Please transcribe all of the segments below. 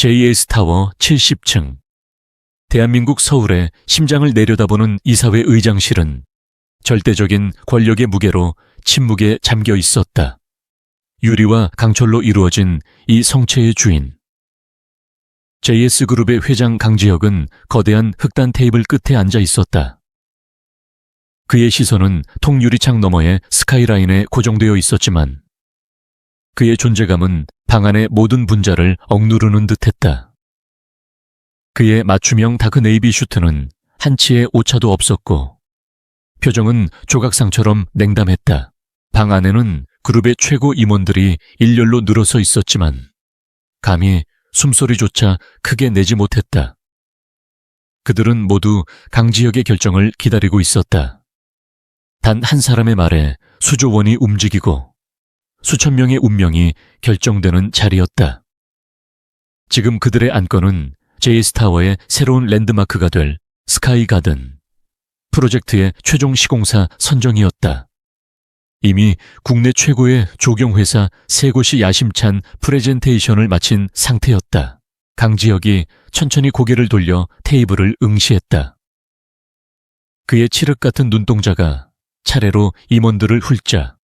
JS타워 70층. 대한민국 서울의 심장을 내려다보는 이사회 의장실은 절대적인 권력의 무게로 침묵에 잠겨 있었다. 유리와 강철로 이루어진 이 성체의 주인. JS그룹의 회장 강지혁은 거대한 흑단 테이블 끝에 앉아 있었다. 그의 시선은 통유리창 너머의 스카이라인에 고정되어 있었지만 그의 존재감은 방 안의 모든 분자를 억누르는 듯했다. 그의 맞춤형 다크 네이비 슈트는 한치의 오차도 없었고 표정은 조각상처럼 냉담했다. 방 안에는 그룹의 최고 임원들이 일렬로 늘어서 있었지만 감히 숨소리조차 크게 내지 못했다. 그들은 모두 강지혁의 결정을 기다리고 있었다. 단 한 사람의 말에 수조 원이 움직이고 수천 명의 운명이 결정되는 자리였다. 지금 그들의 안건은 JS타워의 새로운 랜드마크가 될 스카이 가든 프로젝트의 최종 시공사 선정이었다. 이미 국내 최고의 조경회사 세 곳이 야심찬 프레젠테이션을 마친 상태였다. 강지혁이 천천히 고개를 돌려 테이블을 응시했다. 그의 칠흑 같은 눈동자가 차례로 임원들을 훑자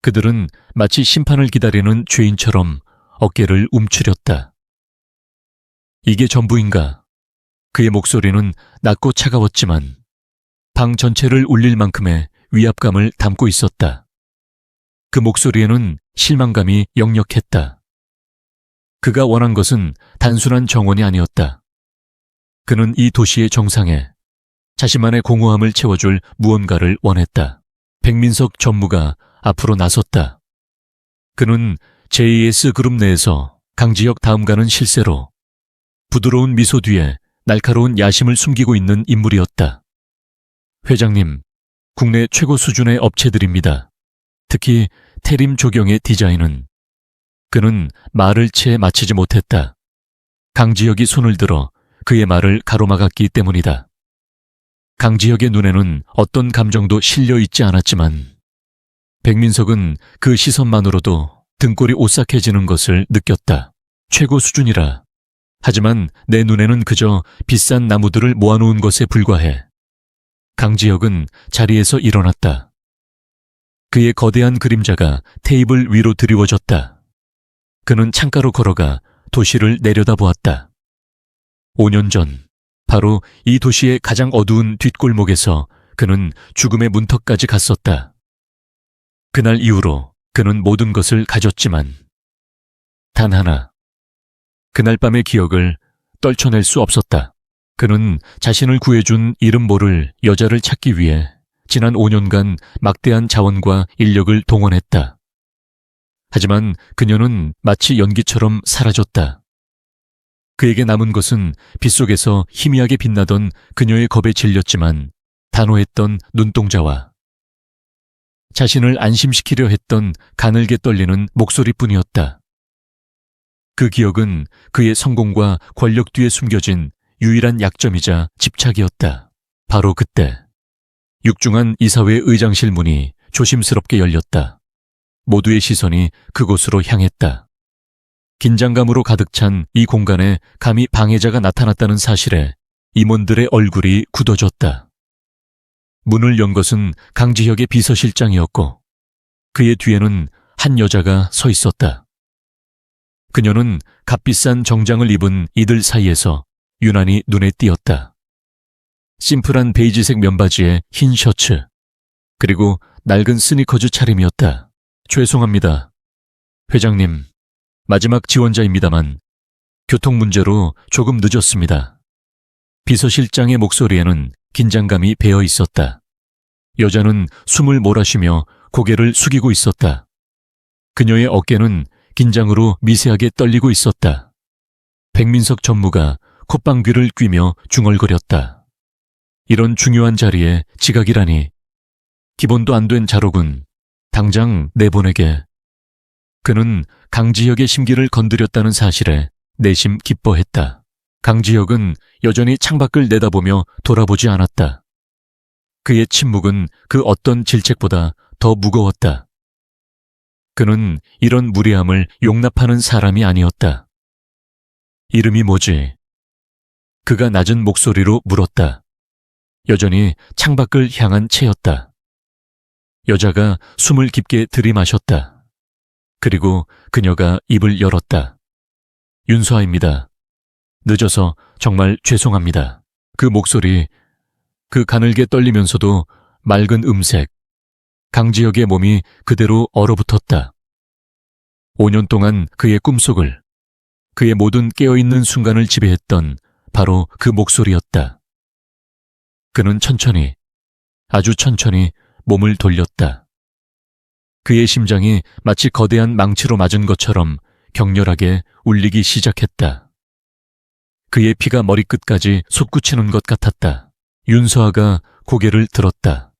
그들은 마치 심판을 기다리는 죄인처럼 어깨를 움츠렸다. 이게 전부인가? 그의 목소리는 낮고 차가웠지만 방 전체를 울릴 만큼의 위압감을 담고 있었다. 그 목소리에는 실망감이 역력했다. 그가 원한 것은 단순한 정원이 아니었다. 그는 이 도시의 정상에 자신만의 공허함을 채워줄 무언가를 원했다. 백민석 전무가 앞으로 나섰다. 그는 JS그룹 내에서 강지혁 다음가는 실세로 부드러운 미소 뒤에 날카로운 야심을 숨기고 있는 인물이었다. 회장님, 국내 최고 수준의 업체들입니다. 특히 태림 조경의 디자인은. 그는 말을 채 마치지 못했다. 강지혁이 손을 들어 그의 말을 가로막았기 때문이다. 강지혁의 눈에는 어떤 감정도 실려 있지 않았지만 백민석은 그 시선만으로도 등골이 오싹해지는 것을 느꼈다. 최고 수준이라. 하지만 내 눈에는 그저 비싼 나무들을 모아놓은 것에 불과해. 강지혁은 자리에서 일어났다. 그의 거대한 그림자가 테이블 위로 드리워졌다. 그는 창가로 걸어가 도시를 내려다보았다. 5년 전, 바로 이 도시의 가장 어두운 뒷골목에서 그는 죽음의 문턱까지 갔었다. 그날 이후로 그는 모든 것을 가졌지만 단 하나, 그날 밤의 기억을 떨쳐낼 수 없었다. 그는 자신을 구해준 이름 모를 여자를 찾기 위해 지난 5년간 막대한 자원과 인력을 동원했다. 하지만 그녀는 마치 연기처럼 사라졌다. 그에게 남은 것은 빗속에서 희미하게 빛나던 그녀의 겁에 질렸지만 단호했던 눈동자와 자신을 안심시키려 했던 가늘게 떨리는 목소리뿐이었다. 그 기억은 그의 성공과 권력 뒤에 숨겨진 유일한 약점이자 집착이었다. 바로 그때 육중한 이사회 의장실 문이 조심스럽게 열렸다. 모두의 시선이 그곳으로 향했다. 긴장감으로 가득 찬 이 공간에 감히 방해자가 나타났다는 사실에 임원들의 얼굴이 굳어졌다. 문을 연 것은 강지혁의 비서실장이었고 그의 뒤에는 한 여자가 서 있었다. 그녀는 값비싼 정장을 입은 이들 사이에서 유난히 눈에 띄었다. 심플한 베이지색 면바지에 흰 셔츠, 그리고 낡은 스니커즈 차림이었다. 죄송합니다. 회장님, 마지막 지원자입니다만 교통 문제로 조금 늦었습니다. 비서실장의 목소리에는 긴장감이 배어 있었다. 여자는 숨을 몰아쉬며 고개를 숙이고 있었다. 그녀의 어깨는 긴장으로 미세하게 떨리고 있었다. 백민석 전무가 콧방귀를 뀌며 중얼거렸다. 이런 중요한 자리에 지각이라니. 기본도 안 된 자로군. 당장 내보내게. 그는 강지혁의 심기를 건드렸다는 사실에 내심 기뻐했다. 강지혁은 여전히 창밖을 내다보며 돌아보지 않았다. 그의 침묵은 그 어떤 질책보다 더 무거웠다. 그는 이런 무례함을 용납하는 사람이 아니었다. 이름이 뭐지? 그가 낮은 목소리로 물었다. 여전히 창밖을 향한 채였다. 여자가 숨을 깊게 들이마셨다. 그리고 그녀가 입을 열었다. 윤서아입니다. 늦어서 정말 죄송합니다. 그 목소리, 그 가늘게 떨리면서도 맑은 음색. 강지혁의 몸이 그대로 얼어붙었다. 5년 동안 그의 꿈속을, 그의 모든 깨어있는 순간을 지배했던 바로 그 목소리였다. 그는 천천히, 아주 천천히 몸을 돌렸다. 그의 심장이 마치 거대한 망치로 맞은 것처럼 격렬하게 울리기 시작했다. 그의 피가 머리끝까지 솟구치는 것 같았다. 윤서아가 고개를 들었다.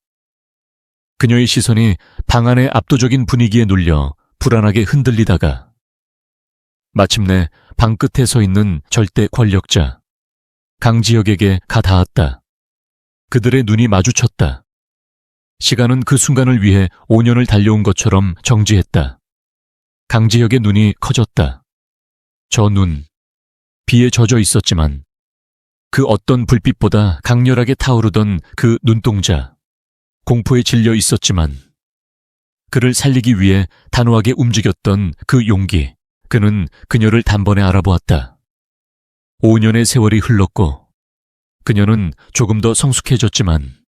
그녀의 시선이 방 안의 압도적인 분위기에 눌려 불안하게 흔들리다가 마침내 방 끝에 서 있는 절대 권력자 강지혁에게 가 닿았다. 그들의 눈이 마주쳤다. 시간은 그 순간을 위해 5년을 달려온 것처럼 정지했다. 강지혁의 눈이 커졌다. 저 눈, 비에 젖어 있었지만 그 어떤 불빛보다 강렬하게 타오르던 그 눈동자, 공포에 질려 있었지만 그를 살리기 위해 단호하게 움직였던 그 용기, 그는 그녀를 단번에 알아보았다. 5년의 세월이 흘렀고 그녀는 조금 더 성숙해졌지만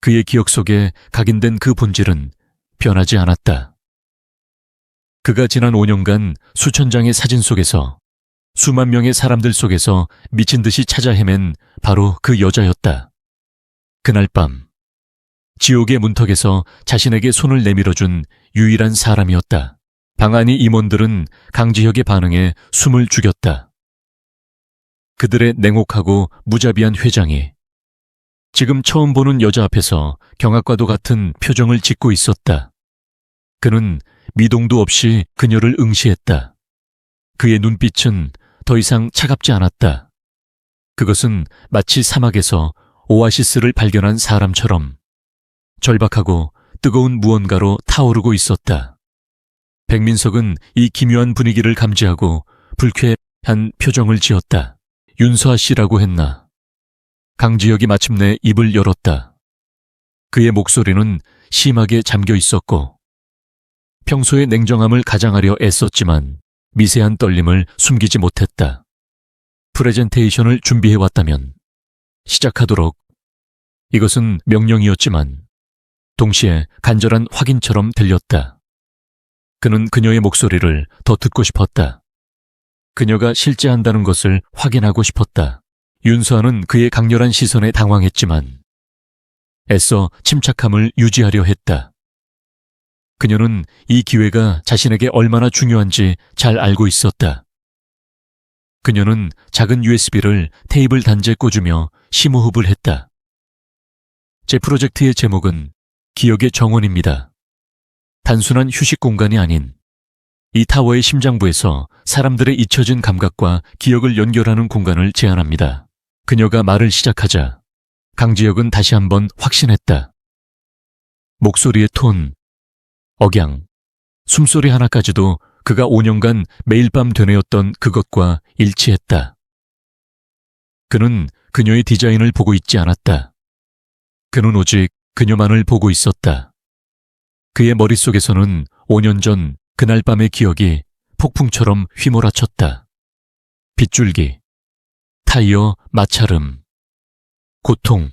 그의 기억 속에 각인된 그 본질은 변하지 않았다. 그가 지난 5년간 수천 장의 사진 속에서 수만 명의 사람들 속에서 미친 듯이 찾아 헤맨 바로 그 여자였다. 그날 밤 지옥의 문턱에서 자신에게 손을 내밀어준 유일한 사람이었다. 방 안의 임원들은 강지혁의 반응에 숨을 죽였다. 그들의 냉혹하고 무자비한 회장이 지금 처음 보는 여자 앞에서 경악과도 같은 표정을 짓고 있었다. 그는 미동도 없이 그녀를 응시했다. 그의 눈빛은 더 이상 차갑지 않았다. 그것은 마치 사막에서 오아시스를 발견한 사람처럼 절박하고 뜨거운 무언가로 타오르고 있었다. 백민석은 이 기묘한 분위기를 감지하고 불쾌한 표정을 지었다. 윤서아 씨라고 했나? 강지혁이 마침내 입을 열었다. 그의 목소리는 심하게 잠겨 있었고 평소의 냉정함을 가장하려 애썼지만 미세한 떨림을 숨기지 못했다. 프레젠테이션을 준비해왔다면 시작하도록. 이것은 명령이었지만 동시에 간절한 확인처럼 들렸다. 그는 그녀의 목소리를 더 듣고 싶었다. 그녀가 실제한다는 것을 확인하고 싶었다. 윤서아는 그의 강렬한 시선에 당황했지만 애써 침착함을 유지하려 했다. 그녀는 이 기회가 자신에게 얼마나 중요한지 잘 알고 있었다. 그녀는 작은 USB를 테이블 단지에 꽂으며 심호흡을 했다. 제 프로젝트의 제목은 기억의 정원입니다. 단순한 휴식 공간이 아닌 이 타워의 심장부에서 사람들의 잊혀진 감각과 기억을 연결하는 공간을 제안합니다. 그녀가 말을 시작하자 강지혁은 다시 한번 확신했다. 목소리의 톤, 억양, 숨소리 하나까지도 그가 5년간 매일 밤 되뇌었던 그것과 일치했다. 그는 그녀의 디자인을 보고 있지 않았다. 그는 오직 그녀만을 보고 있었다. 그의 머릿속에서는 5년 전 그날 밤의 기억이 폭풍처럼 휘몰아쳤다. 빗줄기, 타이어 마찰음, 고통,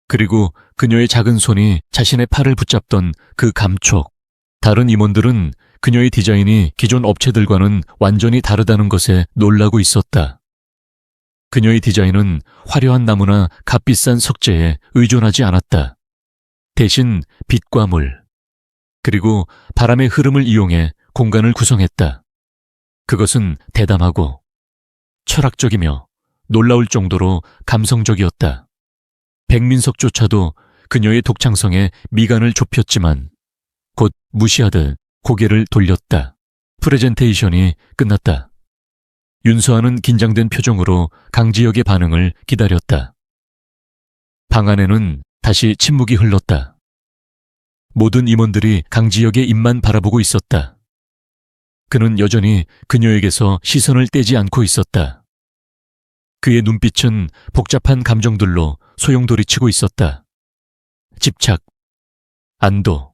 그리고 그녀의 작은 손이 자신의 팔을 붙잡던 그 감촉. 다른 임원들은 그녀의 디자인이 기존 업체들과는 완전히 다르다는 것에 놀라고 있었다. 그녀의 디자인은 화려한 나무나 값비싼 석재에 의존하지 않았다. 대신 빛과 물, 그리고 바람의 흐름을 이용해 공간을 구성했다. 그것은 대담하고 철학적이며 놀라울 정도로 감성적이었다. 백민석조차도 그녀의 독창성에 미간을 좁혔지만 곧 무시하듯 고개를 돌렸다. 프레젠테이션이 끝났다. 윤서아는 긴장된 표정으로 강지혁의 반응을 기다렸다. 방 안에는 다시 침묵이 흘렀다. 모든 임원들이 강지혁의 입만 바라보고 있었다. 그는 여전히 그녀에게서 시선을 떼지 않고 있었다. 그의 눈빛은 복잡한 감정들로 소용돌이치고 있었다. 집착, 안도,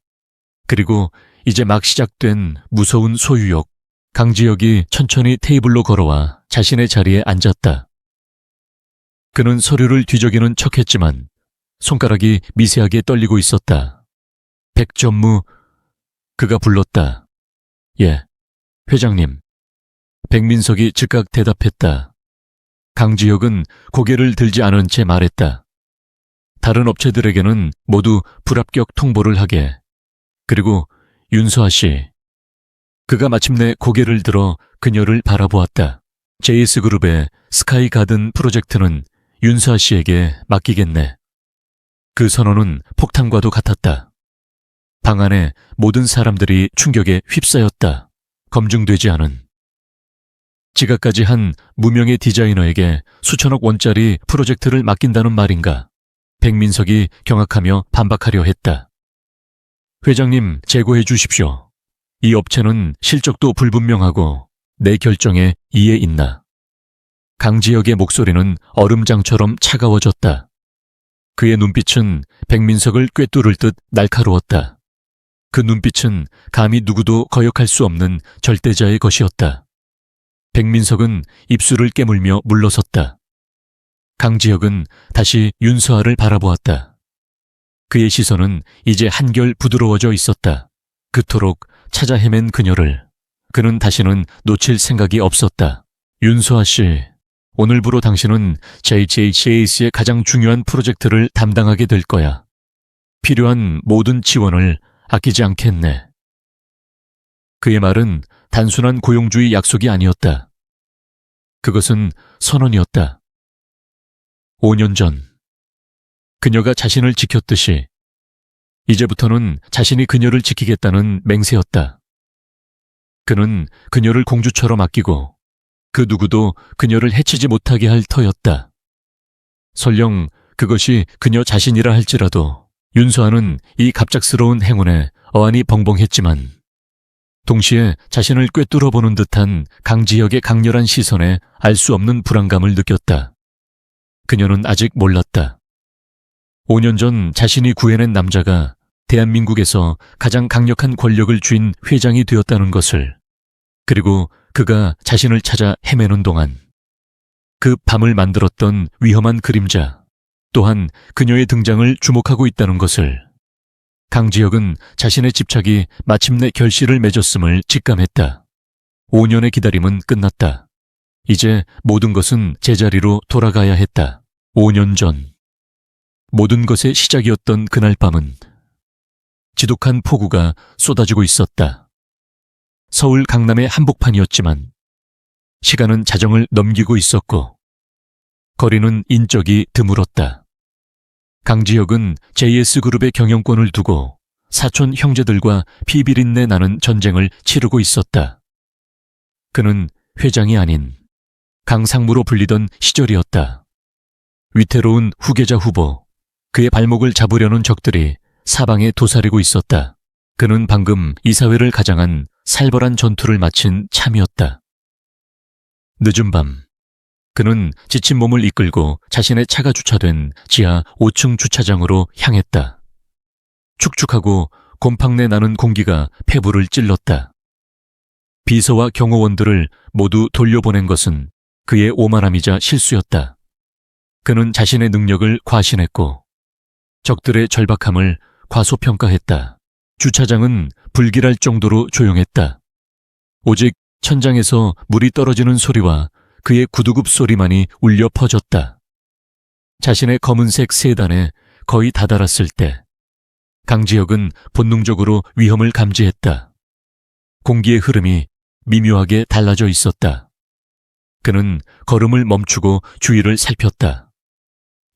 그리고 이제 막 시작된 무서운 소유욕. 강지혁이 천천히 테이블로 걸어와 자신의 자리에 앉았다. 그는 서류를 뒤적이는 척했지만 손가락이 미세하게 떨리고 있었다. 백전무, 그가 불렀다. 예, 회장님. 백민석이 즉각 대답했다. 강지혁은 고개를 들지 않은 채 말했다. 다른 업체들에게는 모두 불합격 통보를 하게. 그리고 윤서아 씨. 그가 마침내 고개를 들어 그녀를 바라보았다. JS그룹의 스카이 가든 프로젝트는 윤서아 씨에게 맡기겠네. 그 선언은 폭탄과도 같았다. 방 안에 모든 사람들이 충격에 휩싸였다. 검증되지 않은. 지각까지 한 무명의 디자이너에게 수천억 원짜리 프로젝트를 맡긴다는 말인가. 백민석이 경악하며 반박하려 했다. 회장님, 재고해 주십시오. 이 업체는 실적도 불분명하고 내 결정에 이해 있나. 강지혁의 목소리는 얼음장처럼 차가워졌다. 그의 눈빛은 백민석을 꿰뚫을 듯 날카로웠다. 그 눈빛은 감히 누구도 거역할 수 없는 절대자의 것이었다. 백민석은 입술을 깨물며 물러섰다. 강지혁은 다시 윤서아를 바라보았다. 그의 시선은 이제 한결 부드러워져 있었다. 그토록 찾아 헤맨 그녀를 그는 다시는 놓칠 생각이 없었다. 윤서아 씨, 오늘부로 당신은 JJCAS의 가장 중요한 프로젝트를 담당하게 될 거야. 필요한 모든 지원을 아끼지 않겠네. 그의 말은 단순한 고용주의 약속이 아니었다. 그것은 선언이었다. 5년 전, 그녀가 자신을 지켰듯이 이제부터는 자신이 그녀를 지키겠다는 맹세였다. 그는 그녀를 공주처럼 아끼고 그 누구도 그녀를 해치지 못하게 할 터였다. 설령 그것이 그녀 자신이라 할지라도 윤서아는 이 갑작스러운 행운에 어안이 벙벙했지만 동시에 자신을 꿰뚫어보는 듯한 강지혁의 강렬한 시선에 알 수 없는 불안감을 느꼈다. 그녀는 아직 몰랐다. 5년 전 자신이 구해낸 남자가 대한민국에서 가장 강력한 권력을 쥔 회장이 되었다는 것을, 그리고 그가 자신을 찾아 헤매는 동안 그 밤을 만들었던 위험한 그림자, 또한 그녀의 등장을 주목하고 있다는 것을. 강지혁은 자신의 집착이 마침내 결실을 맺었음을 직감했다. 5년의 기다림은 끝났다. 이제 모든 것은 제자리로 돌아가야 했다. 5년 전, 모든 것의 시작이었던 그날 밤은 지독한 폭우가 쏟아지고 있었다. 서울 강남의 한복판이었지만 시간은 자정을 넘기고 있었고 거리는 인적이 드물었다. 강지혁은 JS그룹의 경영권을 두고 사촌 형제들과 피비린내 나는 전쟁을 치르고 있었다. 그는 회장이 아닌 강상무로 불리던 시절이었다. 위태로운 후계자 후보, 그의 발목을 잡으려는 적들이 사방에 도사리고 있었다. 그는 방금 이사회를 가장한 살벌한 전투를 마친 참이었다. 늦은 밤, 그는 지친 몸을 이끌고 자신의 차가 주차된 지하 5층 주차장으로 향했다. 축축하고 곰팡내 나는 공기가 폐부를 찔렀다. 비서와 경호원들을 모두 돌려보낸 것은 그의 오만함이자 실수였다. 그는 자신의 능력을 과신했고 적들의 절박함을 과소평가했다. 주차장은 불길할 정도로 조용했다. 오직 천장에서 물이 떨어지는 소리와 그의 구두굽 소리만이 울려 퍼졌다. 자신의 검은색 세단에 거의 다다랐을 때 강지혁은 본능적으로 위험을 감지했다. 공기의 흐름이 미묘하게 달라져 있었다. 그는 걸음을 멈추고 주위를 살폈다.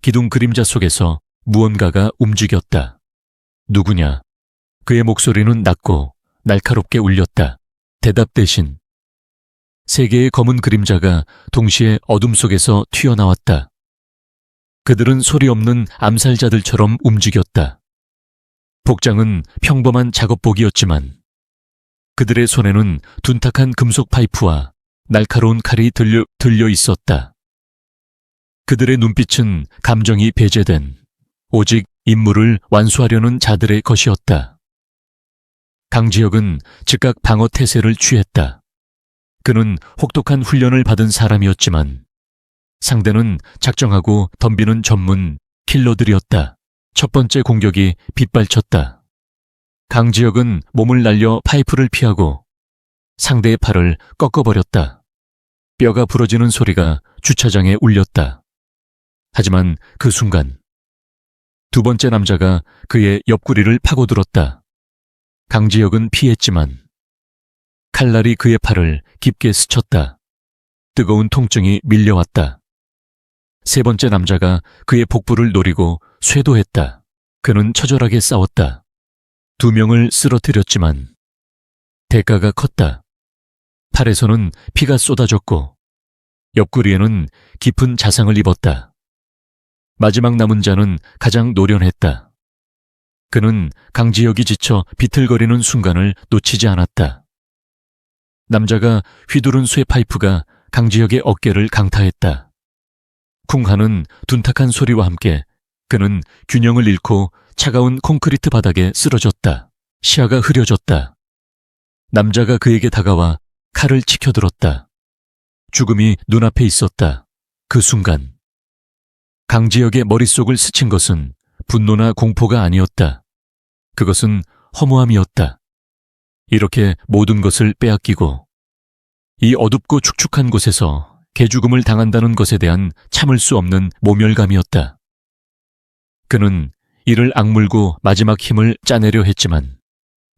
기둥 그림자 속에서 무언가가 움직였다. 누구냐? 그의 목소리는 낮고 날카롭게 울렸다. 대답 대신 세 개의 검은 그림자가 동시에 어둠 속에서 튀어나왔다. 그들은 소리 없는 암살자들처럼 움직였다. 복장은 평범한 작업복이었지만 그들의 손에는 둔탁한 금속 파이프와 날카로운 칼이 들려 있었다. 그들의 눈빛은 감정이 배제된 오직 임무를 완수하려는 자들의 것이었다. 강지혁은 즉각 방어 태세를 취했다. 그는 혹독한 훈련을 받은 사람이었지만 상대는 작정하고 덤비는 전문 킬러들이었다. 첫 번째 공격이 빗발쳤다. 강지혁은 몸을 날려 파이프를 피하고 상대의 팔을 꺾어버렸다. 뼈가 부러지는 소리가 주차장에 울렸다. 하지만 그 순간 두 번째 남자가 그의 옆구리를 파고들었다. 강지혁은 피했지만 칼날이 그의 팔을 깊게 스쳤다. 뜨거운 통증이 밀려왔다. 세 번째 남자가 그의 복부를 노리고 쇄도했다. 그는 처절하게 싸웠다. 두 명을 쓰러뜨렸지만 대가가 컸다. 팔에서는 피가 쏟아졌고 옆구리에는 깊은 자상을 입었다. 마지막 남은 자는 가장 노련했다. 그는 강지혁이 지쳐 비틀거리는 순간을 놓치지 않았다. 남자가 휘두른 쇠 파이프가 강지혁의 어깨를 강타했다. 쿵 하는 둔탁한 소리와 함께 그는 균형을 잃고 차가운 콘크리트 바닥에 쓰러졌다. 시야가 흐려졌다. 남자가 그에게 다가와 칼을 치켜들었다. 죽음이 눈앞에 있었다. 그 순간 강지혁의 머릿속을 스친 것은 분노나 공포가 아니었다. 그것은 허무함이었다. 이렇게 모든 것을 빼앗기고 이 어둡고 축축한 곳에서 개죽음을 당한다는 것에 대한 참을 수 없는 모멸감이었다. 그는 이를 악물고 마지막 힘을 짜내려 했지만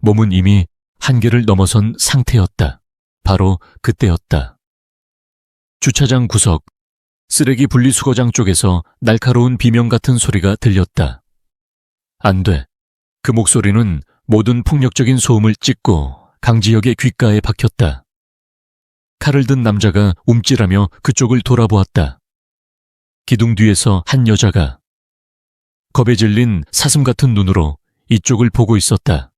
몸은 이미 한계를 넘어선 상태였다. 바로 그때였다. 주차장 구석, 쓰레기 분리수거장 쪽에서 날카로운 비명 같은 소리가 들렸다. 안 돼. 그 목소리는 모든 폭력적인 소음을 찢고 강지혁의 귓가에 박혔다. 칼을 든 남자가 움찔하며 그쪽을 돌아보았다. 기둥 뒤에서 한 여자가 겁에 질린 사슴 같은 눈으로 이쪽을 보고 있었다.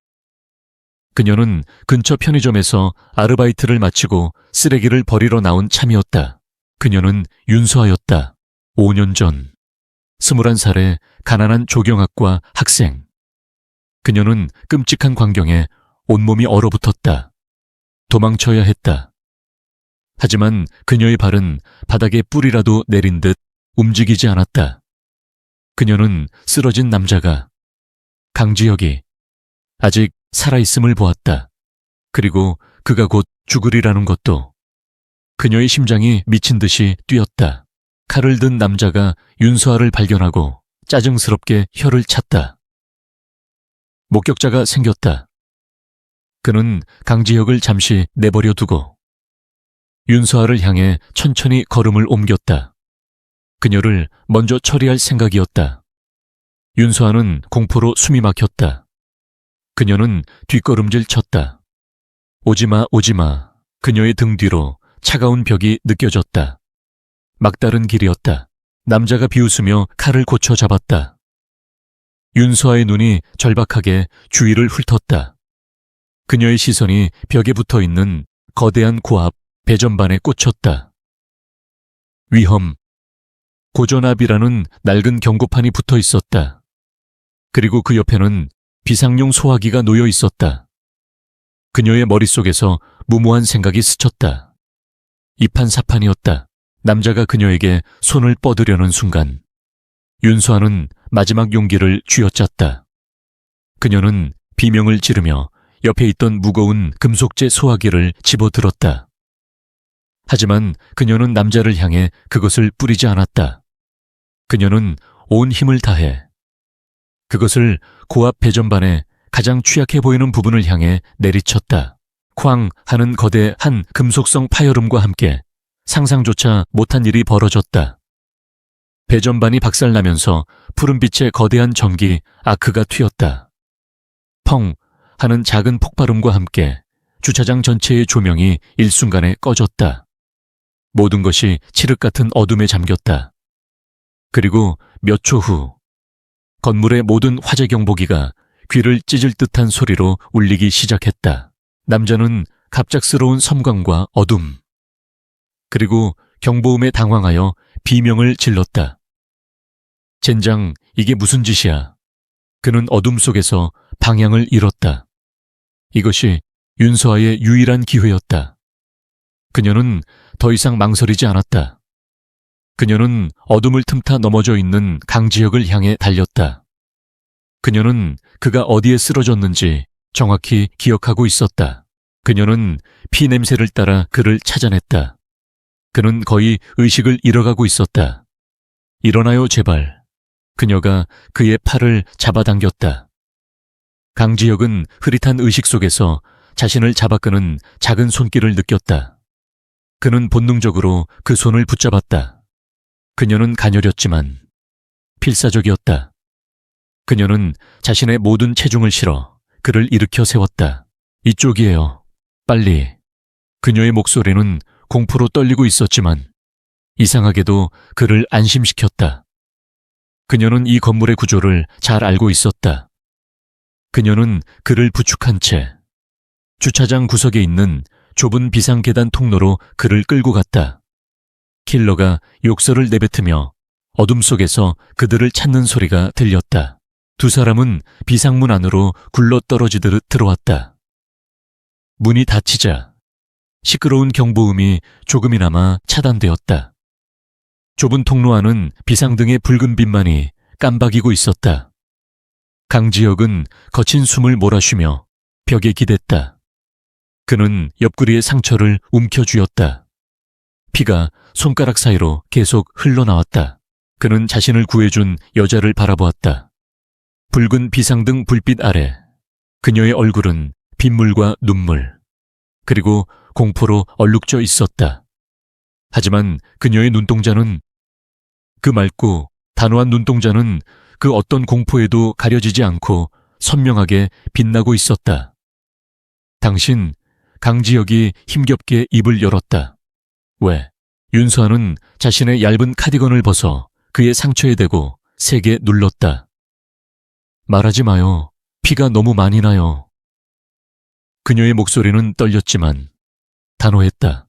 그녀는 근처 편의점에서 아르바이트를 마치고 쓰레기를 버리러 나온 참이었다. 그녀는 윤서아였다. 5년 전 21살의 가난한 조경학과 학생. 그녀는 끔찍한 광경에 온몸이 얼어붙었다. 도망쳐야 했다. 하지만 그녀의 발은 바닥에 뿔이라도 내린 듯 움직이지 않았다. 그녀는 쓰러진 남자가 강지혁이 아직 살아있음을 보았다. 그리고 그가 곧 죽으리라는 것도. 그녀의 심장이 미친 듯이 뛰었다. 칼을 든 남자가 윤서아를 발견하고 짜증스럽게 혀를 찼다. 목격자가 생겼다. 그는 강지혁을 잠시 내버려 두고 윤서아를 향해 천천히 걸음을 옮겼다. 그녀를 먼저 처리할 생각이었다. 윤서아는 공포로 숨이 막혔다. 그녀는 뒷걸음질 쳤다. 오지마, 오지마. 그녀의 등 뒤로 차가운 벽이 느껴졌다. 막다른 길이었다. 남자가 비웃으며 칼을 고쳐 잡았다. 윤서아의 눈이 절박하게 주위를 훑었다. 그녀의 시선이 벽에 붙어있는 거대한 고압 배전반에 꽂혔다. 위험. 고전압이라는 낡은 경고판이 붙어 있었다. 그리고 그 옆에는 비상용 소화기가 놓여 있었다. 그녀의 머릿속에서 무모한 생각이 스쳤다. 이판사판이었다. 남자가 그녀에게 손을 뻗으려는 순간 윤서아는 마지막 용기를 쥐어짰다. 그녀는 비명을 지르며 옆에 있던 무거운 금속재 소화기를 집어들었다. 하지만 그녀는 남자를 향해 그것을 뿌리지 않았다. 그녀는 온 힘을 다해 그것을 고압 배전반의 가장 취약해 보이는 부분을 향해 내리쳤다. 쾅 하는 거대한 금속성 파열음과 함께 상상조차 못한 일이 벌어졌다. 배전반이 박살나면서 푸른빛의 거대한 전기 아크가 튀었다. 펑 하는 작은 폭발음과 함께 주차장 전체의 조명이 일순간에 꺼졌다. 모든 것이 칠흑 같은 어둠에 잠겼다. 그리고 몇 초 후 건물의 모든 화재 경보기가 귀를 찢을 듯한 소리로 울리기 시작했다. 남자는 갑작스러운 섬광과 어둠, 그리고 경보음에 당황하여 비명을 질렀다. 젠장, 이게 무슨 짓이야. 그는 어둠 속에서 방향을 잃었다. 이것이 윤서아의 유일한 기회였다. 그녀는 더 이상 망설이지 않았다. 그녀는 어둠을 틈타 넘어져 있는 강지혁을 향해 달렸다. 그녀는 그가 어디에 쓰러졌는지 정확히 기억하고 있었다. 그녀는 피 냄새를 따라 그를 찾아냈다. 그는 거의 의식을 잃어가고 있었다. 일어나요, 제발. 그녀가 그의 팔을 잡아당겼다. 강지혁은 흐릿한 의식 속에서 자신을 잡아끄는 작은 손길을 느꼈다. 그는 본능적으로 그 손을 붙잡았다. 그녀는 가녀렸지만 필사적이었다. 그녀는 자신의 모든 체중을 실어 그를 일으켜 세웠다. 이쪽이에요. 빨리. 그녀의 목소리는 공포로 떨리고 있었지만 이상하게도 그를 안심시켰다. 그녀는 이 건물의 구조를 잘 알고 있었다. 그녀는 그를 부축한 채 주차장 구석에 있는 좁은 비상계단 통로로 그를 끌고 갔다. 킬러가 욕설을 내뱉으며 어둠 속에서 그들을 찾는 소리가 들렸다. 두 사람은 비상문 안으로 굴러떨어지듯 들어왔다. 문이 닫히자 시끄러운 경보음이 조금이나마 차단되었다. 좁은 통로 안은 비상등의 붉은 빛만이 깜박이고 있었다. 강지혁은 거친 숨을 몰아쉬며 벽에 기댔다. 그는 옆구리의 상처를 움켜쥐었다. 피가 손가락 사이로 계속 흘러나왔다. 그는 자신을 구해준 여자를 바라보았다. 붉은 비상등 불빛 아래 그녀의 얼굴은 빗물과 눈물, 그리고 공포로 얼룩져 있었다. 하지만 그녀의 눈동자는, 그 맑고 단호한 눈동자는 그 어떤 공포에도 가려지지 않고 선명하게 빛나고 있었다. 당신, 강지혁이 힘겹게 입을 열었다. 왜? 윤서아는 자신의 얇은 카디건을 벗어 그의 상처에 대고 세게 눌렀다. 말하지 마요. 피가 너무 많이 나요. 그녀의 목소리는 떨렸지만 단호했다.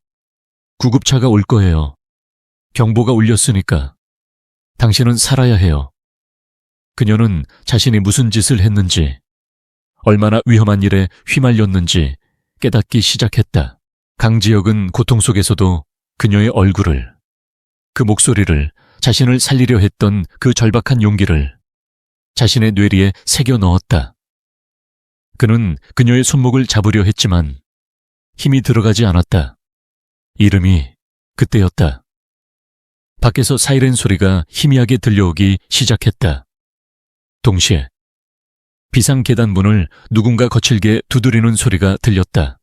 구급차가 올 거예요. 경보가 울렸으니까. 당신은 살아야 해요. 그녀는 자신이 무슨 짓을 했는지, 얼마나 위험한 일에 휘말렸는지 깨닫기 시작했다. 강지혁은 고통 속에서도 그녀의 얼굴을, 그 목소리를, 자신을 살리려 했던 그 절박한 용기를 자신의 뇌리에 새겨 넣었다. 그는 그녀의 손목을 잡으려 했지만 힘이 들어가지 않았다. 이름이 그때였다. 밖에서 사이렌 소리가 희미하게 들려오기 시작했다. 동시에 비상 계단 문을 누군가 거칠게 두드리는 소리가 들렸다.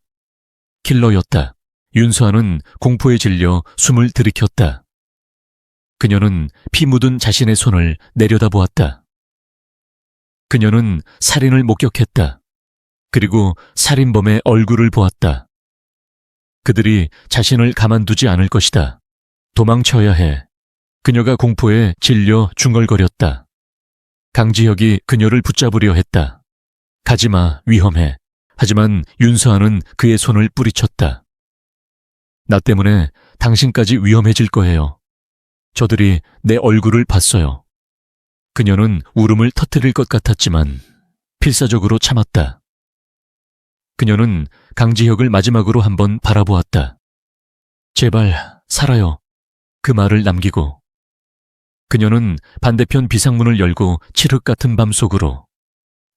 킬러였다. 윤서아는 공포에 질려 숨을 들이켰다. 그녀는 피 묻은 자신의 손을 내려다보았다. 그녀는 살인을 목격했다. 그리고 살인범의 얼굴을 보았다. 그들이 자신을 가만두지 않을 것이다. 도망쳐야 해. 그녀가 공포에 질려 중얼거렸다. 강지혁이 그녀를 붙잡으려 했다. 가지마, 위험해. 하지만 윤서아는 그의 손을 뿌리쳤다. 나 때문에 당신까지 위험해질 거예요. 저들이 내 얼굴을 봤어요. 그녀는 울음을 터뜨릴 것 같았지만 필사적으로 참았다. 그녀는 강지혁을 마지막으로 한번 바라보았다. 제발 살아요. 그 말을 남기고 그녀는 반대편 비상문을 열고 칠흑 같은 밤 속으로,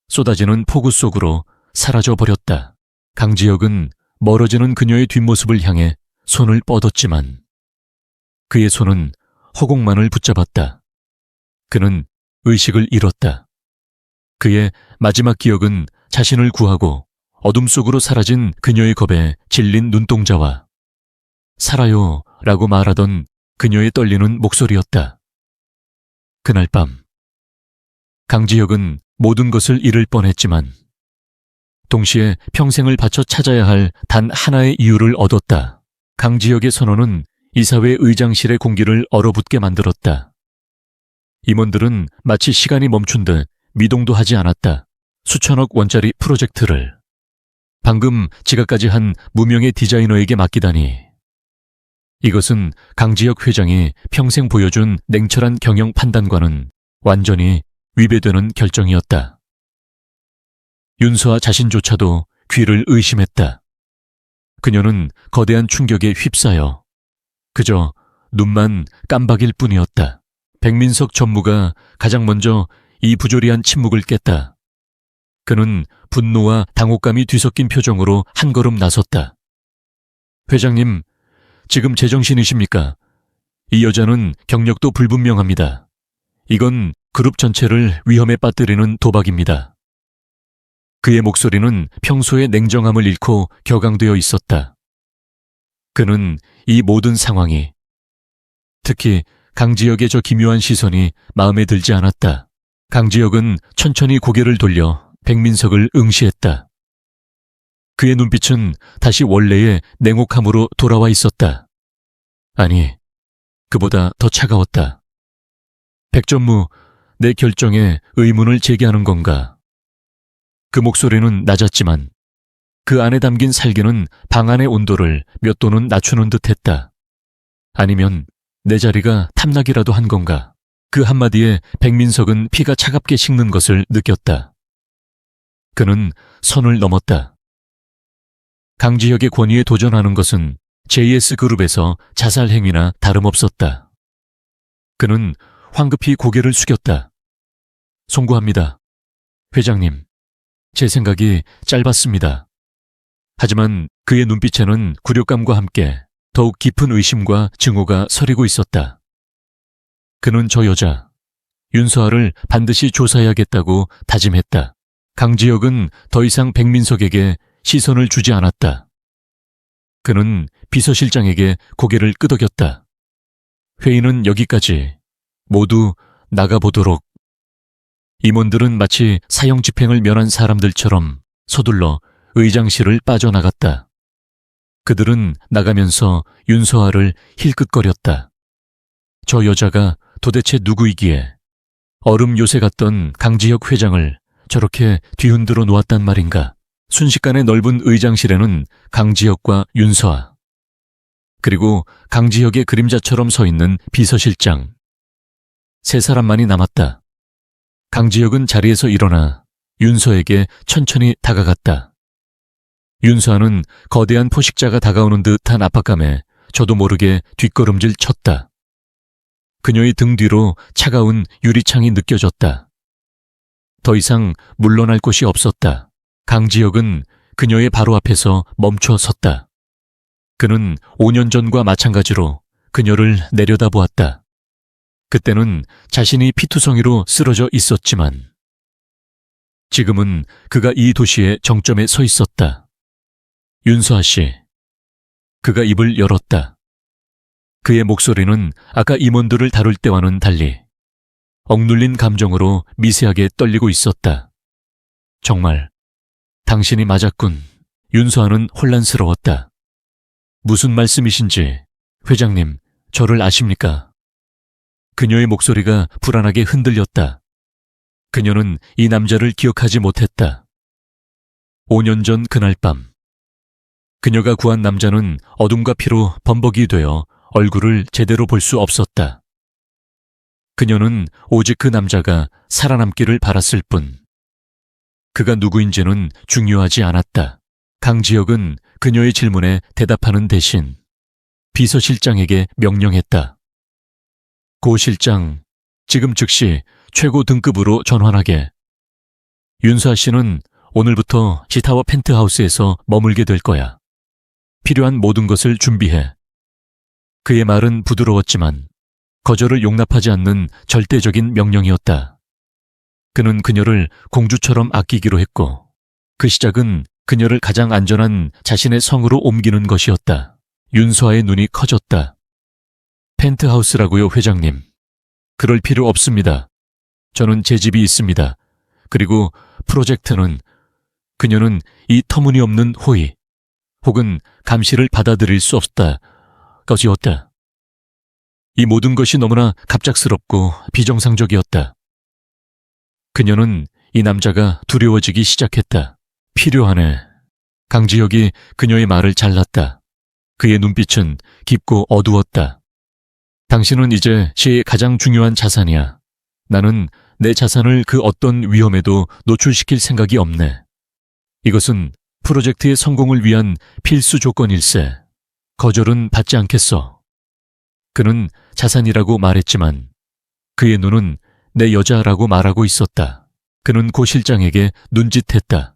쏟아지는 폭우 속으로 사라져 버렸다. 강지혁은 멀어지는 그녀의 뒷모습을 향해 손을 뻗었지만 그의 손은 허공만을 붙잡았다. 그는 의식을 잃었다. 그의 마지막 기억은 자신을 구하고 어둠 속으로 사라진 그녀의 겁에 질린 눈동자와 살아요 라고 말하던 그녀의 떨리는 목소리였다. 그날 밤 강지혁은 모든 것을 잃을 뻔했지만 동시에 평생을 바쳐 찾아야 할 단 하나의 이유를 얻었다. 강지혁의 선언은 이사회 의장실의 공기를 얼어붙게 만들었다. 임원들은 마치 시간이 멈춘 듯 미동도 하지 않았다. 수천억 원짜리 프로젝트를, 방금 지각까지 한 무명의 디자이너에게 맡기다니. 이것은 강지혁 회장이 평생 보여준 냉철한 경영 판단과는 완전히 위배되는 결정이었다. 윤서아 자신조차도 귀를 의심했다. 그녀는 거대한 충격에 휩싸여 그저 눈만 깜박일 뿐이었다. 백민석 전무가 가장 먼저 이 부조리한 침묵을 깼다. 그는 분노와 당혹감이 뒤섞인 표정으로 한 걸음 나섰다. 회장님, 지금 제정신이십니까? 이 여자는 경력도 불분명합니다. 이건 그룹 전체를 위험에 빠뜨리는 도박입니다. 그의 목소리는 평소의 냉정함을 잃고 격앙되어 있었다. 그는 이 모든 상황이, 특히 강지혁의 저 기묘한 시선이 마음에 들지 않았다. 강지혁은 천천히 고개를 돌려 백민석을 응시했다. 그의 눈빛은 다시 원래의 냉혹함으로 돌아와 있었다. 아니, 그보다 더 차가웠다. 백전무, 내 결정에 의문을 제기하는 건가? 그 목소리는 낮았지만 그 안에 담긴 살기는 방 안의 온도를 몇 도는 낮추는 듯했다. 아니면 내 자리가 탐나기라도 한 건가? 그 한마디에 백민석은 피가 차갑게 식는 것을 느꼈다. 그는 선을 넘었다. 강지혁의 권위에 도전하는 것은 JS그룹에서 자살 행위나 다름없었다. 그는 황급히 고개를 숙였다. 송구합니다. 회장님, 제 생각이 짧았습니다. 하지만 그의 눈빛에는 굴욕감과 함께 더욱 깊은 의심과 증오가 서리고 있었다. 그는 저 여자, 윤서아를 반드시 조사해야겠다고 다짐했다. 강지혁은 더 이상 백민석에게 시선을 주지 않았다. 그는 비서실장에게 고개를 끄덕였다. 회의는 여기까지. 모두 나가보도록. 임원들은 마치 사형집행을 면한 사람들처럼 서둘러 의장실을 빠져나갔다. 그들은 나가면서 윤서아를 힐끗거렸다. 저 여자가 도대체 누구이기에 얼음 요새 같던 강지혁 회장을 저렇게 뒤흔들어 놓았단 말인가. 순식간에 넓은 의장실에는 강지혁과 윤서아, 그리고 강지혁의 그림자처럼 서 있는 비서실장, 세 사람만이 남았다. 강지혁은 자리에서 일어나 윤서에게 천천히 다가갔다. 윤서아는 거대한 포식자가 다가오는 듯한 압박감에 저도 모르게 뒷걸음질 쳤다. 그녀의 등 뒤로 차가운 유리창이 느껴졌다. 더 이상 물러날 곳이 없었다. 강지혁은 그녀의 바로 앞에서 멈춰 섰다. 그는 5년 전과 마찬가지로 그녀를 내려다보았다. 그때는 자신이 피투성이로 쓰러져 있었지만 지금은 그가 이 도시의 정점에 서 있었다. 윤서아 씨. 그가 입을 열었다. 그의 목소리는 아까 임원들을 다룰 때와는 달리 억눌린 감정으로 미세하게 떨리고 있었다. 정말 당신이 맞았군. 윤서아는 혼란스러웠다. 무슨 말씀이신지, 회장님, 저를 아십니까? 그녀의 목소리가 불안하게 흔들렸다. 그녀는 이 남자를 기억하지 못했다. 5년 전 그날 밤, 그녀가 구한 남자는 어둠과 피로 범벅이 되어 얼굴을 제대로 볼 수 없었다. 그녀는 오직 그 남자가 살아남기를 바랐을 뿐. 그가 누구인지는 중요하지 않았다. 강지혁은 그녀의 질문에 대답하는 대신 비서실장에게 명령했다. 고 실장, 지금 즉시 최고 등급으로 전환하게. 윤서아 씨는 오늘부터 지타워 펜트하우스에서 머물게 될 거야. 필요한 모든 것을 준비해. 그의 말은 부드러웠지만 거절을 용납하지 않는 절대적인 명령이었다. 그는 그녀를 공주처럼 아끼기로 했고 그 시작은 그녀를 가장 안전한 자신의 성으로 옮기는 것이었다. 윤서아의 눈이 커졌다. 펜트하우스라고요, 회장님. 그럴 필요 없습니다. 저는 제 집이 있습니다. 그리고 프로젝트는 그녀는 이 터무니없는 호의 혹은 감시를 받아들일 수 없다. 것이었다. 이 모든 것이 너무나 갑작스럽고 비정상적이었다. 그녀는 이 남자가 두려워지기 시작했다. 필요하네. 강지혁이 그녀의 말을 잘랐다. 그의 눈빛은 깊고 어두웠다. 당신은 이제 시의 가장 중요한 자산이야. 나는 내 자산을 그 어떤 위험에도 노출시킬 생각이 없네. 이것은 프로젝트의 성공을 위한 필수 조건일세. 거절은 받지 않겠어. 그는 자산이라고 말했지만 그의 눈은 내 여자라고 말하고 있었다. 그는 고 실장에게 눈짓했다.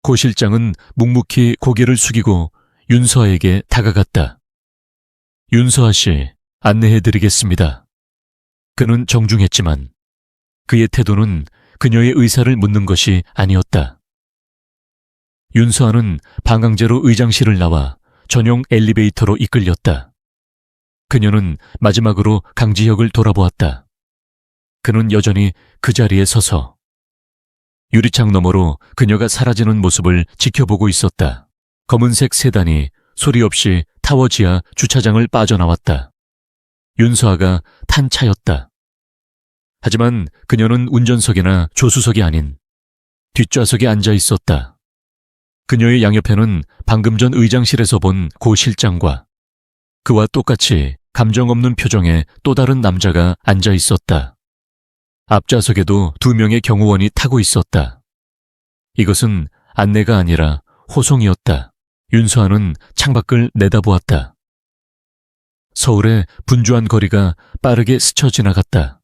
고 실장은 묵묵히 고개를 숙이고 윤서아에게 다가갔다. 윤서아 씨, 안내해드리겠습니다. 그는 정중했지만 그의 태도는 그녀의 의사를 묻는 것이 아니었다. 윤서아는 방광제로 의장실을 나와 전용 엘리베이터로 이끌렸다. 그녀는 마지막으로 강지혁을 돌아보았다. 그는 여전히 그 자리에 서서 유리창 너머로 그녀가 사라지는 모습을 지켜보고 있었다. 검은색 세단이 소리 없이 타워 지하 주차장을 빠져나왔다. 윤서아가 탄 차였다. 하지만 그녀는 운전석이나 조수석이 아닌 뒷좌석에 앉아 있었다. 그녀의 양옆에는 방금 전 의장실에서 본 고 실장과 그와 똑같이 감정 없는 표정의 또 다른 남자가 앉아 있었다. 앞좌석에도 2명의 경호원이 타고 있었다. 이것은 안내가 아니라 호송이었다. 윤서아는 창밖을 내다보았다. 서울의 분주한 거리가 빠르게 스쳐 지나갔다.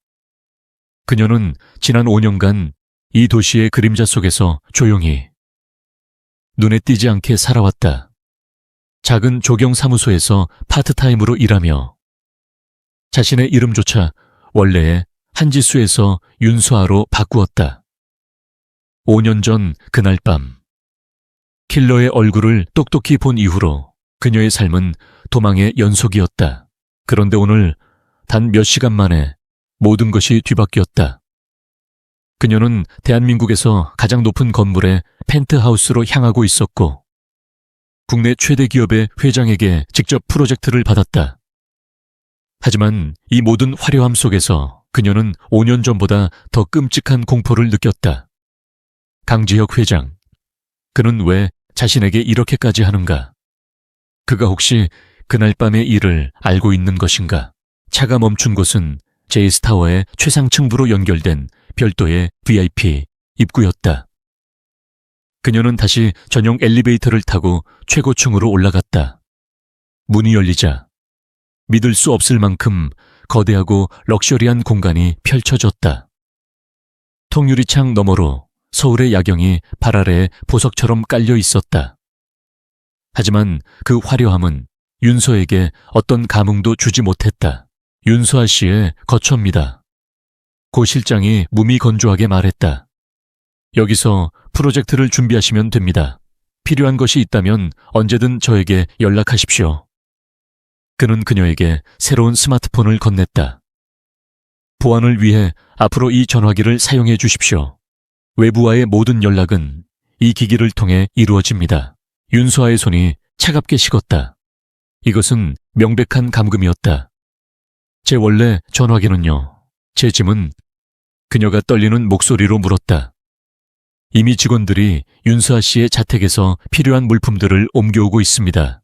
그녀는 지난 5년간 이 도시의 그림자 속에서 조용히 눈에 띄지 않게 살아왔다. 작은 조경사무소에서 파트타임으로 일하며 자신의 이름조차 원래의 한지수에서 윤서아로 바꾸었다. 5년 전 그날 밤 킬러의 얼굴을 똑똑히 본 이후로 그녀의 삶은 도망의 연속이었다. 그런데 오늘 단 몇 시간 만에 모든 것이 뒤바뀌었다. 그녀는 대한민국에서 가장 높은 건물의 펜트하우스로 향하고 있었고 국내 최대 기업의 회장에게 직접 프로젝트를 받았다. 하지만 이 모든 화려함 속에서 그녀는 5년 전보다 더 끔찍한 공포를 느꼈다. 강지혁 회장, 그는 왜 자신에게 이렇게까지 하는가? 그가 혹시 그날 밤의 일을 알고 있는 것인가? 차가 멈춘 곳은 제이스타워의 최상층부로 연결된 별도의 VIP 입구였다. 그녀는 다시 전용 엘리베이터를 타고 최고층으로 올라갔다. 문이 열리자 믿을 수 없을 만큼 거대하고 럭셔리한 공간이 펼쳐졌다. 통유리창 너머로 서울의 야경이 발 아래에 보석처럼 깔려 있었다. 하지만 그 화려함은 윤서에게 어떤 감흥도 주지 못했다. 윤서아 씨의 거처입니다. 고 실장이 무미건조하게 말했다. 여기서 프로젝트를 준비하시면 됩니다. 필요한 것이 있다면 언제든 저에게 연락하십시오. 그는 그녀에게 새로운 스마트폰을 건넸다. 보안을 위해 앞으로 이 전화기를 사용해 주십시오. 외부와의 모든 연락은 이 기기를 통해 이루어집니다. 윤서아의 손이 차갑게 식었다. 이것은 명백한 감금이었다. 제 원래 전화기는요? 제 짐은? 그녀가 떨리는 목소리로 물었다. 이미 직원들이 윤서아 씨의 자택에서 필요한 물품들을 옮겨오고 있습니다.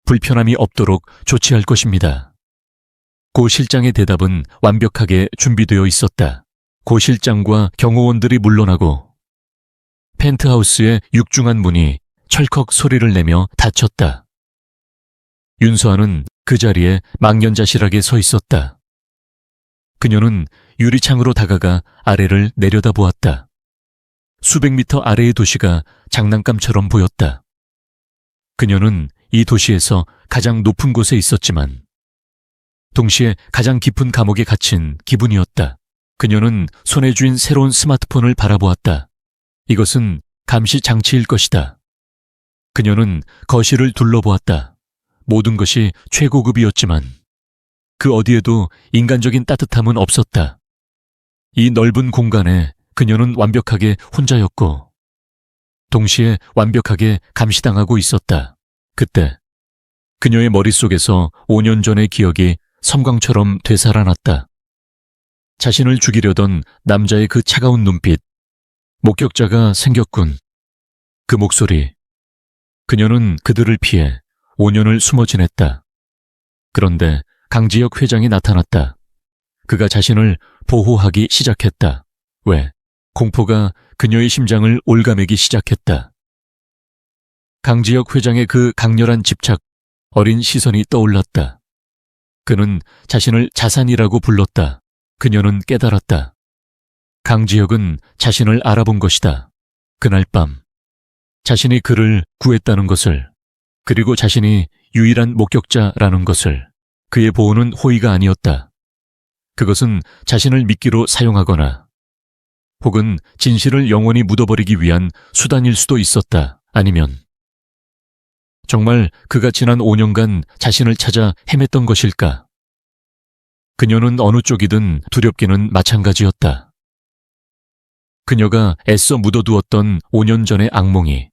불편함이 없도록 조치할 것입니다. 고 실장의 대답은 완벽하게 준비되어 있었다. 고 실장과 경호원들이 물러나고 펜트하우스의 육중한 문이 철컥 소리를 내며 닫혔다. 윤서아는 그 자리에 망연자실하게 서 있었다. 그녀는 유리창으로 다가가 아래를 내려다보았다. 수백 미터 아래의 도시가 장난감처럼 보였다. 그녀는 이 도시에서 가장 높은 곳에 있었지만 동시에 가장 깊은 감옥에 갇힌 기분이었다. 그녀는 손에 쥔 새로운 스마트폰을 바라보았다. 이것은 감시 장치일 것이다. 그녀는 거실을 둘러보았다. 모든 것이 최고급이었지만 그 어디에도 인간적인 따뜻함은 없었다. 이 넓은 공간에 그녀는 완벽하게 혼자였고 동시에 완벽하게 감시당하고 있었다. 그때 그녀의 머릿속에서 5년 전의 기억이 섬광처럼 되살아났다. 자신을 죽이려던 남자의 그 차가운 눈빛, 목격자가 생겼군. 그 목소리, 그녀는 그들을 피해 5년을 숨어 지냈다. 그런데 강지혁 회장이 나타났다. 그가 자신을 보호하기 시작했다. 왜? 공포가 그녀의 심장을 올가매기 시작했다. 강지혁 회장의 그 강렬한 집착, 어린 시선이 떠올랐다. 그는 자신을 자산이라고 불렀다. 그녀는 깨달았다. 강지혁은 자신을 알아본 것이다. 그날 밤 자신이 그를 구했다는 것을, 그리고 자신이 유일한 목격자라는 것을. 그의 보호는 호의가 아니었다. 그것은 자신을 미끼로 사용하거나 혹은 진실을 영원히 묻어버리기 위한 수단일 수도 있었다. 아니면 정말 그가 지난 5년간 자신을 찾아 헤맸던 것일까? 그녀는 어느 쪽이든 두렵기는 마찬가지였다. 그녀가 애써 묻어두었던 5년 전의 악몽이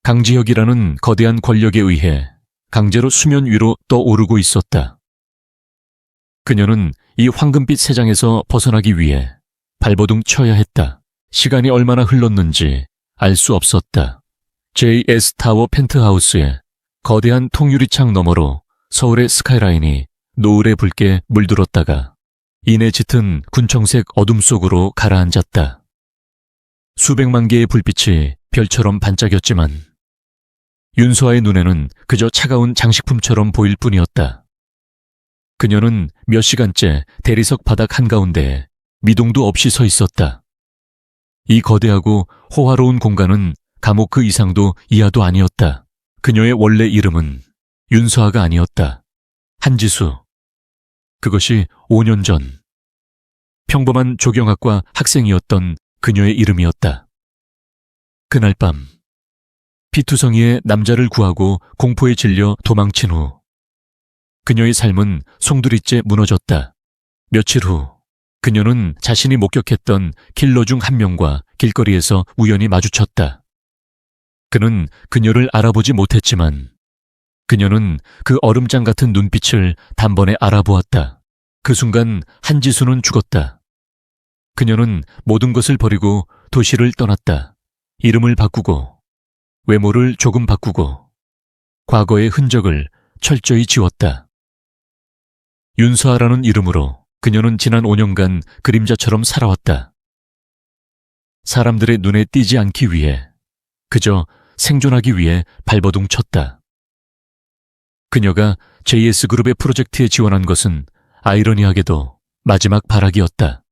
강지혁이라는 거대한 권력에 의해 강제로 수면 위로 떠오르고 있었다. 그녀는 이 황금빛 세상에서 벗어나기 위해 발버둥 쳐야 했다. 시간이 얼마나 흘렀는지 알 수 없었다. JS 타워 펜트하우스의 거대한 통유리창 너머로 서울의 스카이라인이 노을에 붉게 물들었다가 이내 짙은 군청색 어둠 속으로 가라앉았다. 수백만 개의 불빛이 별처럼 반짝였지만 윤서아의 눈에는 그저 차가운 장식품처럼 보일 뿐이었다. 그녀는 몇 시간째 대리석 바닥 한가운데에 미동도 없이 서 있었다. 이 거대하고 호화로운 공간은 감옥 그 이상도 이하도 아니었다. 그녀의 원래 이름은 윤서아가 아니었다. 한지수. 그것이 5년 전 평범한 조경학과 학생이었던 그녀의 이름이었다. 그날 밤 피투성이의 남자를 구하고 공포에 질려 도망친 후 그녀의 삶은 송두리째 무너졌다. 며칠 후 그녀는 자신이 목격했던 킬러 중 한 명과 길거리에서 우연히 마주쳤다. 그는 그녀를 알아보지 못했지만 그녀는 그 얼음장 같은 눈빛을 단번에 알아보았다. 그 순간 한지수는 죽었다. 그녀는 모든 것을 버리고 도시를 떠났다. 이름을 바꾸고 외모를 조금 바꾸고 과거의 흔적을 철저히 지웠다. 윤서아라는 이름으로 그녀는 지난 5년간 그림자처럼 살아왔다. 사람들의 눈에 띄지 않기 위해, 그저 생존하기 위해 발버둥 쳤다. 그녀가 JS그룹의 프로젝트에 지원한 것은 아이러니하게도 마지막 발악이었다.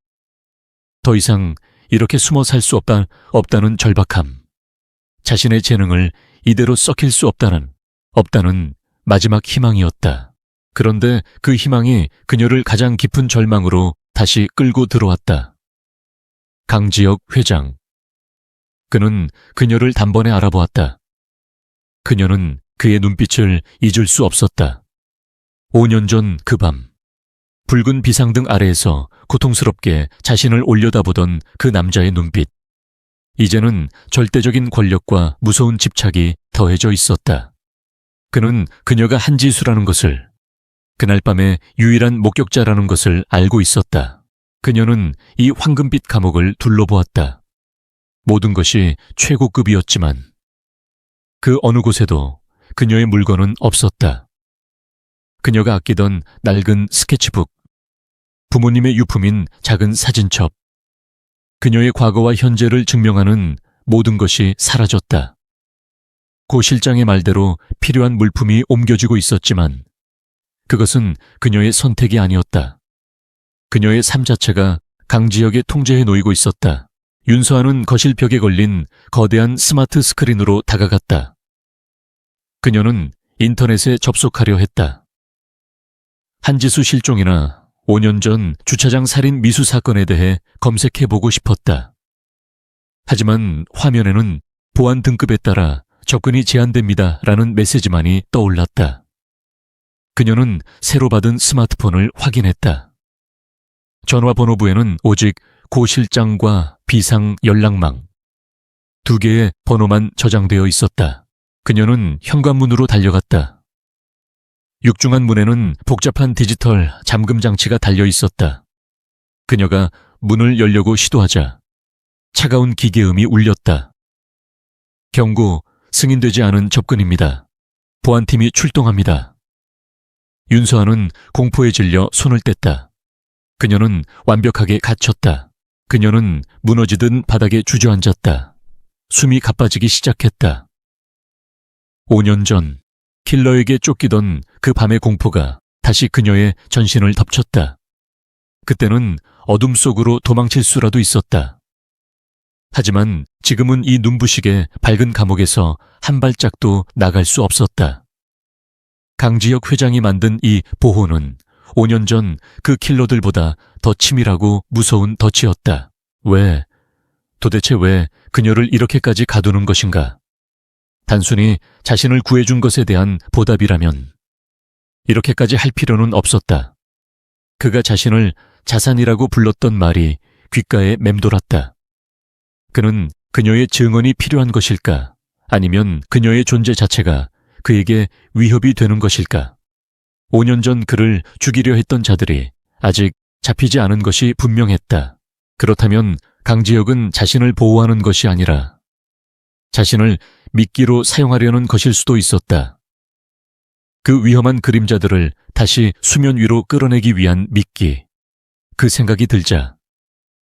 더 이상 이렇게 숨어 살 수 없다는 절박함, 자신의 재능을 이대로 썩힐 수 없다는 마지막 희망이었다. 그런데 그 희망이 그녀를 가장 깊은 절망으로 다시 끌고 들어왔다. 강지혁 회장. 그는 그녀를 단번에 알아보았다. 그녀는 그의 눈빛을 잊을 수 없었다. 5년 전 그 밤, 붉은 비상등 아래에서 고통스럽게 자신을 올려다보던 그 남자의 눈빛. 이제는 절대적인 권력과 무서운 집착이 더해져 있었다. 그는 그녀가 한지수라는 것을, 그날 밤의 유일한 목격자라는 것을 알고 있었다. 그녀는 이 황금빛 감옥을 둘러보았다. 모든 것이 최고급이었지만 그 어느 곳에도 그녀의 물건은 없었다. 그녀가 아끼던 낡은 스케치북, 부모님의 유품인 작은 사진첩, 그녀의 과거와 현재를 증명하는 모든 것이 사라졌다. 고 실장의 말대로 필요한 물품이 옮겨지고 있었지만 그것은 그녀의 선택이 아니었다. 그녀의 삶 자체가 강지혁의 통제에 놓이고 있었다. 윤서아는 거실 벽에 걸린 거대한 스마트 스크린으로 다가갔다. 그녀는 인터넷에 접속하려 했다. 한지수 실종이나 5년 전 주차장 살인 미수 사건에 대해 검색해보고 싶었다. 하지만 화면에는 보안 등급에 따라 접근이 제한됩니다 라는 메시지만이 떠올랐다. 그녀는 새로 받은 스마트폰을 확인했다. 전화번호부에는 오직 고 실장과 비상 연락망 2개의 번호만 저장되어 있었다. 그녀는 현관문으로 달려갔다. 육중한 문에는 복잡한 디지털 잠금 장치가 달려 있었다. 그녀가 문을 열려고 시도하자 차가운 기계음이 울렸다. 경고, 승인되지 않은 접근입니다. 보안팀이 출동합니다. 윤서아는 공포에 질려 손을 뗐다. 그녀는 완벽하게 갇혔다. 그녀는 무너지듯 바닥에 주저앉았다. 숨이 가빠지기 시작했다. 5년 전 킬러에게 쫓기던 그 밤의 공포가 다시 그녀의 전신을 덮쳤다. 그때는 어둠 속으로 도망칠 수라도 있었다. 하지만 지금은 이 눈부시게 밝은 감옥에서 한 발짝도 나갈 수 없었다. 강지혁 회장이 만든 이 보호는 5년 전 그 킬러들보다 더 치밀하고 무서운 덫이었다. 도대체 왜 그녀를 이렇게까지 가두는 것인가? 단순히 자신을 구해준 것에 대한 보답이라면 이렇게까지 할 필요는 없었다. 그가 자신을 자산이라고 불렀던 말이 귓가에 맴돌았다. 그는 그녀의 증언이 필요한 것일까? 아니면 그녀의 존재 자체가 그에게 위협이 되는 것일까? 5년 전 그를 죽이려 했던 자들이 아직 잡히지 않은 것이 분명했다. 그렇다면 강지혁은 자신을 보호하는 것이 아니라 자신을 미끼로 사용하려는 것일 수도 있었다. 그 위험한 그림자들을 다시 수면 위로 끌어내기 위한 미끼. 그 생각이 들자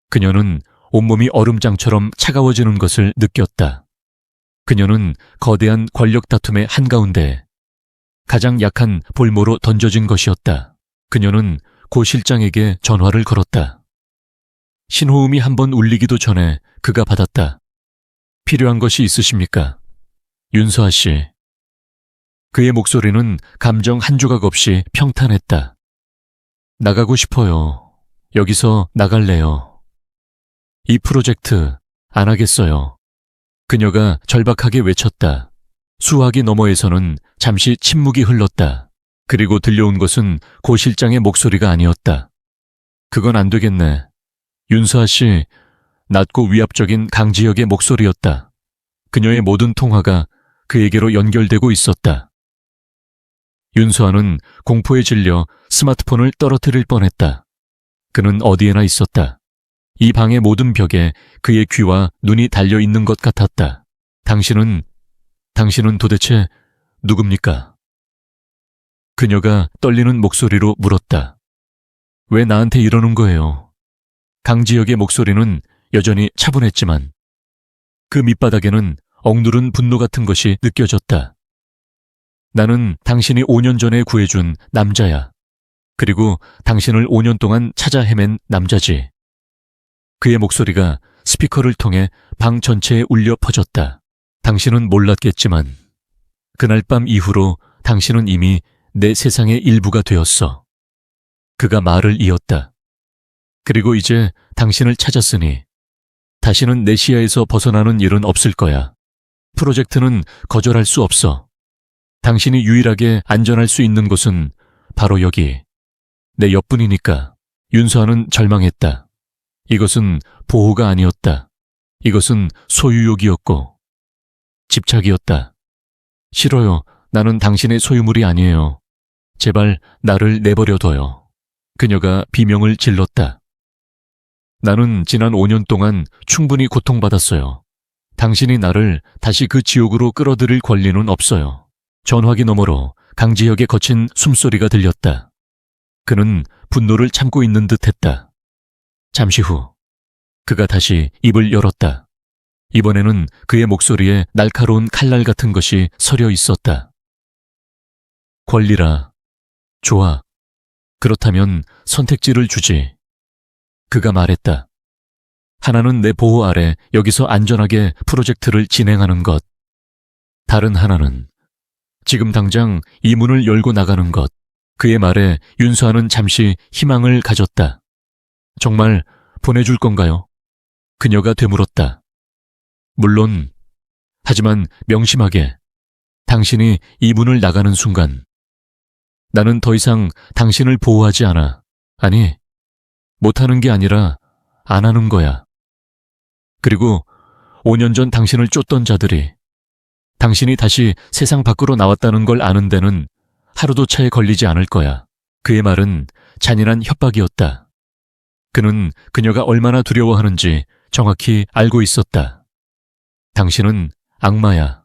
그녀는 온몸이 얼음장처럼 차가워지는 것을 느꼈다. 그녀는 거대한 권력 다툼의 한가운데 가장 약한 볼모로 던져진 것이었다. 그녀는 고 실장에게 전화를 걸었다. 신호음이 한번 울리기도 전에 그가 받았다. 필요한 것이 있으십니까? 윤서아 씨. 그의 목소리는 감정 한 조각 없이 평탄했다. 나가고 싶어요. 여기서 나갈래요. 이 프로젝트 안 하겠어요. 그녀가 절박하게 외쳤다. 수화기 너머에서는 잠시 침묵이 흘렀다. 그리고 들려온 것은 고 실장의 목소리가 아니었다. 그건 안 되겠네. 윤서아 씨, 낮고 위압적인 강지혁의 목소리였다. 그녀의 모든 통화가 그에게로 연결되고 있었다. 윤서아는 공포에 질려 스마트폰을 떨어뜨릴 뻔했다. 그는 어디에나 있었다. 이 방의 모든 벽에 그의 귀와 눈이 달려 있는 것 같았다. 당신은 도대체 누굽니까? 그녀가 떨리는 목소리로 물었다. 왜 나한테 이러는 거예요? 강지혁의 목소리는 여전히 차분했지만 그 밑바닥에는 억누른 분노 같은 것이 느껴졌다. 나는 당신이 5년 전에 구해준 남자야. 그리고 당신을 5년 동안 찾아 헤맨 남자지. 그의 목소리가 스피커를 통해 방 전체에 울려 퍼졌다. 당신은 몰랐겠지만 그날 밤 이후로 당신은 이미 내 세상의 일부가 되었어. 그가 말을 이었다. 그리고 이제 당신을 찾았으니 다시는 내 시야에서 벗어나는 일은 없을 거야. 프로젝트는 거절할 수 없어. 당신이 유일하게 안전할 수 있는 곳은 바로 여기. 내 옆뿐이니까. 윤서아는 절망했다. 이것은 보호가 아니었다. 이것은 소유욕이었고 집착이었다. 싫어요. 나는 당신의 소유물이 아니에요. 제발 나를 내버려둬요. 그녀가 비명을 질렀다. 나는 지난 5년 동안 충분히 고통받았어요. 당신이 나를 다시 그 지옥으로 끌어들일 권리는 없어요. 전화기 너머로 강지혁의 거친 숨소리가 들렸다. 그는 분노를 참고 있는 듯 했다. 잠시 후 그가 다시 입을 열었다. 이번에는 그의 목소리에 날카로운 칼날 같은 것이 서려 있었다. 권리라. 좋아. 그렇다면 선택지를 주지. 그가 말했다. 하나는 내 보호 아래 여기서 안전하게 프로젝트를 진행하는 것. 다른 하나는 지금 당장 이 문을 열고 나가는 것. 그의 말에 윤서아는 잠시 희망을 가졌다. 정말 보내줄 건가요? 그녀가 되물었다. 물론, 하지만 명심하게 당신이 이 문을 나가는 순간 나는 더 이상 당신을 보호하지 않아. 아니, 못하는 게 아니라 안 하는 거야. 그리고 5년 전 당신을 쫓던 자들이 당신이 다시 세상 밖으로 나왔다는 걸 아는 데는 하루도 차에 걸리지 않을 거야. 그의 말은 잔인한 협박이었다. 그는 그녀가 얼마나 두려워하는지 정확히 알고 있었다. 당신은 악마야.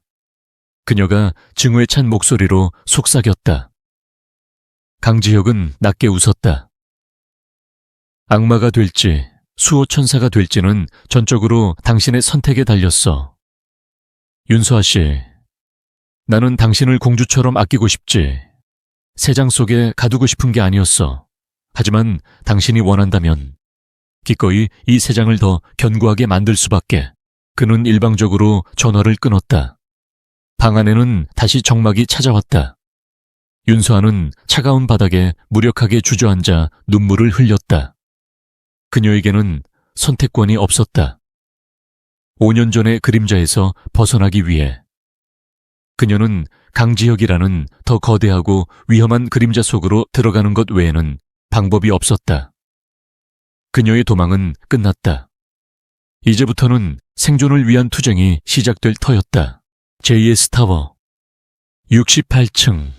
그녀가 증오에 찬 목소리로 속삭였다. 강지혁은 낮게 웃었다. 악마가 될지 수호천사가 될지는 전적으로 당신의 선택에 달렸어. 윤서아 씨, 나는 당신을 공주처럼 아끼고 싶지. 세장 속에 가두고 싶은 게 아니었어. 하지만 당신이 원한다면 기꺼이 이 세장을 더 견고하게 만들 수밖에. 그는 일방적으로 전화를 끊었다. 방 안에는 다시 정막이 찾아왔다. 윤서아는 차가운 바닥에 무력하게 주저앉아 눈물을 흘렸다. 그녀에게는 선택권이 없었다. 5년 전의 그림자에서 벗어나기 위해 그녀는 강지혁이라는 더 거대하고 위험한 그림자 속으로 들어가는 것 외에는 방법이 없었다. 그녀의 도망은 끝났다. 이제부터는 생존을 위한 투쟁이 시작될 터였다. 제2의 타워 68층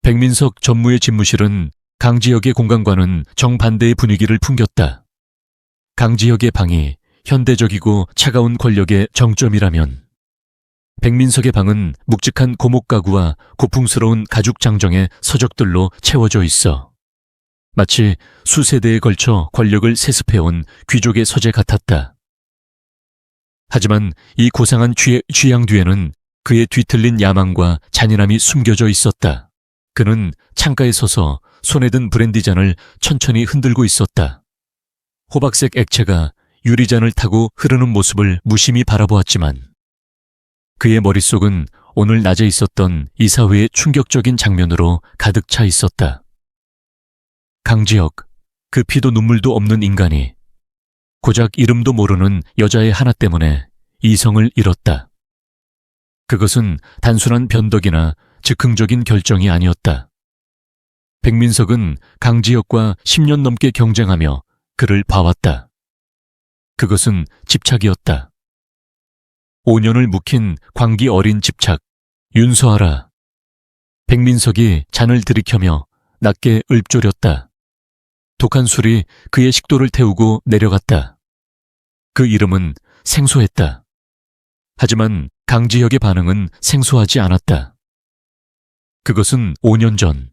백민석 전무의 집무실은 강지혁의 공간과는 정반대의 분위기를 풍겼다. 강지혁의 방이 현대적이고 차가운 권력의 정점이라면 백민석의 방은 묵직한 고목 가구와 고풍스러운 가죽 장정의 서적들로 채워져 있어 마치 수세대에 걸쳐 권력을 세습해온 귀족의 서재 같았다. 하지만 이 고상한 취향 뒤에는 그의 뒤틀린 야망과 잔인함이 숨겨져 있었다. 그는 창가에 서서 손에 든 브랜디잔을 천천히 흔들고 있었다. 호박색 액체가 유리잔을 타고 흐르는 모습을 무심히 바라보았지만 그의 머릿속은 오늘 낮에 있었던 이사회의 충격적인 장면으로 가득 차 있었다. 강지혁, 그 피도 눈물도 없는 인간이 고작 이름도 모르는 여자의 하나 때문에 이성을 잃었다. 그것은 단순한 변덕이나 즉흥적인 결정이 아니었다. 백민석은 강지혁과 10년 넘게 경쟁하며 그를 봐왔다. 그것은 집착이었다. 5년을 묵힌 광기 어린 집착, 윤서아라. 백민석이 잔을 들이켜며 낮게 읊조렸다. 독한 술이 그의 식도를 태우고 내려갔다. 그 이름은 생소했다. 하지만 강지혁의 반응은 생소하지 않았다. 그것은 5년 전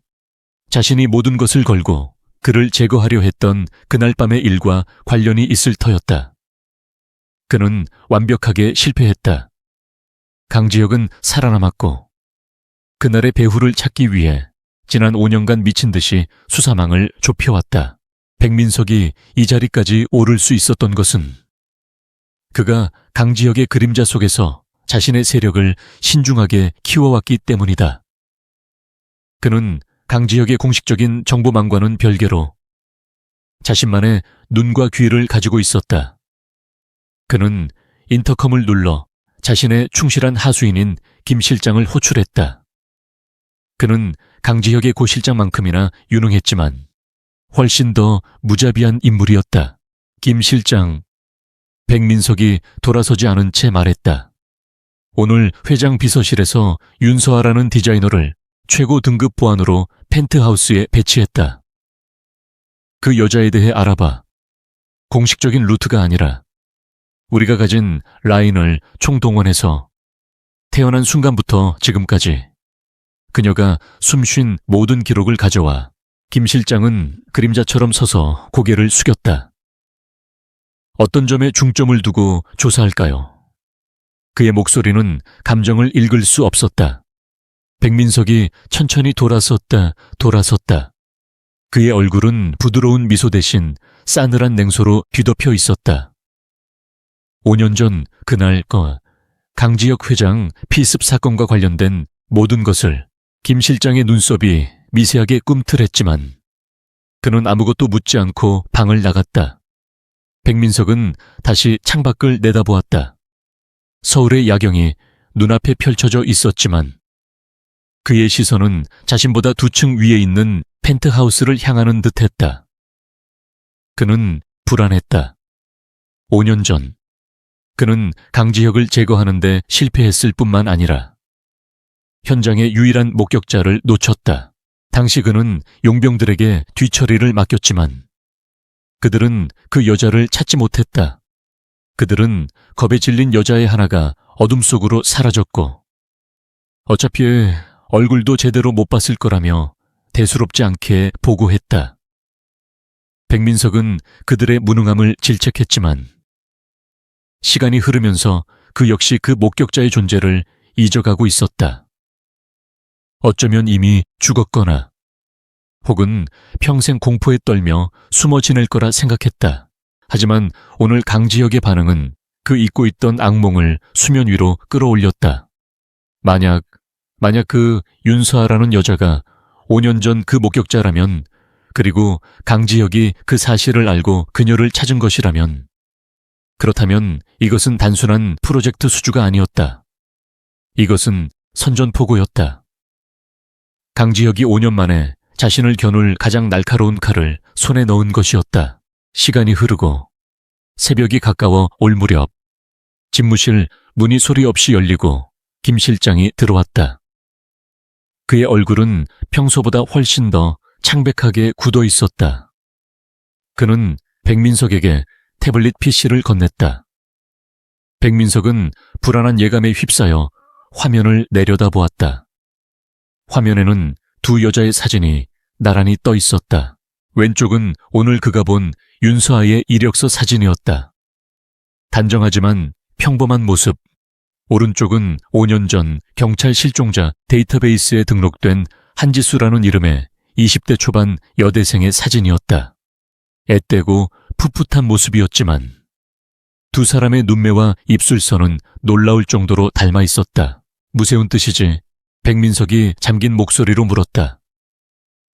자신이 모든 것을 걸고 그를 제거하려 했던 그날 밤의 일과 관련이 있을 터였다. 그는 완벽하게 실패했다. 강지혁은 살아남았고 그날의 배후를 찾기 위해 지난 5년간 미친 듯이 수사망을 좁혀왔다. 백민석이 이 자리까지 오를 수 있었던 것은 그가 강지혁의 그림자 속에서 자신의 세력을 신중하게 키워왔기 때문이다. 그는 강지혁의 공식적인 정보망과는 별개로 자신만의 눈과 귀를 가지고 있었다. 그는 인터컴을 눌러 자신의 충실한 하수인인 김 실장을 호출했다. 그는 강지혁의 고 실장만큼이나 유능했지만 훨씬 더 무자비한 인물이었다. 김 실장, 백민석이 돌아서지 않은 채 말했다. 오늘 회장 비서실에서 윤서아라는 디자이너를 최고 등급 보안으로 펜트하우스에 배치했다. 그 여자에 대해 알아봐. 공식적인 루트가 아니라 우리가 가진 라인을 총동원해서 태어난 순간부터 지금까지 그녀가 숨쉰 모든 기록을 가져와. 김 실장은 그림자처럼 서서 고개를 숙였다. 어떤 점에 중점을 두고 조사할까요? 그의 목소리는 감정을 읽을 수 없었다. 백민석이 천천히 돌아섰다. 그의 얼굴은 부드러운 미소 대신 싸늘한 냉소로 뒤덮여 있었다. 5년 전 그날 강지혁 회장 피습 사건과 관련된 모든 것을 김 실장의 눈썹이 미세하게 꿈틀했지만 그는 아무것도 묻지 않고 방을 나갔다. 백민석은 다시 창밖을 내다보았다. 서울의 야경이 눈앞에 펼쳐져 있었지만 그의 시선은 자신보다 2층 위에 있는 펜트하우스를 향하는 듯했다. 그는 불안했다. 5년 전 그는 강지혁을 제거하는 데 실패했을 뿐만 아니라 현장의 유일한 목격자를 놓쳤다. 당시 그는 용병들에게 뒤처리를 맡겼지만 그들은 그 여자를 찾지 못했다. 그들은 겁에 질린 여자의 하나가 어둠 속으로 사라졌고 어차피 얼굴도 제대로 못 봤을 거라며 대수롭지 않게 보고했다. 백민석은 그들의 무능함을 질책했지만 시간이 흐르면서 그 역시 그 목격자의 존재를 잊어가고 있었다. 어쩌면 이미 죽었거나 혹은 평생 공포에 떨며 숨어 지낼 거라 생각했다. 하지만 오늘 강지혁의 반응은 그 잊고 있던 악몽을 수면 위로 끌어올렸다. 만약 그 윤서아라는 여자가 5년 전 그 목격자라면, 그리고 강지혁이 그 사실을 알고 그녀를 찾은 것이라면, 그렇다면 이것은 단순한 프로젝트 수주가 아니었다. 이것은 선전포고였다. 강지혁이 5년 만에 자신을 겨눌 가장 날카로운 칼을 손에 넣은 것이었다. 시간이 흐르고 새벽이 가까워 올 무렵 집무실 문이 소리 없이 열리고 김 실장이 들어왔다. 그의 얼굴은 평소보다 훨씬 더 창백하게 굳어 있었다. 그는 백민석에게 태블릿 PC를 건넸다. 백민석은 불안한 예감에 휩싸여 화면을 내려다보았다. 화면에는 두 여자의 사진이 나란히 떠 있었다. 왼쪽은 오늘 그가 본 윤서아의 이력서 사진이었다. 단정하지만 평범한 모습. 오른쪽은 5년 전 경찰 실종자 데이터베이스에 등록된 한지수라는 이름의 20대 초반 여대생의 사진이었다. 앳되고 풋풋한 모습이었지만 두 사람의 눈매와 입술선은 놀라울 정도로 닮아 있었다. 무세운 뜻이지. 백민석이 잠긴 목소리로 물었다.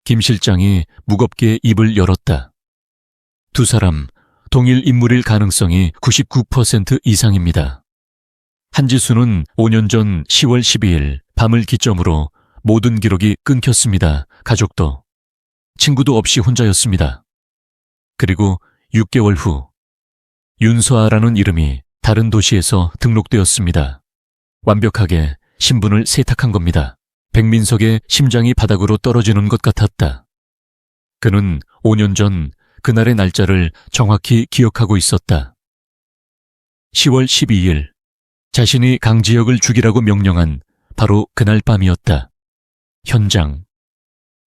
김 실장이 무겁게 입을 열었다. 두 사람 동일 인물일 가능성이 99% 이상입니다. 한지수는 5년 전 10월 12일 밤을 기점으로 모든 기록이 끊겼습니다. 가족도 친구도 없이 혼자였습니다. 그리고 6개월 후 윤서아라는 이름이 다른 도시에서 등록되었습니다. 완벽하게 신분을 세탁한 겁니다. 백민석의 심장이 바닥으로 떨어지는 것 같았다. 그는 5년 전 그날의 날짜를 정확히 기억하고 있었다. 10월 12일 자신이 강지혁을 죽이라고 명령한 바로 그날 밤이었다. 현장.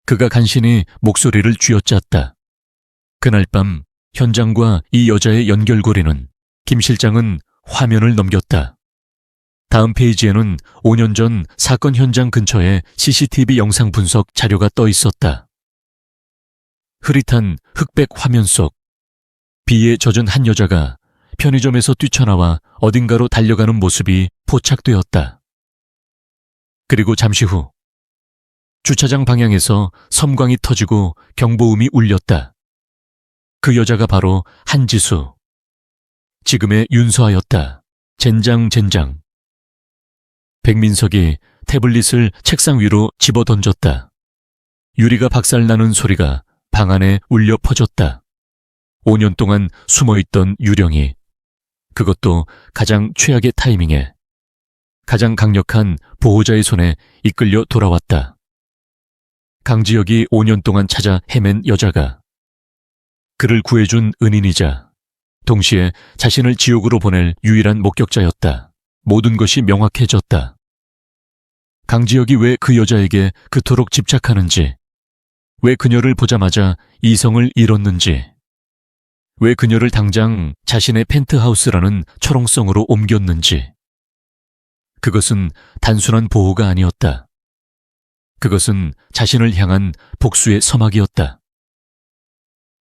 그가 간신히 목소리를 쥐어짰다. 그날 밤 현장과 이 여자의 연결고리는, 김 실장은 화면을 넘겼다. 다음 페이지에는 5년 전 사건 현장 근처에 CCTV 영상 분석 자료가 떠 있었다. 흐릿한 흑백 화면 속 비에 젖은 한 여자가 편의점에서 뛰쳐나와 어딘가로 달려가는 모습이 포착되었다. 그리고 잠시 후 주차장 방향에서 섬광이 터지고 경보음이 울렸다. 그 여자가 바로 한지수, 지금의 윤서아였다. 젠장. 백민석이 태블릿을 책상 위로 집어던졌다. 유리가 박살나는 소리가 방 안에 울려 퍼졌다. 5년 동안 숨어있던 유령이, 그것도 가장 최악의 타이밍에 가장 강력한 보호자의 손에 이끌려 돌아왔다. 강지혁이 5년 동안 찾아 헤맨 여자가, 그를 구해준 은인이자 동시에 자신을 지옥으로 보낼 유일한 목격자였다. 모든 것이 명확해졌다. 강지혁이 왜 그 여자에게 그토록 집착하는지, 왜 그녀를 보자마자 이성을 잃었는지, 왜 그녀를 당장 자신의 펜트하우스라는 초롱성으로 옮겼는지. 그것은 단순한 보호가 아니었다. 그것은 자신을 향한 복수의 서막이었다.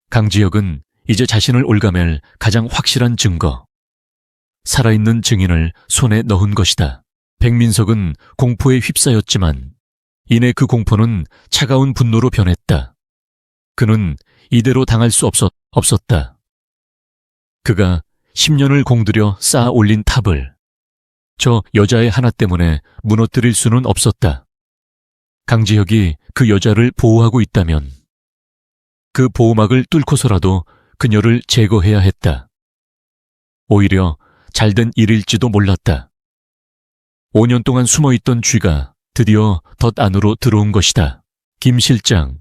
강지혁은 이제 자신을 올가맬 가장 확실한 증거, 살아있는 증인을 손에 넣은 것이다. 백민석은 공포에 휩싸였지만 이내 그 공포는 차가운 분노로 변했다. 그는 이대로 당할 수 없었다. 그가 10년을 공들여 쌓아 올린 탑을 저 여자의 하나 때문에 무너뜨릴 수는 없었다. 강지혁이 그 여자를 보호하고 있다면 그 보호막을 뚫고서라도 그녀를 제거해야 했다. 오히려 잘된 일일지도 몰랐다. 5년 동안 숨어있던 쥐가 드디어 덫 안으로 들어온 것이다. 김 실장.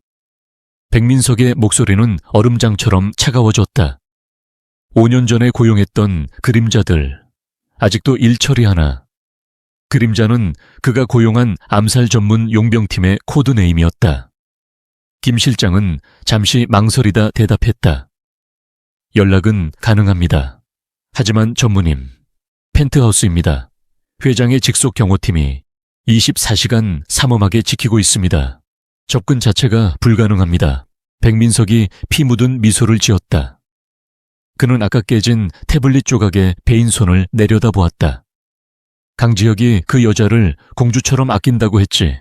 백민석의 목소리는 얼음장처럼 차가워졌다. 5년 전에 고용했던 그림자들, 아직도 일 처리하나? 그림자는 그가 고용한 암살 전문 용병팀의 코드네임이었다. 김 실장은 잠시 망설이다 대답했다. 연락은 가능합니다. 하지만 전무님, 펜트하우스입니다. 회장의 직속 경호팀이 24시간 삼엄하게 지키고 있습니다. 접근 자체가 불가능합니다. 백민석이 피 묻은 미소를 지었다. 그는 아까 깨진 태블릿 조각에 베인 손을 내려다보았다. 강지혁이 그 여자를 공주처럼 아낀다고 했지.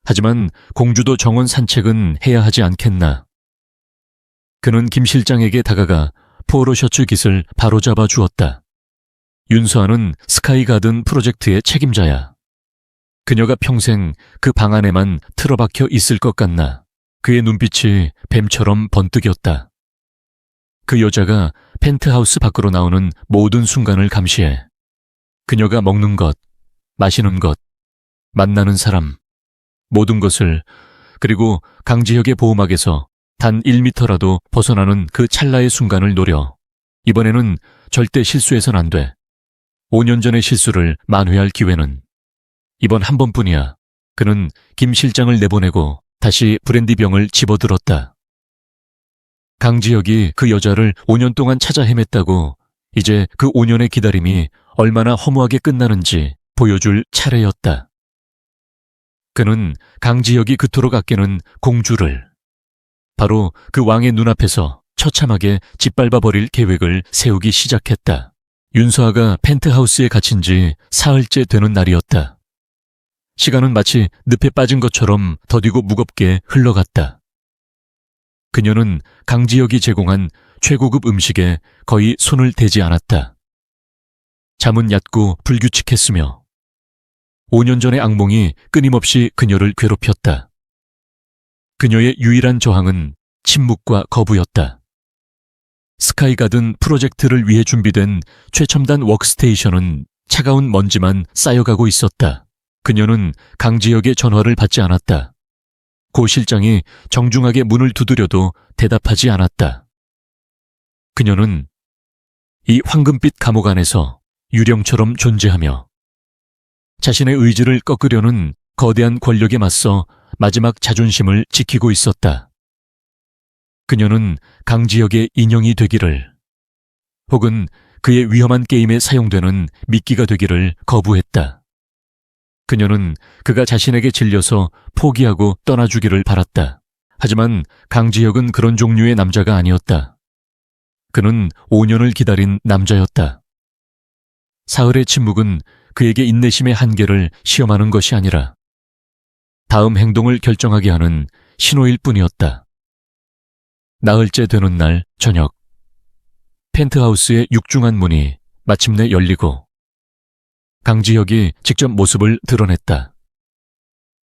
하지만 공주도 정원 산책은 해야 하지 않겠나. 그는 김 실장에게 다가가 포로 셔츠 깃을 바로잡아 주었다. 윤서아는 스카이 가든 프로젝트의 책임자야. 그녀가 평생 그 방 안에만 틀어박혀 있을 것 같나. 그의 눈빛이 뱀처럼 번뜩였다. 그 여자가 펜트하우스 밖으로 나오는 모든 순간을 감시해. 그녀가 먹는 것, 마시는 것, 만나는 사람, 모든 것을, 그리고 강지혁의 보호막에서 단 1미터라도 벗어나는 그 찰나의 순간을 노려. 이번에는 절대 실수해선 안 돼. 5년 전의 실수를 만회할 기회는 이번 한 번뿐이야. 그는 김 실장을 내보내고 다시 브랜디병을 집어들었다. 강지혁이 그 여자를 5년 동안 찾아 헤맸다고 이제 그 5년의 기다림이 얼마나 허무하게 끝나는지 보여줄 차례였다. 그는 강지혁이 그토록 아끼는 공주를 바로 그 왕의 눈앞에서 처참하게 짓밟아버릴 계획을 세우기 시작했다. 윤서아가 펜트하우스에 갇힌 지 사흘째 되는 날이었다. 시간은 마치 늪에 빠진 것처럼 더디고 무겁게 흘러갔다. 그녀는 강지혁이 제공한 최고급 음식에 거의 손을 대지 않았다. 잠은 얕고 불규칙했으며 5년 전의 악몽이 끊임없이 그녀를 괴롭혔다. 그녀의 유일한 저항은 침묵과 거부였다. 스카이가든 프로젝트를 위해 준비된 최첨단 워크스테이션은 차가운 먼지만 쌓여가고 있었다. 그녀는 강지혁의 전화를 받지 않았다. 고 실장이 정중하게 문을 두드려도 대답하지 않았다. 그녀는 이 황금빛 감옥 안에서 유령처럼 존재하며 자신의 의지를 꺾으려는 거대한 권력에 맞서 마지막 자존심을 지키고 있었다. 그녀는 강지혁의 인형이 되기를, 혹은 그의 위험한 게임에 사용되는 미끼가 되기를 거부했다. 그녀는 그가 자신에게 질려서 포기하고 떠나주기를 바랐다. 하지만 강지혁은 그런 종류의 남자가 아니었다. 그는 5년을 기다린 남자였다. 사흘의 침묵은 그에게 인내심의 한계를 시험하는 것이 아니라 다음 행동을 결정하게 하는 신호일 뿐이었다. 나흘째 되는 날 저녁, 펜트하우스의 육중한 문이 마침내 열리고 강지혁이 직접 모습을 드러냈다.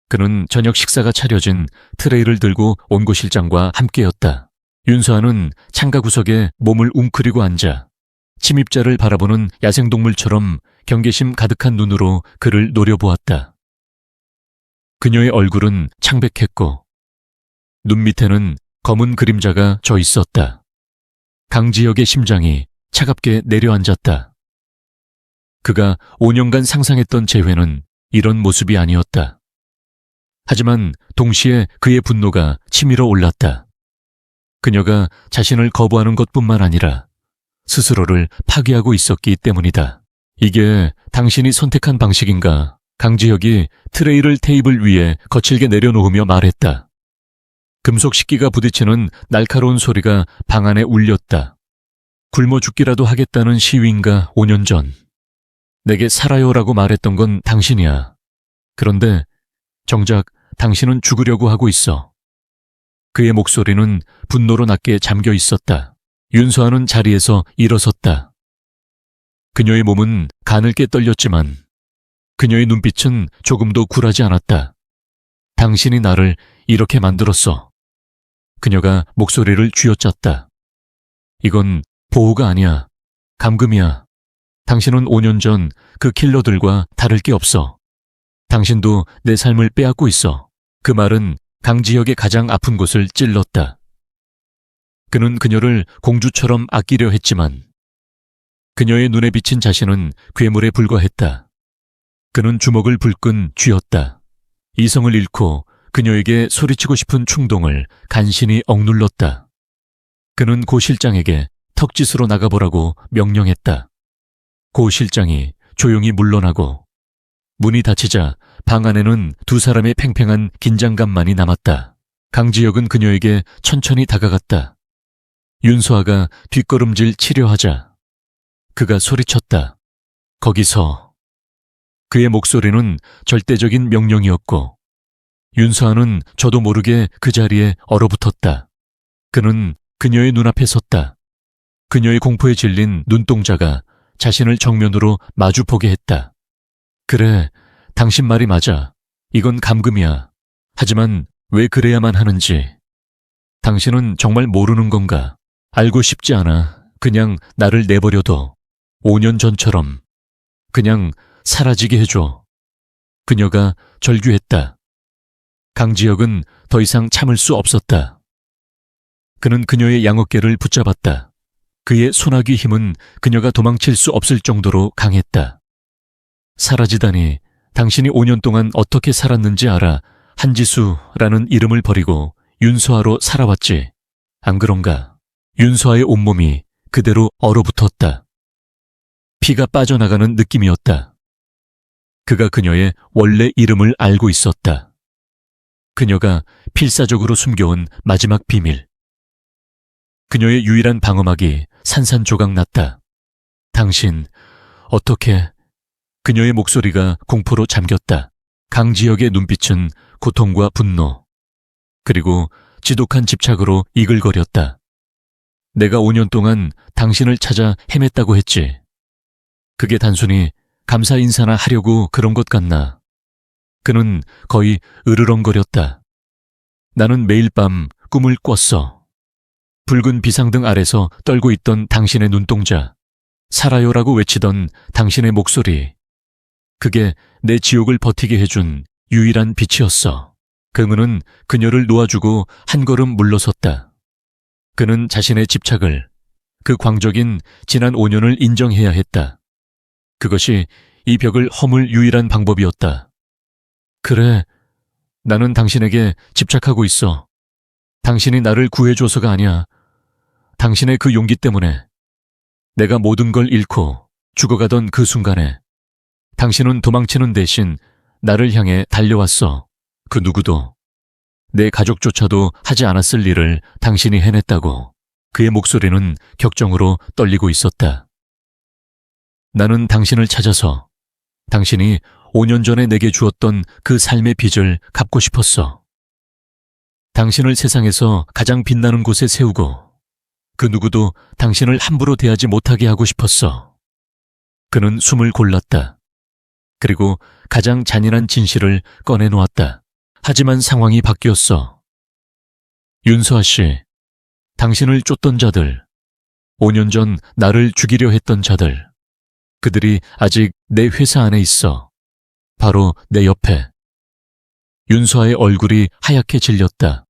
그는 저녁 식사가 차려진 트레이를 들고 온고 실장과 함께였다. 윤서아는 창가 구석에 몸을 웅크리고 앉아 침입자를 바라보는 야생동물처럼 경계심 가득한 눈으로 그를 노려보았다. 그녀의 얼굴은 창백했고 눈 밑에는 검은 그림자가 져 있었다. 강지혁의 심장이 차갑게 내려앉았다. 그가 5년간 상상했던 재회는 이런 모습이 아니었다. 하지만 동시에 그의 분노가 치밀어 올랐다. 그녀가 자신을 거부하는 것뿐만 아니라 스스로를 파괴하고 있었기 때문이다. 이게 당신이 선택한 방식인가? 강지혁이 트레이를 테이블 위에 거칠게 내려놓으며 말했다. 금속 식기가 부딪히는 날카로운 소리가 방 안에 울렸다. 굶어 죽기라도 하겠다는 시위인가 5년 전. 내게 살아요라고 말했던 건 당신이야. 그런데 정작 당신은 죽으려고 하고 있어. 그의 목소리는 분노로 낮게 잠겨 있었다. 윤서아는 자리에서 일어섰다. 그녀의 몸은 가늘게 떨렸지만 그녀의 눈빛은 조금도 굴하지 않았다. 당신이 나를 이렇게 만들었어. 그녀가 목소리를 쥐어짰다. 이건 보호가 아니야. 감금이야. 당신은 5년 전 그 킬러들과 다를 게 없어. 당신도 내 삶을 빼앗고 있어. 그 말은 강지혁의 가장 아픈 곳을 찔렀다. 그는 그녀를 공주처럼 아끼려 했지만 그녀의 눈에 비친 자신은 괴물에 불과했다. 그는 주먹을 불끈 쥐었다. 이성을 잃고 그녀에게 소리치고 싶은 충동을 간신히 억눌렀다. 그는 고 실장에게 턱짓으로 나가보라고 명령했다. 고 실장이 조용히 물러나고 문이 닫히자 방 안에는 두 사람의 팽팽한 긴장감만이 남았다. 강지혁은 그녀에게 천천히 다가갔다. 윤서아가 뒷걸음질 치려하자 그가 소리쳤다. 거기서. 그의 목소리는 절대적인 명령이었고 윤서아는 저도 모르게 그 자리에 얼어붙었다. 그는 그녀의 눈앞에 섰다. 그녀의 공포에 질린 눈동자가 자신을 정면으로 마주보게 했다. 그래, 당신 말이 맞아. 이건 감금이야. 하지만 왜 그래야만 하는지. 당신은 정말 모르는 건가? 알고 싶지 않아. 그냥 나를 내버려둬. 5년 전처럼. 그냥 사라지게 해줘. 그녀가 절규했다. 강지혁은 더 이상 참을 수 없었다. 그는 그녀의 양어깨를 붙잡았다. 그의 소나기 힘은 그녀가 도망칠 수 없을 정도로 강했다. 사라지다니, 당신이 5년 동안 어떻게 살았는지 알아. 한지수라는 이름을 버리고 윤서아로 살아왔지. 안 그런가? 윤서아의 온몸이 그대로 얼어붙었다. 피가 빠져나가는 느낌이었다. 그가 그녀의 원래 이름을 알고 있었다. 그녀가 필사적으로 숨겨온 마지막 비밀. 그녀의 유일한 방어막이 산산조각 났다. 당신, 어떻게... 그녀의 목소리가 공포로 잠겼다. 강지혁의 눈빛은 고통과 분노, 그리고 지독한 집착으로 이글거렸다. 내가 5년 동안 당신을 찾아 헤맸다고 했지. 그게 단순히 감사 인사나 하려고 그런 것 같나. 그는 거의 으르렁거렸다. 나는 매일 밤 꿈을 꿨어. 붉은 비상등 아래서 떨고 있던 당신의 눈동자, 살아요라고 외치던 당신의 목소리. 그게 내 지옥을 버티게 해준 유일한 빛이었어. 금은은 그녀를 놓아주고 한 걸음 물러섰다. 그는 자신의 집착을, 그 광적인 지난 5년을 인정해야 했다. 그것이 이 벽을 허물 유일한 방법이었다. 그래, 나는 당신에게 집착하고 있어. 당신이 나를 구해줘서가 아니야. 당신의 그 용기 때문에. 내가 모든 걸 잃고 죽어가던 그 순간에 당신은 도망치는 대신 나를 향해 달려왔어. 그 누구도, 내 가족조차도 하지 않았을 일을 당신이 해냈다고. 그의 목소리는 격정으로 떨리고 있었다. 나는 당신을 찾아서 당신이 5년 전에 내게 주었던 그 삶의 빚을 갚고 싶었어. 당신을 세상에서 가장 빛나는 곳에 세우고 그 누구도 당신을 함부로 대하지 못하게 하고 싶었어. 그는 숨을 골랐다. 그리고 가장 잔인한 진실을 꺼내놓았다. 하지만 상황이 바뀌었어. 윤서아 씨, 당신을 쫓던 자들, 5년 전 나를 죽이려 했던 자들, 그들이 아직 내 회사 안에 있어. 바로 내 옆에. 윤서아의 얼굴이 하얗게 질렸다.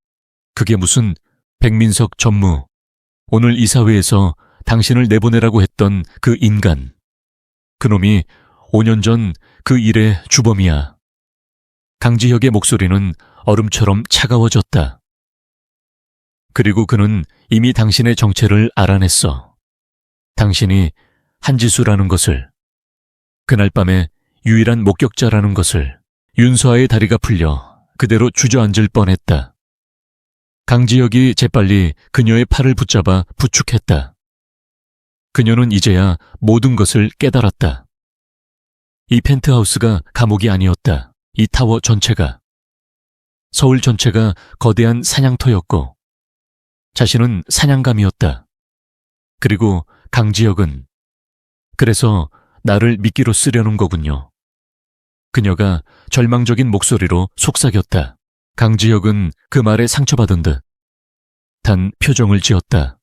그게 무슨 백민석 전무, 오늘 이사회에서 당신을 내보내라고 했던 그 인간. 그놈이 5년 전 그 일의 주범이야. 강지혁의 목소리는 얼음처럼 차가워졌다. 그리고 그는 이미 당신의 정체를 알아냈어. 당신이 한지수라는 것을, 그날 밤에 유일한 목격자라는 것을. 윤서아의 다리가 풀려 그대로 주저앉을 뻔했다. 강지혁이 재빨리 그녀의 팔을 붙잡아 부축했다. 그녀는 이제야 모든 것을 깨달았다. 이 펜트하우스가 감옥이 아니었다. 이 타워 전체가. 서울 전체가 거대한 사냥터였고 자신은 사냥감이었다. 그리고 강지혁은 그래서 나를 미끼로 쓰려는 거군요. 그녀가 절망적인 목소리로 속삭였다. 강지혁은 그 말에 상처받은 듯 단 표정을 지었다.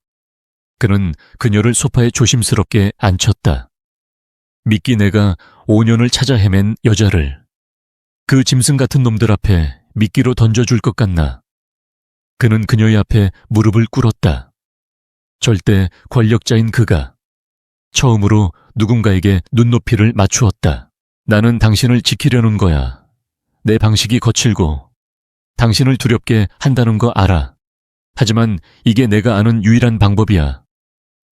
그는 그녀를 소파에 조심스럽게 앉혔다. 믿기 내가 5년을 찾아 헤맨 여자를 그 짐승 같은 놈들 앞에 미끼로 던져줄 것 같나. 그는 그녀의 앞에 무릎을 꿇었다. 절대 권력자인 그가 처음으로 누군가에게 눈높이를 맞추었다. 나는 당신을 지키려는 거야. 내 방식이 거칠고 당신을 두렵게 한다는 거 알아. 하지만 이게 내가 아는 유일한 방법이야.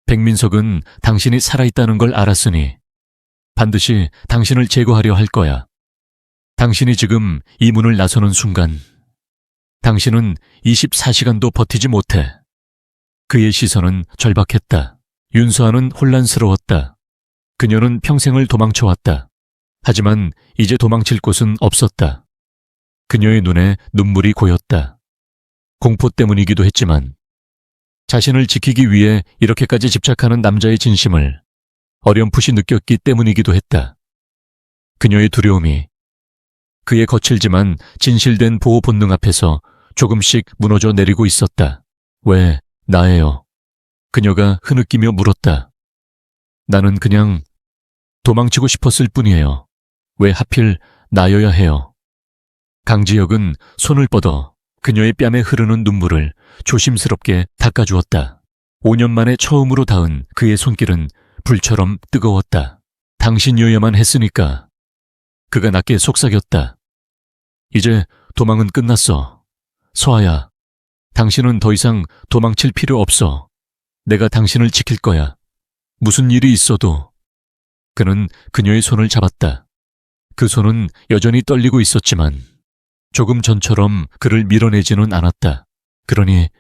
백민석은 당신이 살아있다는 걸 알았으니 반드시 당신을 제거하려 할 거야. 당신이 지금 이 문을 나서는 순간 당신은 24시간도 버티지 못해. 그의 시선은 절박했다. 윤서아는 혼란스러웠다. 그녀는 평생을 도망쳐왔다. 하지만 이제 도망칠 곳은 없었다. 그녀의 눈에 눈물이 고였다. 공포 때문이기도 했지만 자신을 지키기 위해 이렇게까지 집착하는 남자의 진심을 어렴풋이 느꼈기 때문이기도 했다. 그녀의 두려움이 그의 거칠지만 진실된 보호 본능 앞에서 조금씩 무너져 내리고 있었다. 왜 나예요? 그녀가 흐느끼며 물었다. 나는 그냥 도망치고 싶었을 뿐이에요. 왜 하필 나여야 해요? 강지혁은 손을 뻗어 그녀의 뺨에 흐르는 눈물을 조심스럽게 닦아주었다. 5년 만에 처음으로 닿은 그의 손길은 불처럼 뜨거웠다. 당신이어야만 했으니까. 그가 낮게 속삭였다. 이제 도망은 끝났어. 서아야, 당신은 더 이상 도망칠 필요 없어. 내가 당신을 지킬 거야. 무슨 일이 있어도. 그는 그녀의 손을 잡았다. 그 손은 여전히 떨리고 있었지만 조금 전처럼 그를 밀어내지는 않았다. 그러니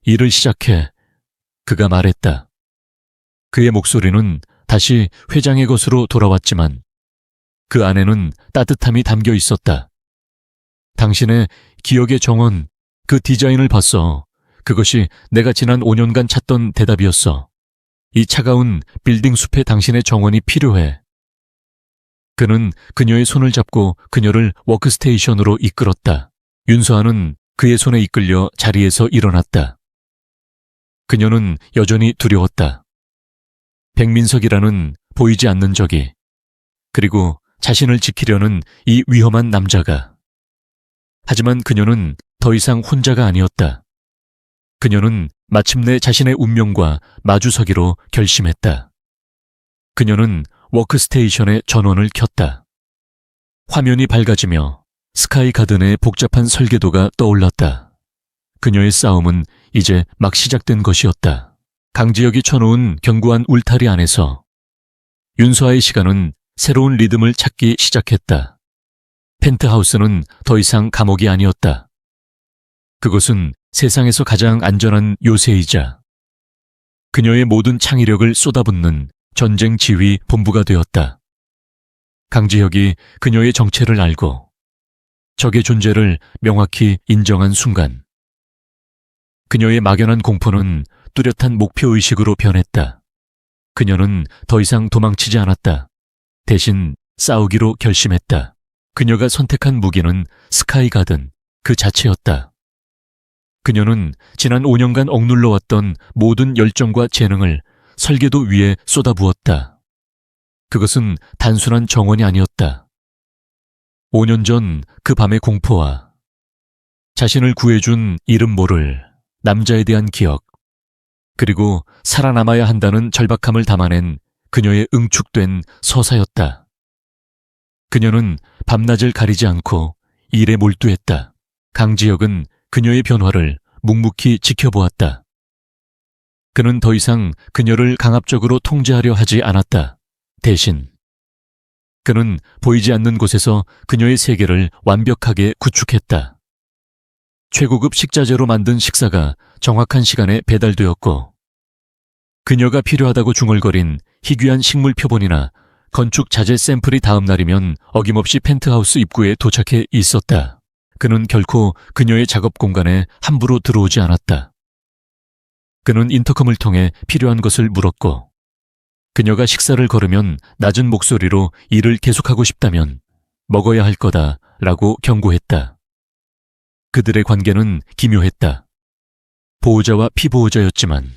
일을 시작해. 그가 말했다. 그의 목소리는 다시 회장의 것으로 돌아왔지만 그 안에는 따뜻함이 담겨 있었다. 당신의 기억의 정원, 그 디자인을 봤어. 그것이 내가 지난 5년간 찾던 대답이었어. 이 차가운 빌딩 숲에 당신의 정원이 필요해. 그는 그녀의 손을 잡고 그녀를 워크스테이션으로 이끌었다. 윤서아는 그의 손에 이끌려 자리에서 일어났다. 그녀는 여전히 두려웠다. 백민석이라는 보이지 않는 적이, 그리고 자신을 지키려는 이 위험한 남자가. 하지만 그녀는 더 이상 혼자가 아니었다. 그녀는 마침내 자신의 운명과 마주서기로 결심했다. 그녀는 워크스테이션의 전원을 켰다. 화면이 밝아지며 스카이 가든의 복잡한 설계도가 떠올랐다. 그녀의 싸움은 이제 막 시작된 것이었다. 강지혁이 쳐놓은 견고한 울타리 안에서 윤서아의 시간은 새로운 리듬을 찾기 시작했다. 펜트하우스는 더 이상 감옥이 아니었다. 그것은 세상에서 가장 안전한 요새이자 그녀의 모든 창의력을 쏟아붓는 전쟁 지휘 본부가 되었다. 강지혁이 그녀의 정체를 알고 적의 존재를 명확히 인정한 순간 그녀의 막연한 공포는 뚜렷한 목표의식으로 변했다. 그녀는 더 이상 도망치지 않았다. 대신 싸우기로 결심했다. 그녀가 선택한 무기는 스카이 가든 그 자체였다. 그녀는 지난 5년간 억눌러왔던 모든 열정과 재능을 설계도 위에 쏟아부었다. 그것은 단순한 정원이 아니었다. 5년 전 그 밤의 공포와 자신을 구해준 이름 모를 남자에 대한 기억, 그리고 살아남아야 한다는 절박함을 담아낸 그녀의 응축된 서사였다. 그녀는 밤낮을 가리지 않고 일에 몰두했다. 강지혁은 그녀의 변화를 묵묵히 지켜보았다. 그는 더 이상 그녀를 강압적으로 통제하려 하지 않았다. 대신 그는 보이지 않는 곳에서 그녀의 세계를 완벽하게 구축했다. 최고급 식자재로 만든 식사가 정확한 시간에 배달되었고 그녀가 필요하다고 중얼거린 희귀한 식물 표본이나 건축 자재 샘플이 다음 날이면 어김없이 펜트하우스 입구에 도착해 있었다. 그는 결코 그녀의 작업 공간에 함부로 들어오지 않았다. 그는 인터컴을 통해 필요한 것을 물었고 그녀가 식사를 거르면 낮은 목소리로 일을 계속하고 싶다면 먹어야 할 거다 라고 경고했다. 그들의 관계는 기묘했다. 보호자와 피보호자였지만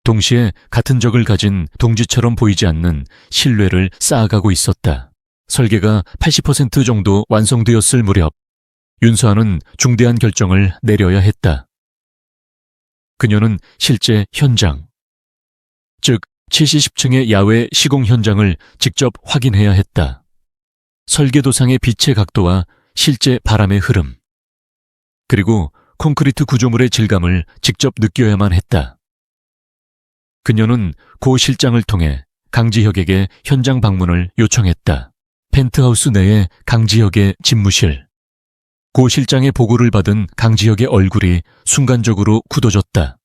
동시에 같은 적을 가진 동지처럼 보이지 않는 신뢰를 쌓아가고 있었다. 설계가 80% 정도 완성되었을 무렵 윤서아는 중대한 결정을 내려야 했다. 그녀는 실제 현장, 즉 70층의 야외 시공 현장을 직접 확인해야 했다. 설계도상의 빛의 각도와 실제 바람의 흐름, 그리고 콘크리트 구조물의 질감을 직접 느껴야만 했다. 그녀는 고 실장을 통해 강지혁에게 현장 방문을 요청했다. 펜트하우스 내의 강지혁의 집무실. 고 실장의 보고를 받은 강지혁의 얼굴이 순간적으로 굳어졌다.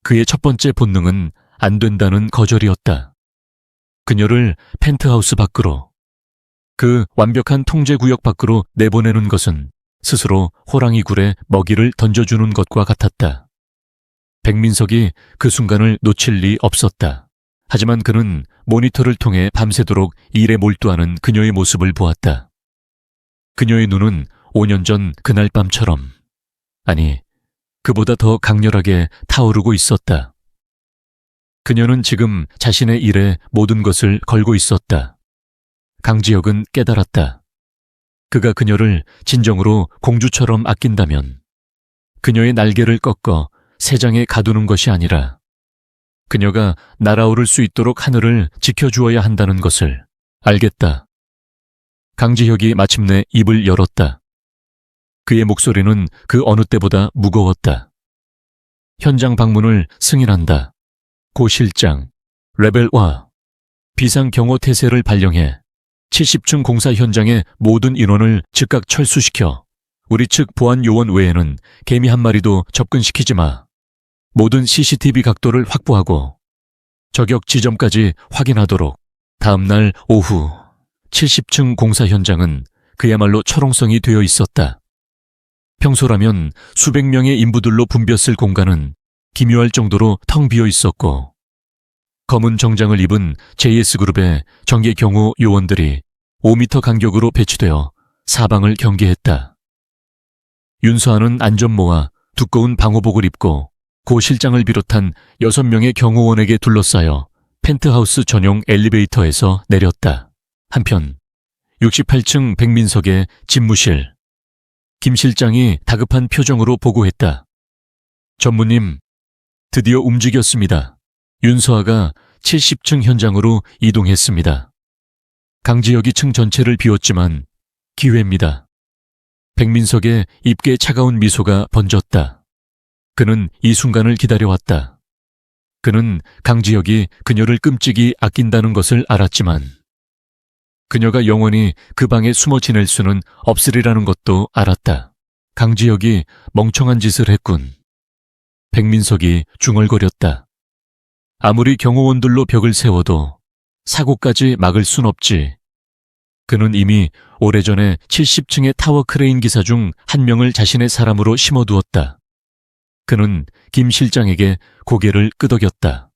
그의 첫 번째 본능은 안 된다는 거절이었다. 그녀를 펜트하우스 밖으로, 그 완벽한 통제구역 밖으로 내보내는 것은 스스로 호랑이 굴에 먹이를 던져주는 것과 같았다. 백민석이 그 순간을 놓칠 리 없었다. 하지만 그는 모니터를 통해 밤새도록 일에 몰두하는 그녀의 모습을 보았다. 그녀의 눈은 5년 전 그날 밤처럼, 아니, 그보다 더 강렬하게 타오르고 있었다. 그녀는 지금 자신의 일에 모든 것을 걸고 있었다. 강지혁은 깨달았다. 그가 그녀를 진정으로 공주처럼 아낀다면 그녀의 날개를 꺾어 새장에 가두는 것이 아니라 그녀가 날아오를 수 있도록 하늘을 지켜주어야 한다는 것을 알겠다. 강지혁이 마침내 입을 열었다. 그의 목소리는 그 어느 때보다 무거웠다. 현장 방문을 승인한다. 고 실장, 레벨와 비상경호태세를 발령해 70층 공사 현장의 모든 인원을 즉각 철수시켜 우리 측 보안 요원 외에는 개미 한 마리도 접근시키지 마. 모든 CCTV 각도를 확보하고 저격 지점까지 확인하도록. 다음 날 오후 70층 공사 현장은 그야말로 철옹성이 되어 있었다. 평소라면 수백 명의 인부들로 붐볐을 공간은 기묘할 정도로 텅 비어 있었고 검은 정장을 입은 JS그룹의 정계 경호 요원들이 5m 간격으로 배치되어 사방을 경계했다. 윤서아는 안전모와 두꺼운 방호복을 입고 고 실장을 비롯한 6명의 경호원에게 둘러싸여 펜트하우스 전용 엘리베이터에서 내렸다. 한편 68층 백민석의 집무실. 김 실장이 다급한 표정으로 보고했다. 전무님, 드디어 움직였습니다. 윤서아가 70층 현장으로 이동했습니다. 강지혁이 층 전체를 비웠지만 기회입니다. 백민석의 입게 차가운 미소가 번졌다. 그는 이 순간을 기다려왔다. 그는 강지혁이 그녀를 끔찍이 아낀다는 것을 알았지만 그녀가 영원히 그 방에 숨어 지낼 수는 없으리라는 것도 알았다. 강지혁이 멍청한 짓을 했군. 백민석이 중얼거렸다. 아무리 경호원들로 벽을 세워도 사고까지 막을 순 없지. 그는 이미 오래전에 70층의 타워 크레인 기사 중 한 명을 자신의 사람으로 심어두었다. 그는 김 실장에게 고개를 끄덕였다.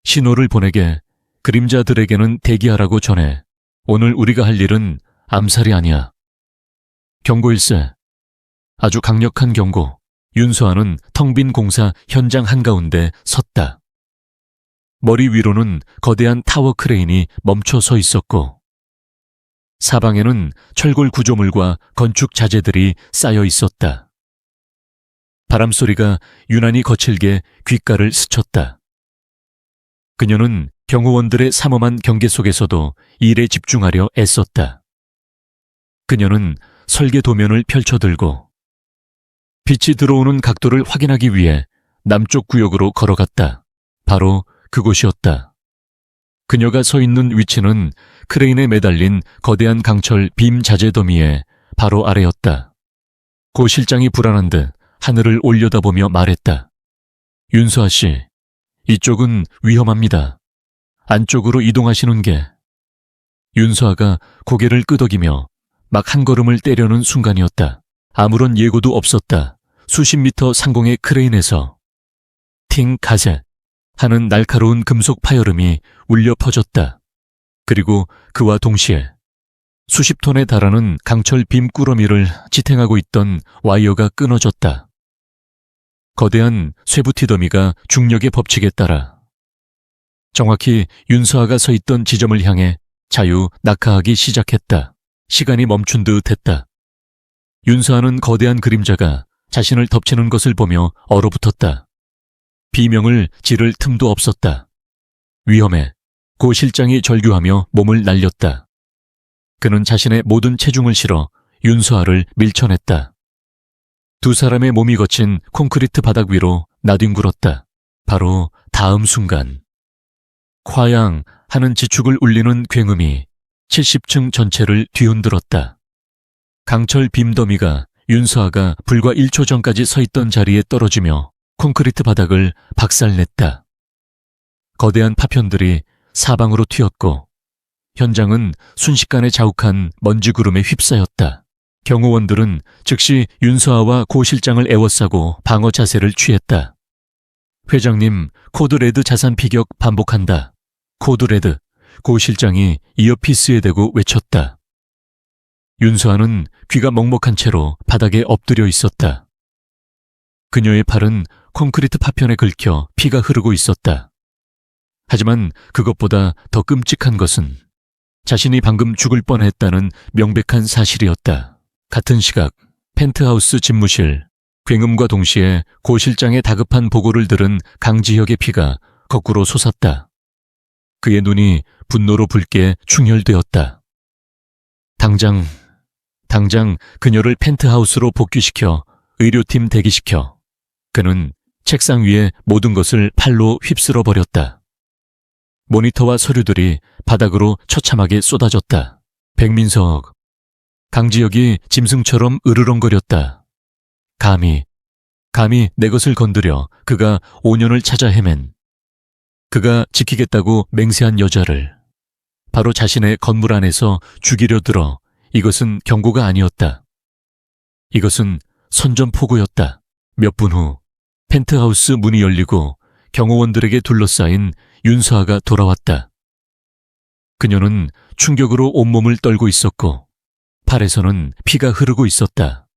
신호를 보내게 그림자들에게는 대기하라고 전해. 오늘 우리가 할 일은 암살이 아니야. 경고일세. 아주 강력한 경고. 윤서아는 텅 빈 공사 현장 한가운데 섰다. 머리 위로는 거대한 타워 크레인이 멈춰 서 있었고 사방에는 철골 구조물과 건축 자재들이 쌓여 있었다. 바람소리가 유난히 거칠게 귓가를 스쳤다. 그녀는 경호원들의 삼엄한 경계 속에서도 일에 집중하려 애썼다. 그녀는 설계 도면을 펼쳐들고 빛이 들어오는 각도를 확인하기 위해 남쪽 구역으로 걸어갔다. 바로 그곳이었다. 그녀가 서 있는 위치는 크레인에 매달린 거대한 강철 빔 자재 더미의 바로 아래였다. 고 실장이 불안한 듯 하늘을 올려다보며 말했다. 윤서아 씨, 이쪽은 위험합니다. 안쪽으로 이동하시는 게. 윤서아가 고개를 끄덕이며 막 한 걸음을 떼려는 순간이었다. 아무런 예고도 없었다. 수십 미터 상공의 크레인에서 팅 가셋 하는 날카로운 금속 파열음이 울려 퍼졌다. 그리고 그와 동시에 수십 톤에 달하는 강철 빔 꾸러미를 지탱하고 있던 와이어가 끊어졌다. 거대한 쇠부티 더미가 중력의 법칙에 따라 정확히 윤서아가 서 있던 지점을 향해 자유 낙하하기 시작했다. 시간이 멈춘 듯 했다. 윤서아는 거대한 그림자가 자신을 덮치는 것을 보며 얼어붙었다. 비명을 지를 틈도 없었다. 위험해. 고 실장이 절규하며 몸을 날렸다. 그는 자신의 모든 체중을 실어 윤서아를 밀쳐냈다. 두 사람의 몸이 거친 콘크리트 바닥 위로 나뒹굴었다. 바로 다음 순간 콰양 하는 지축을 울리는 굉음이 70층 전체를 뒤흔들었다. 강철 빔더미가 윤서아가 불과 1초 전까지 서 있던 자리에 떨어지며 콘크리트 바닥을 박살냈다. 거대한 파편들이 사방으로 튀었고 현장은 순식간에 자욱한 먼지 구름에 휩싸였다. 경호원들은 즉시 윤서아와 고 실장을 에워싸고 방어 자세를 취했다. 회장님, 코드레드 자산 피격 반복한다. 코드레드, 고 실장이 이어피스에 대고 외쳤다. 윤서아는 귀가 먹먹한 채로 바닥에 엎드려 있었다. 그녀의 팔은 콘크리트 파편에 긁혀 피가 흐르고 있었다. 하지만 그것보다 더 끔찍한 것은 자신이 방금 죽을 뻔했다는 명백한 사실이었다. 같은 시각 펜트하우스 집무실, 굉음과 동시에 고 실장의 다급한 보고를 들은 강지혁의 피가 거꾸로 솟았다. 그의 눈이 분노로 붉게 충혈되었다. 당장 그녀를 펜트하우스로 복귀시켜 의료팀 대기시켜. 그는 책상 위에 모든 것을 팔로 휩쓸어 버렸다. 모니터와 서류들이 바닥으로 처참하게 쏟아졌다. 백민석, 강지혁이 짐승처럼 으르렁거렸다. 감히 내 것을 건드려 그가 5년을 찾아 헤맨, 그가 지키겠다고 맹세한 여자를 바로 자신의 건물 안에서 죽이려 들어. 이것은 경고가 아니었다. 이것은 선전포고였다. 몇 분 후 펜트하우스 문이 열리고 경호원들에게 둘러싸인 윤서아가 돌아왔다. 그녀는 충격으로 온몸을 떨고 있었고 팔에서는 피가 흐르고 있었다.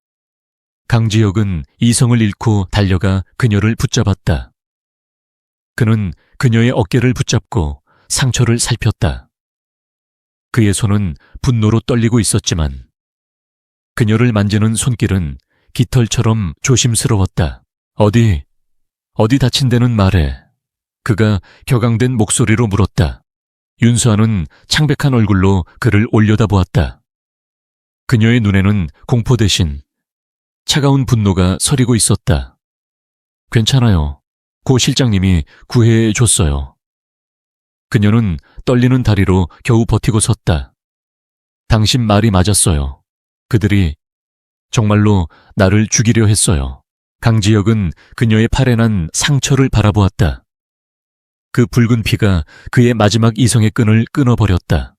강지혁은 이성을 잃고 달려가 그녀를 붙잡았다. 그는 그녀의 어깨를 붙잡고 상처를 살폈다. 그의 손은 분노로 떨리고 있었지만 그녀를 만지는 손길은 깃털처럼 조심스러웠다. 어디 다친 데는 말해. 그가 격앙된 목소리로 물었다. 윤서아는 창백한 얼굴로 그를 올려다보았다. 그녀의 눈에는 공포 대신 차가운 분노가 서리고 있었다. 괜찮아요. 고 실장님이 구해해 줬어요. 그녀는 떨리는 다리로 겨우 버티고 섰다. 당신 말이 맞았어요. 그들이 정말로 나를 죽이려 했어요. 강지혁은 그녀의 팔에 난 상처를 바라보았다. 그 붉은 피가 그의 마지막 이성의 끈을 끊어버렸다.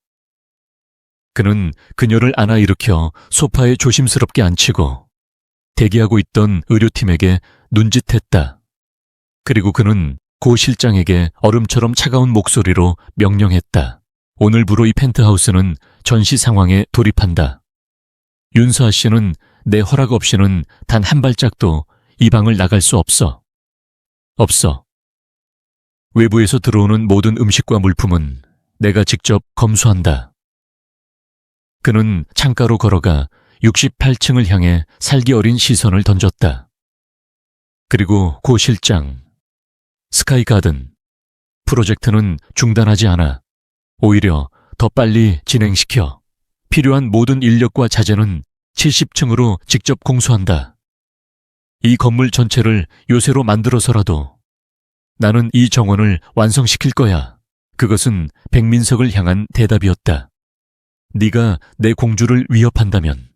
그는 그녀를 안아 일으켜 소파에 조심스럽게 앉히고 대기하고 있던 의료팀에게 눈짓했다. 그리고 그는 고 실장에게 얼음처럼 차가운 목소리로 명령했다. 오늘부로 이 펜트하우스는 전시 상황에 돌입한다. 윤서아 씨는 내 허락 없이는 단 한 발짝도 이 방을 나갈 수 없어. 외부에서 들어오는 모든 음식과 물품은 내가 직접 검수한다. 그는 창가로 걸어가 68층을 향해 살기 어린 시선을 던졌다. 그리고 고 실장, 스카이가든, 프로젝트는 중단하지 않아. 오히려 더 빨리 진행시켜. 필요한 모든 인력과 자재는 70층으로 직접 공수한다. 이 건물 전체를 요새로 만들어서라도 나는 이 정원을 완성시킬 거야. 그것은 백민석을 향한 대답이었다. 네가 내 공주를 위협한다면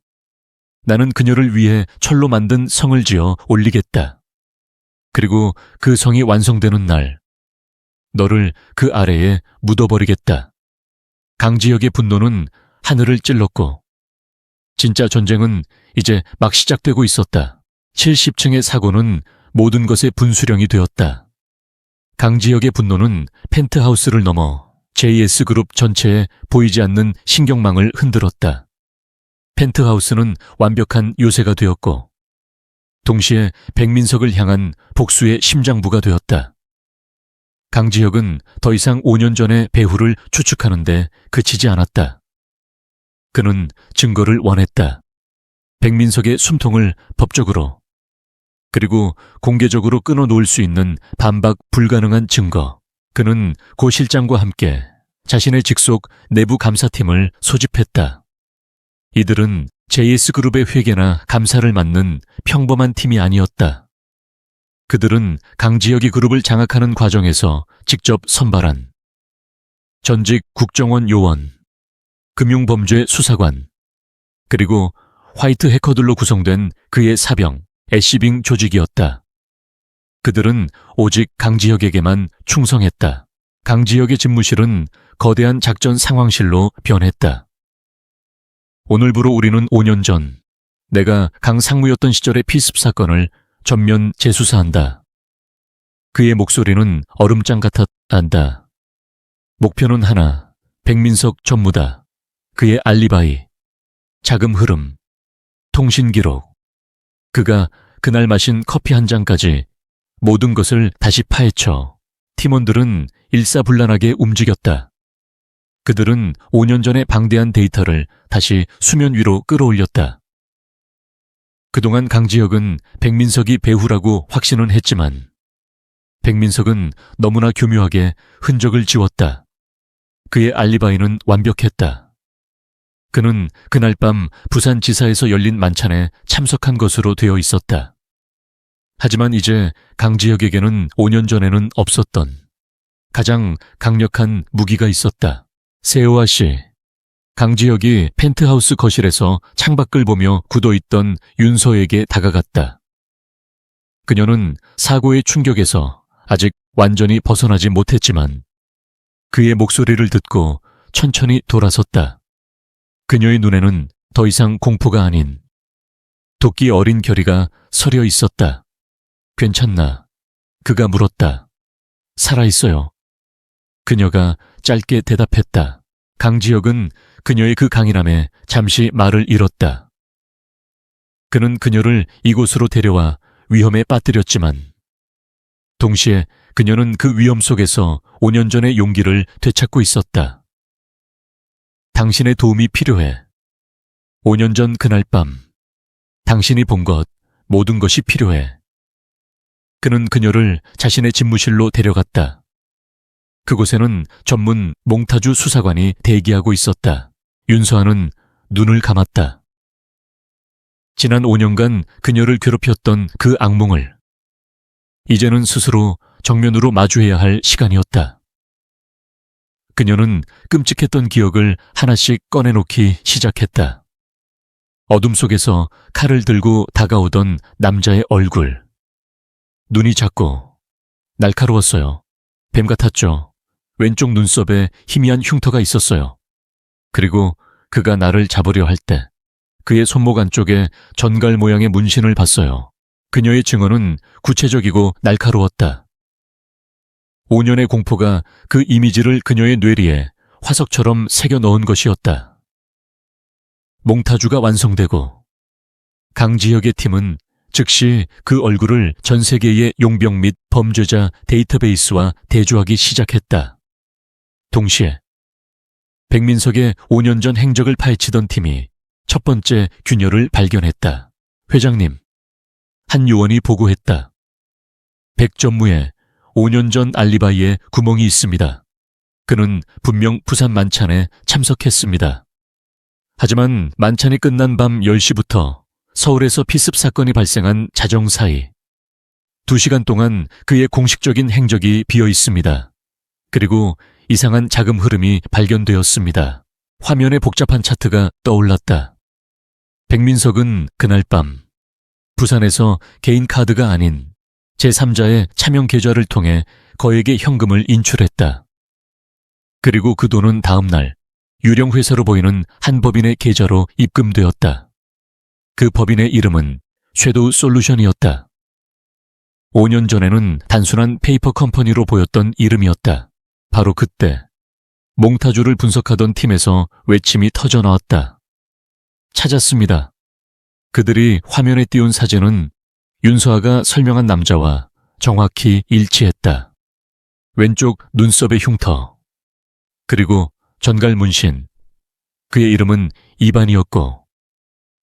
나는 그녀를 위해 철로 만든 성을 지어 올리겠다. 그리고 그 성이 완성되는 날 너를 그 아래에 묻어버리겠다. 강지혁의 분노는 하늘을 찔렀고 진짜 전쟁은 이제 막 시작되고 있었다. 70층의 사고는 모든 것의 분수령이 되었다. 강지혁의 분노는 펜트하우스를 넘어 JS그룹 전체에 보이지 않는 신경망을 흔들었다. 펜트하우스는 완벽한 요새가 되었고 동시에 백민석을 향한 복수의 심장부가 되었다. 강지혁은 더 이상 5년 전의 배후를 추측하는데 그치지 않았다. 그는 증거를 원했다. 백민석의 숨통을 법적으로 그리고 공개적으로 끊어놓을 수 있는 반박 불가능한 증거. 그는 고 실장과 함께 자신의 직속 내부 감사팀을 소집했다. 이들은 JS그룹의 회계나 감사를 맡는 평범한 팀이 아니었다. 그들은 강지혁이 그룹을 장악하는 과정에서 직접 선발한 전직 국정원 요원, 금융범죄 수사관, 그리고 화이트 해커들로 구성된 그의 사병, 애쉬빙 조직이었다. 그들은 오직 강지혁에게만 충성했다. 강지혁의 집무실은 거대한 작전 상황실로 변했다. 오늘부로 우리는 5년 전 내가 강 상무였던 시절의 피습 사건을 전면 재수사한다. 그의 목소리는 얼음장 같았다. 목표는 하나, 백민석 전무다. 그의 알리바이, 자금 흐름, 통신 기록, 그가 그날 마신 커피 한 잔까지 모든 것을 다시 파헤쳐 팀원들은 일사불란하게 움직였다. 그들은 5년 전의 방대한 데이터를 다시 수면 위로 끌어올렸다. 그동안 강지혁은 백민석이 배후라고 확신은 했지만 백민석은 너무나 교묘하게 흔적을 지웠다. 그의 알리바이는 완벽했다. 그는 그날 밤 부산지사에서 열린 만찬에 참석한 것으로 되어 있었다. 하지만 이제 강지혁에게는 5년 전에는 없었던 가장 강력한 무기가 있었다. 세호아 씨, 강지혁이 펜트하우스 거실에서 창밖을 보며 굳어있던 윤서에게 다가갔다. 그녀는 사고의 충격에서 아직 완전히 벗어나지 못했지만 그의 목소리를 듣고 천천히 돌아섰다. 그녀의 눈에는 더 이상 공포가 아닌 도끼 어린 결의가 서려 있었다. 괜찮나? 그가 물었다. 살아있어요. 그녀가 짧게 대답했다. 강지혁은 그녀의 그 강인함에 잠시 말을 잃었다. 그는 그녀를 이곳으로 데려와 위험에 빠뜨렸지만 동시에 그녀는 그 위험 속에서 5년 전의 용기를 되찾고 있었다. 당신의 도움이 필요해. 5년 전 그날 밤, 당신이 본 것, 모든 것이 필요해. 그는 그녀를 자신의 집무실로 데려갔다. 그곳에는 전문 몽타주 수사관이 대기하고 있었다. 윤서아는 눈을 감았다. 지난 5년간 그녀를 괴롭혔던 그 악몽을 이제는 스스로 정면으로 마주해야 할 시간이었다. 그녀는 끔찍했던 기억을 하나씩 꺼내놓기 시작했다. 어둠 속에서 칼을 들고 다가오던 남자의 얼굴. 눈이 작고 날카로웠어요. 뱀 같았죠. 왼쪽 눈썹에 희미한 흉터가 있었어요. 그리고 그가 나를 잡으려 할 때 그의 손목 안쪽에 전갈 모양의 문신을 봤어요. 그녀의 증언은 구체적이고 날카로웠다. 5년의 공포가 그 이미지를 그녀의 뇌리에 화석처럼 새겨 넣은 것이었다. 몽타주가 완성되고 강지혁의 팀은 즉시 그 얼굴을 전 세계의 용병 및 범죄자 데이터베이스와 대조하기 시작했다. 동시에 백민석의 5년 전 행적을 파헤치던 팀이 첫 번째 균열을 발견했다. 회장님, 한 요원이 보고했다. 백 전무의 5년 전 알리바이에 구멍이 있습니다. 그는 분명 부산 만찬에 참석했습니다. 하지만 만찬이 끝난 밤 10시부터 서울에서 피습 사건이 발생한 자정 사이 2시간 동안 그의 공식적인 행적이 비어 있습니다. 그리고 이상한 자금 흐름이 발견되었습니다. 화면에 복잡한 차트가 떠올랐다. 백민석은 그날 밤 부산에서 개인 카드가 아닌 제3자의 차명 계좌를 통해 거액의 현금을 인출했다. 그리고 그 돈은 다음 날 유령 회사로 보이는 한 법인의 계좌로 입금되었다. 그 법인의 이름은 섀도우 솔루션이었다. 5년 전에는 단순한 페이퍼 컴퍼니로 보였던 이름이었다. 바로 그때 몽타주를 분석하던 팀에서 외침이 터져나왔다. 찾았습니다. 그들이 화면에 띄운 사진은 윤서아가 설명한 남자와 정확히 일치했다. 왼쪽 눈썹의 흉터, 그리고 전갈 문신. 그의 이름은 이반이었고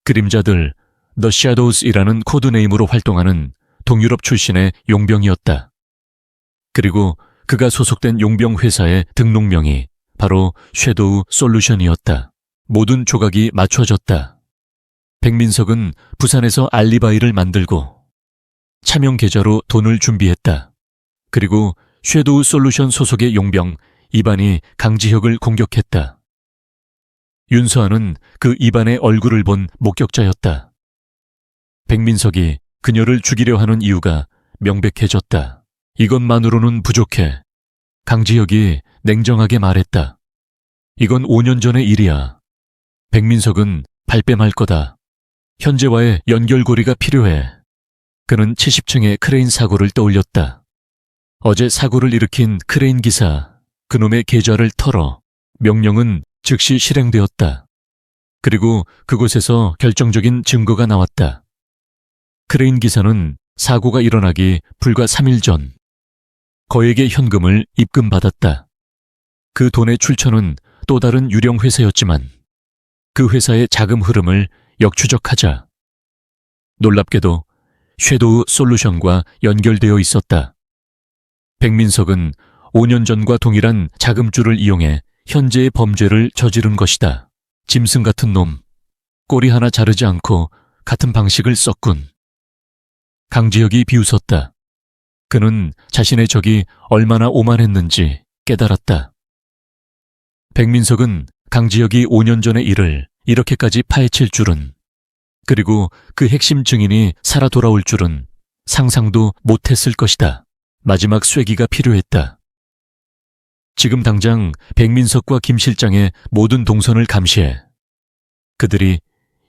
그림자들 The Shadows이라는 코드네임으로 활동하는 동유럽 출신의 용병이었다. 그리고 그가 소속된 용병 회사의 등록명이 바로 섀도우 솔루션이었다. 모든 조각이 맞춰졌다. 백민석은 부산에서 알리바이를 만들고 차명 계좌로 돈을 준비했다. 그리고 섀도우 솔루션 소속의 용병 이반이 강지혁을 공격했다. 윤서아는 그 이반의 얼굴을 본 목격자였다. 백민석이 그녀를 죽이려 하는 이유가 명백해졌다. 이것만으로는 부족해. 강지혁이 냉정하게 말했다. 이건 5년 전의 일이야. 백민석은 발뺌할 거다. 현재와의 연결고리가 필요해. 그는 70층의 크레인 사고를 떠올렸다. 어제 사고를 일으킨 크레인 기사, 그놈의 계좌를 털어. 명령은 즉시 실행되었다. 그리고 그곳에서 결정적인 증거가 나왔다. 크레인 기사는 사고가 일어나기 불과 3일 전 거액의 현금을 입금받았다. 그 돈의 출처는 또 다른 유령 회사였지만 그 회사의 자금 흐름을 역추적하자 놀랍게도 섀도우 솔루션과 연결되어 있었다. 백민석은 5년 전과 동일한 자금줄을 이용해 현재의 범죄를 저지른 것이다. 짐승 같은 놈, 꼬리 하나 자르지 않고 같은 방식을 썼군. 강지혁이 비웃었다. 그는 자신의 적이 얼마나 오만했는지 깨달았다. 백민석은 강지혁이 5년 전의 일을 이렇게까지 파헤칠 줄은, 그리고 그 핵심 증인이 살아 돌아올 줄은 상상도 못했을 것이다. 마지막 쐐기가 필요했다. 지금 당장 백민석과 김 실장의 모든 동선을 감시해. 그들이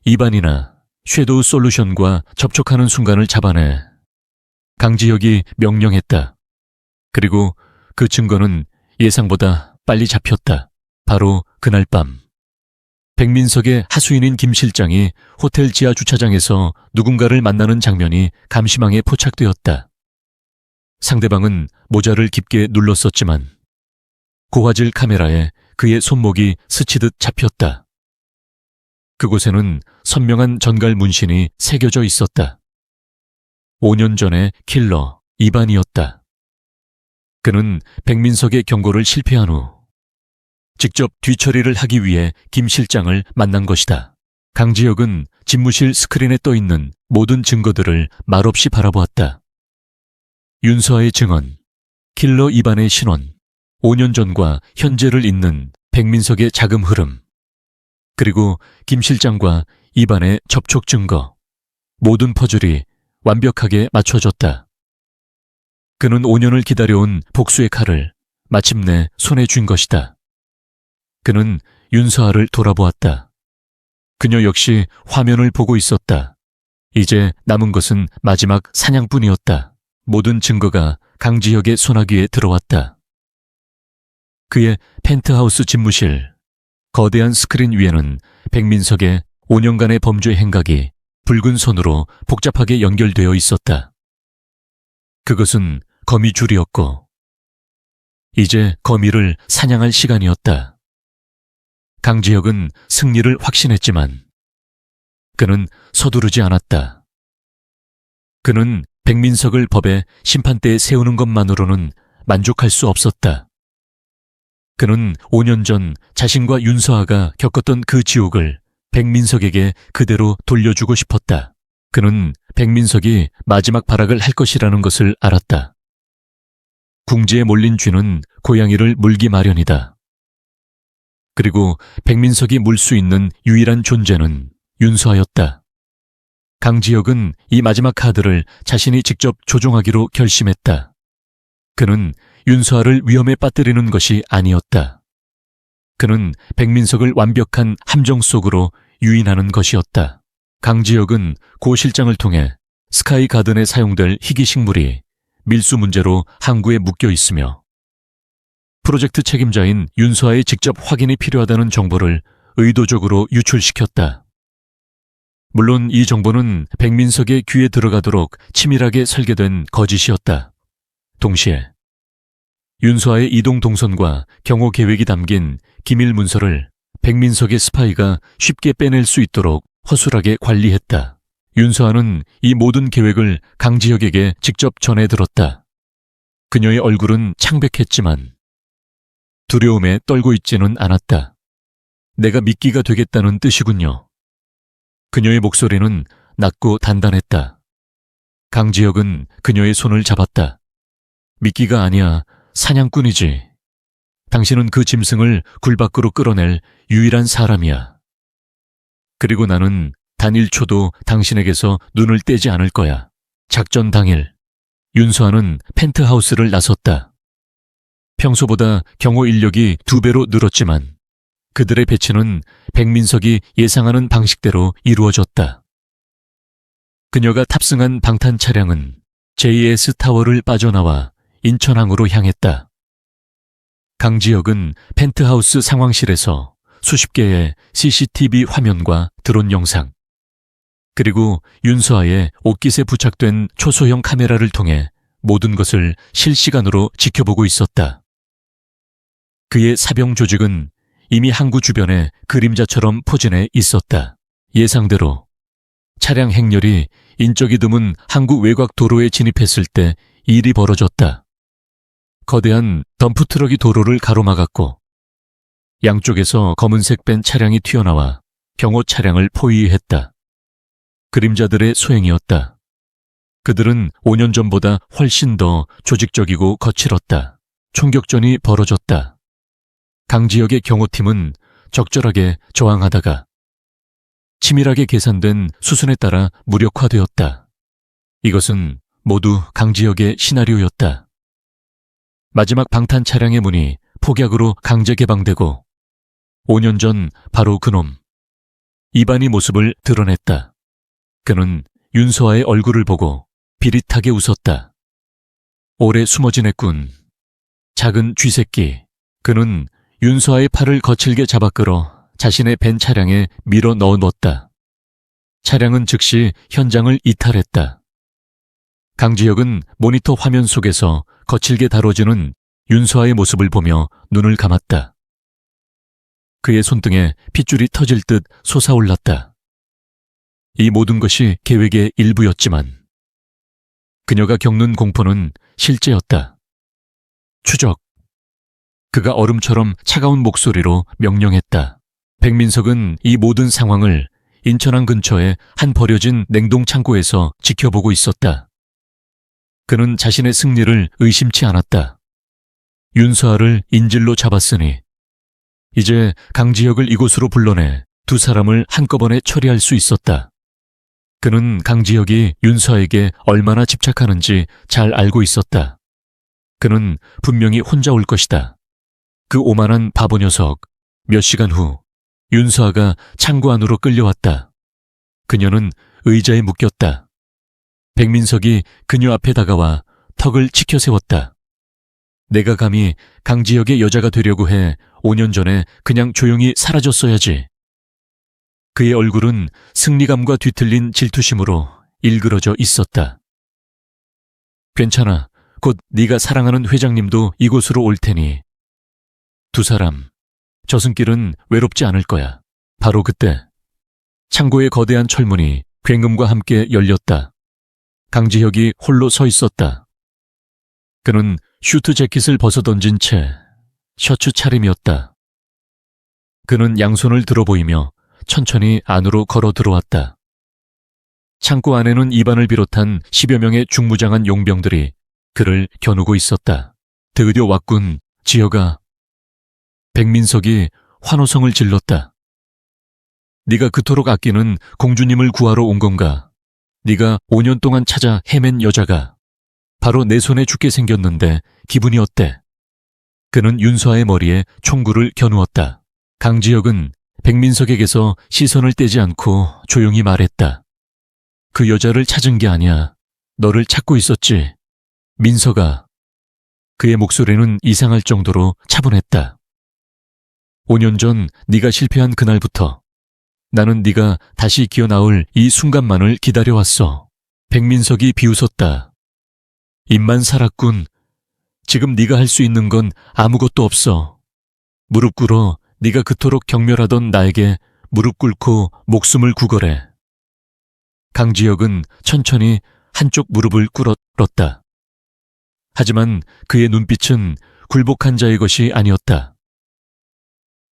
이반이나 섀도우 솔루션과 접촉하는 순간을 잡아내. 강지혁이 명령했다. 그리고 그 증거는 예상보다 빨리 잡혔다. 바로 그날 밤 백민석의 하수인인 김 실장이 호텔 지하 주차장에서 누군가를 만나는 장면이 감시망에 포착되었다. 상대방은 모자를 깊게 눌렀었지만 고화질 카메라에 그의 손목이 스치듯 잡혔다. 그곳에는 선명한 전갈 문신이 새겨져 있었다. 5년 전의 킬러 이반이었다. 그는 백민석의 경고를 실패한 후 직접 뒤처리를 하기 위해 김 실장을 만난 것이다. 강지혁은 집무실 스크린에 떠있는 모든 증거들을 말없이 바라보았다. 윤서아의 증언, 킬러 이반의 신원, 5년 전과 현재를 잇는 백민석의 자금 흐름, 그리고 김 실장과 이반의 접촉 증거, 모든 퍼즐이 완벽하게 맞춰졌다. 그는 5년을 기다려온 복수의 칼을 마침내 손에 쥔 것이다. 그는 윤서아를 돌아보았다. 그녀 역시 화면을 보고 있었다. 이제 남은 것은 마지막 사냥뿐이었다. 모든 증거가 강지혁의 손아귀에 들어왔다. 그의 펜트하우스 집무실, 거대한 스크린 위에는 백민석의 5년간의 범죄 행각이 붉은 선으로 복잡하게 연결되어 있었다. 그것은 거미줄이었고 이제 거미를 사냥할 시간이었다. 강지혁은 승리를 확신했지만 그는 서두르지 않았다. 그는 백민석을 법의 심판대에 세우는 것만으로는 만족할 수 없었다. 그는 5년 전 자신과 윤서아가 겪었던 그 지옥을 백민석에게 그대로 돌려주고 싶었다. 그는 백민석이 마지막 발악을 할 것이라는 것을 알았다. 궁지에 몰린 쥐는 고양이를 물기 마련이다. 그리고 백민석이 물 수 있는 유일한 존재는 윤서아였다. 강지혁은 이 마지막 카드를 자신이 직접 조종하기로 결심했다. 그는 윤서아를 위험에 빠뜨리는 것이 아니었다. 그는 백민석을 완벽한 함정 속으로 유인하는 것이었다. 강지혁은 고 실장을 통해 스카이 가든에 사용될 희귀 식물이 밀수 문제로 항구에 묶여 있으며 프로젝트 책임자인 윤서아의 직접 확인이 필요하다는 정보를 의도적으로 유출시켰다. 물론 이 정보는 백민석의 귀에 들어가도록 치밀하게 설계된 거짓이었다. 동시에 윤서아의 이동 동선과 경호 계획이 담긴 기밀 문서를 백민석의 스파이가 쉽게 빼낼 수 있도록 허술하게 관리했다. 윤서아는 이 모든 계획을 강지혁에게 직접 전해 들었다. 그녀의 얼굴은 창백했지만 두려움에 떨고 있지는 않았다. 내가 미끼가 되겠다는 뜻이군요. 그녀의 목소리는 낮고 단단했다. 강지혁은 그녀의 손을 잡았다. 미끼가 아니야, 사냥꾼이지. 당신은 그 짐승을 굴 밖으로 끌어낼 유일한 사람이야. 그리고 나는 단 1초도 당신에게서 눈을 떼지 않을 거야. 작전 당일, 윤서아는 펜트하우스를 나섰다. 평소보다 경호 인력이 2배로 늘었지만 그들의 배치는 백민석이 예상하는 방식대로 이루어졌다. 그녀가 탑승한 방탄 차량은 JS 타워를 빠져나와 인천항으로 향했다. 강지혁은 펜트하우스 상황실에서 수십 개의 CCTV 화면과 드론 영상, 그리고 윤서아의 옷깃에 부착된 초소형 카메라를 통해 모든 것을 실시간으로 지켜보고 있었다. 그의 사병 조직은 이미 항구 주변에 그림자처럼 포진해 있었다. 예상대로 차량 행렬이 인적이 드문 항구 외곽 도로에 진입했을 때 일이 벌어졌다. 거대한 덤프트럭이 도로를 가로막았고 양쪽에서 검은색 밴 차량이 튀어나와 경호 차량을 포위했다. 그림자들의 소행이었다. 그들은 5년 전보다 훨씬 더 조직적이고 거칠었다. 총격전이 벌어졌다. 강지혁의 경호팀은 적절하게 저항하다가 치밀하게 계산된 수순에 따라 무력화되었다. 이것은 모두 강지혁의 시나리오였다. 마지막 방탄 차량의 문이 폭약으로 강제 개방되고 5년 전 바로 그놈 이반이 모습을 드러냈다. 그는 윤서아의 얼굴을 보고 비릿하게 웃었다. 오래 숨어 지냈군. 작은 쥐새끼. 그는 윤서아의 팔을 거칠게 잡아 끌어 자신의 벤 차량에 밀어 넣었다. 차량은 즉시 현장을 이탈했다. 강지혁은 모니터 화면 속에서 거칠게 다뤄지는 윤서아의 모습을 보며 눈을 감았다. 그의 손등에 핏줄이 터질 듯 솟아올랐다. 이 모든 것이 계획의 일부였지만 그녀가 겪는 공포는 실제였다. 추적. 그가 얼음처럼 차가운 목소리로 명령했다. 백민석은 이 모든 상황을 인천항 근처의 한 버려진 냉동 창고에서 지켜보고 있었다. 그는 자신의 승리를 의심치 않았다. 윤서아를 인질로 잡았으니 이제 강지혁을 이곳으로 불러내 2 사람을 한꺼번에 처리할 수 있었다. 그는 강지혁이 윤서아에게 얼마나 집착하는지 잘 알고 있었다. 그는 분명히 혼자 올 것이다. 그 오만한 바보 녀석. 몇 시간 후 윤서아가 창고 안으로 끌려왔다. 그녀는 의자에 묶였다. 백민석이 그녀 앞에 다가와 턱을 치켜 세웠다. 내가 감히 강지혁의 여자가 되려고 해 5년 전에 그냥 조용히 사라졌어야지. 그의 얼굴은 승리감과 뒤틀린 질투심으로 일그러져 있었다. 괜찮아. 곧 네가 사랑하는 회장님도 이곳으로 올 테니 2 사람, 저승길은 외롭지 않을 거야. 바로 그때 창고의 거대한 철문이 굉음과 함께 열렸다. 강지혁이 홀로 서 있었다. 그는 슈트 재킷을 벗어던진 채 셔츠 차림이었다. 그는 양손을 들어 보이며 천천히 안으로 걸어 들어왔다. 창고 안에는 이반을 비롯한 10여 명의 중무장한 용병들이 그를 겨누고 있었다. 드디어 왔군, 지혁아. 백민석이 환호성을 질렀다. 네가 그토록 아끼는 공주님을 구하러 온 건가? 네가 5년 동안 찾아 헤맨 여자가 바로 내 손에 죽게 생겼는데 기분이 어때? 그는 윤서아의 머리에 총구를 겨누었다. 강지혁은 백민석에게서 시선을 떼지 않고 조용히 말했다. 그 여자를 찾은 게 아니야. 너를 찾고 있었지. 민석아. 그의 목소리는 이상할 정도로 차분했다. 5년 전 네가 실패한 그날부터 나는 네가 다시 기어나올 이 순간만을 기다려왔어. 백민석이 비웃었다. 입만 살았군. 지금 네가 할 수 있는 건 아무것도 없어. 무릎 꿇어 네가 그토록 경멸하던 나에게 무릎 꿇고 목숨을 구걸해. 강지혁은 천천히 한쪽 무릎을 꿇었다. 하지만 그의 눈빛은 굴복한 자의 것이 아니었다.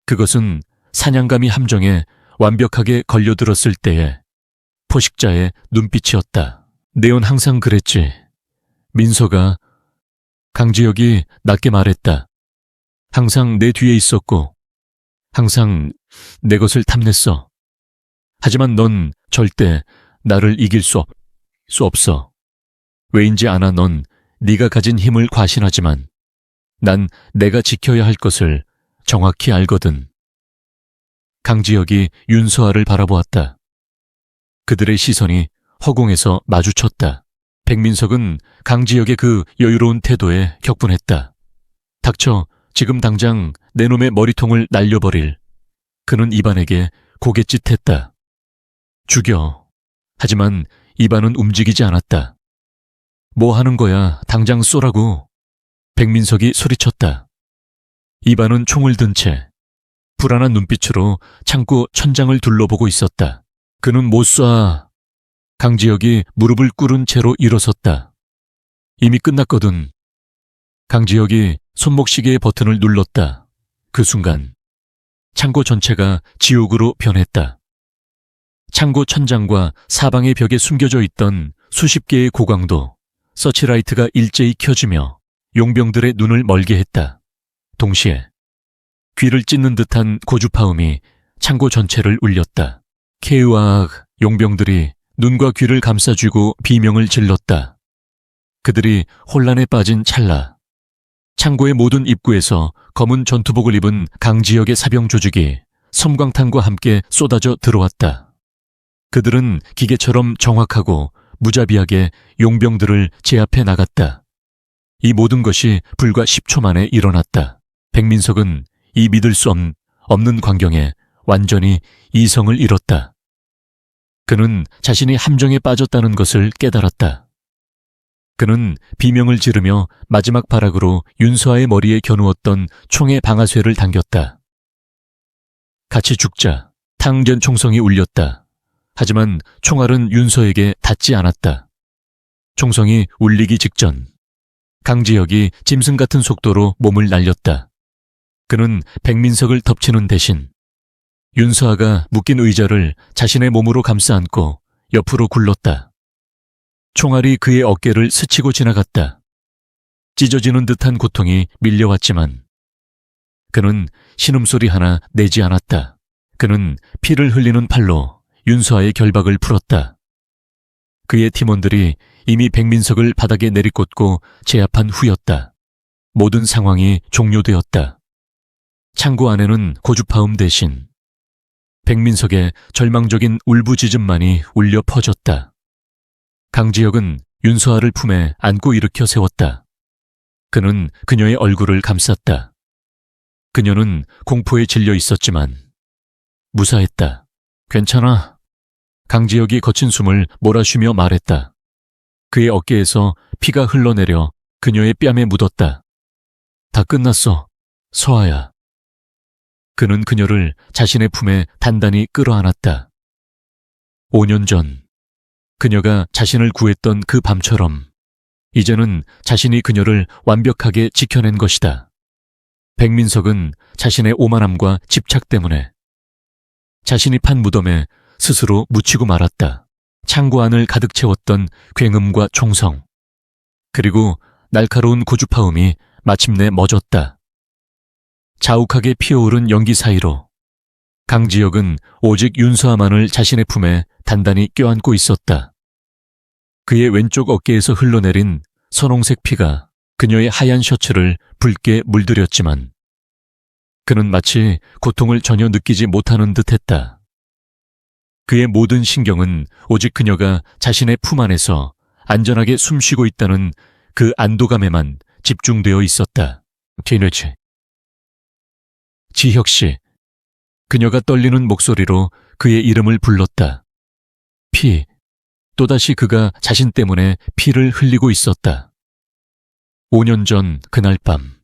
그것은 사냥감이 함정에 완벽하게 걸려들었을 때의 포식자의 눈빛이었다. 네온 항상 그랬지. 민서가, 강지혁이 낮게 말했다. 항상 내 뒤에 있었고 항상 내 것을 탐냈어. 하지만 넌 절대 나를 이길 수 없어. 왜인지 아나. 넌 네가 가진 힘을 과신하지만 난 내가 지켜야 할 것을 정확히 알거든. 강지혁이 윤서아를 바라보았다. 그들의 시선이 허공에서 마주쳤다. 백민석은 강지혁의 그 여유로운 태도에 격분했다. 닥쳐. 지금 당장 내 놈의 머리통을 날려버릴. 그는 이반에게 고갯짓했다. 죽여. 하지만 이반은 움직이지 않았다. 뭐 하는 거야? 당장 쏘라고. 백민석이 소리쳤다. 이반은 총을 든 채 불안한 눈빛으로 창고 천장을 둘러보고 있었다. 그는 못 쏴. 강지혁이 무릎을 꿇은 채로 일어섰다. 이미 끝났거든. 강지혁이 손목시계의 버튼을 눌렀다. 그 순간 창고 전체가 지옥으로 변했다. 창고 천장과 사방의 벽에 숨겨져 있던 수십 개의 고강도 서치라이트가 일제히 켜지며 용병들의 눈을 멀게 했다. 동시에 귀를 찢는 듯한 고주파음이 창고 전체를 울렸다. 케으악. 용병들이 눈과 귀를 감싸쥐고 비명을 질렀다. 그들이 혼란에 빠진 찰나 창고의 모든 입구에서 검은 전투복을 입은 강지혁의 사병 조직이 섬광탄과 함께 쏟아져 들어왔다. 그들은 기계처럼 정확하고 무자비하게 용병들을 제압해 나갔다. 이 모든 것이 불과 10초 만에 일어났다. 백민석은 이 믿을 수 없는 광경에 완전히 이성을 잃었다. 그는 자신이 함정에 빠졌다는 것을 깨달았다. 그는 비명을 지르며 마지막 발악으로 윤서아의 머리에 겨누었던 총의 방아쇠를 당겼다. 같이 죽자. 탕전 총성이 울렸다. 하지만 총알은 윤서에게 닿지 않았다. 총성이 울리기 직전 강지혁이 짐승 같은 속도로 몸을 날렸다. 그는 백민석을 덮치는 대신 윤서아가 묶인 의자를 자신의 몸으로 감싸 안고 옆으로 굴렀다. 총알이 그의 어깨를 스치고 지나갔다. 찢어지는 듯한 고통이 밀려왔지만 그는 신음소리 하나 내지 않았다. 그는 피를 흘리는 팔로 윤서아의 결박을 풀었다. 그의 팀원들이 이미 백민석을 바닥에 내리꽂고 제압한 후였다. 모든 상황이 종료되었다. 창고 안에는 고주파음 대신 백민석의 절망적인 울부짖음만이 울려 퍼졌다. 강지혁은 윤서아를 품에 안고 일으켜 세웠다. 그는 그녀의 얼굴을 감쌌다. 그녀는 공포에 질려 있었지만 무사했다. 괜찮아. 강지혁이 거친 숨을 몰아쉬며 말했다. 그의 어깨에서 피가 흘러내려 그녀의 뺨에 묻었다. 다 끝났어, 서아야. 그는 그녀를 자신의 품에 단단히 끌어안았다. 5년 전 그녀가 자신을 구했던 그 밤처럼 이제는 자신이 그녀를 완벽하게 지켜낸 것이다. 백민석은 자신의 오만함과 집착 때문에 자신이 판 무덤에 스스로 묻히고 말았다. 창고 안을 가득 채웠던 굉음과 총성, 그리고 날카로운 고주파음이 마침내 멎었다. 자욱하게 피어오른 연기 사이로 강지혁은 오직 윤서아만을 자신의 품에 단단히 껴안고 있었다. 그의 왼쪽 어깨에서 흘러내린 선홍색 피가 그녀의 하얀 셔츠를 붉게 물들였지만 그는 마치 고통을 전혀 느끼지 못하는 듯했다. 그의 모든 신경은 오직 그녀가 자신의 품 안에서 안전하게 숨쉬고 있다는 그 안도감에만 집중되어 있었다. 뒤늦이 지혁씨. 그녀가 떨리는 목소리로 그의 이름을 불렀다. 피. 또다시 그가 자신 때문에 피를 흘리고 있었다. 5년 전 그날 밤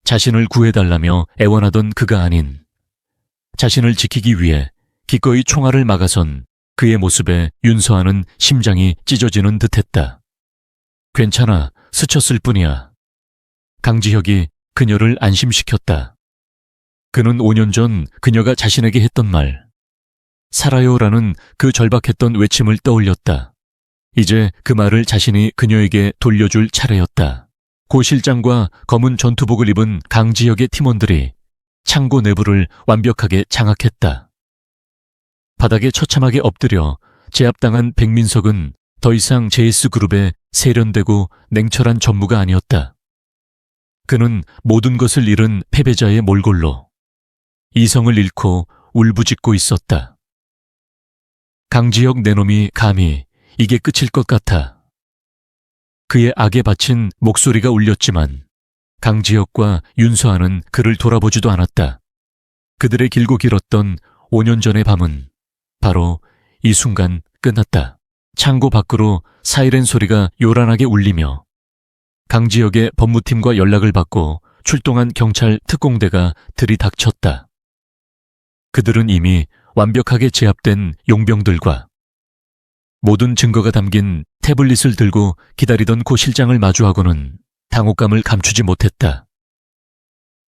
자신을 구해달라며 애원하던 그가 아닌 자신을 지키기 위해 기꺼이 총알을 막아선 그의 모습에 윤서아는 심장이 찢어지는 듯했다. 괜찮아, 스쳤을 뿐이야. 강지혁이 그녀를 안심시켰다. 그는 5년 전 그녀가 자신에게 했던 말, 살아요라는 그 절박했던 외침을 떠올렸다. 이제 그 말을 자신이 그녀에게 돌려줄 차례였다. 고 실장과 검은 전투복을 입은 강지혁의 팀원들이 창고 내부를 완벽하게 장악했다. 바닥에 처참하게 엎드려 제압당한 백민석은 더 이상 JS그룹의 세련되고 냉철한 전무가 아니었다. 그는 모든 것을 잃은 패배자의 몰골로 이성을 잃고 울부짖고 있었다. 강지혁 내놈이 감히 이게 끝일 것 같아. 그의 악에 바친 목소리가 울렸지만 강지혁과 윤서아는 그를 돌아보지도 않았다. 그들의 길고 길었던 5년 전의 밤은 바로 이 순간 끝났다. 창고 밖으로 사이렌 소리가 요란하게 울리며 강지혁의 법무팀과 연락을 받고 출동한 경찰 특공대가 들이닥쳤다. 그들은 이미 완벽하게 제압된 용병들과 모든 증거가 담긴 태블릿을 들고 기다리던 고 실장을 마주하고는 당혹감을 감추지 못했다.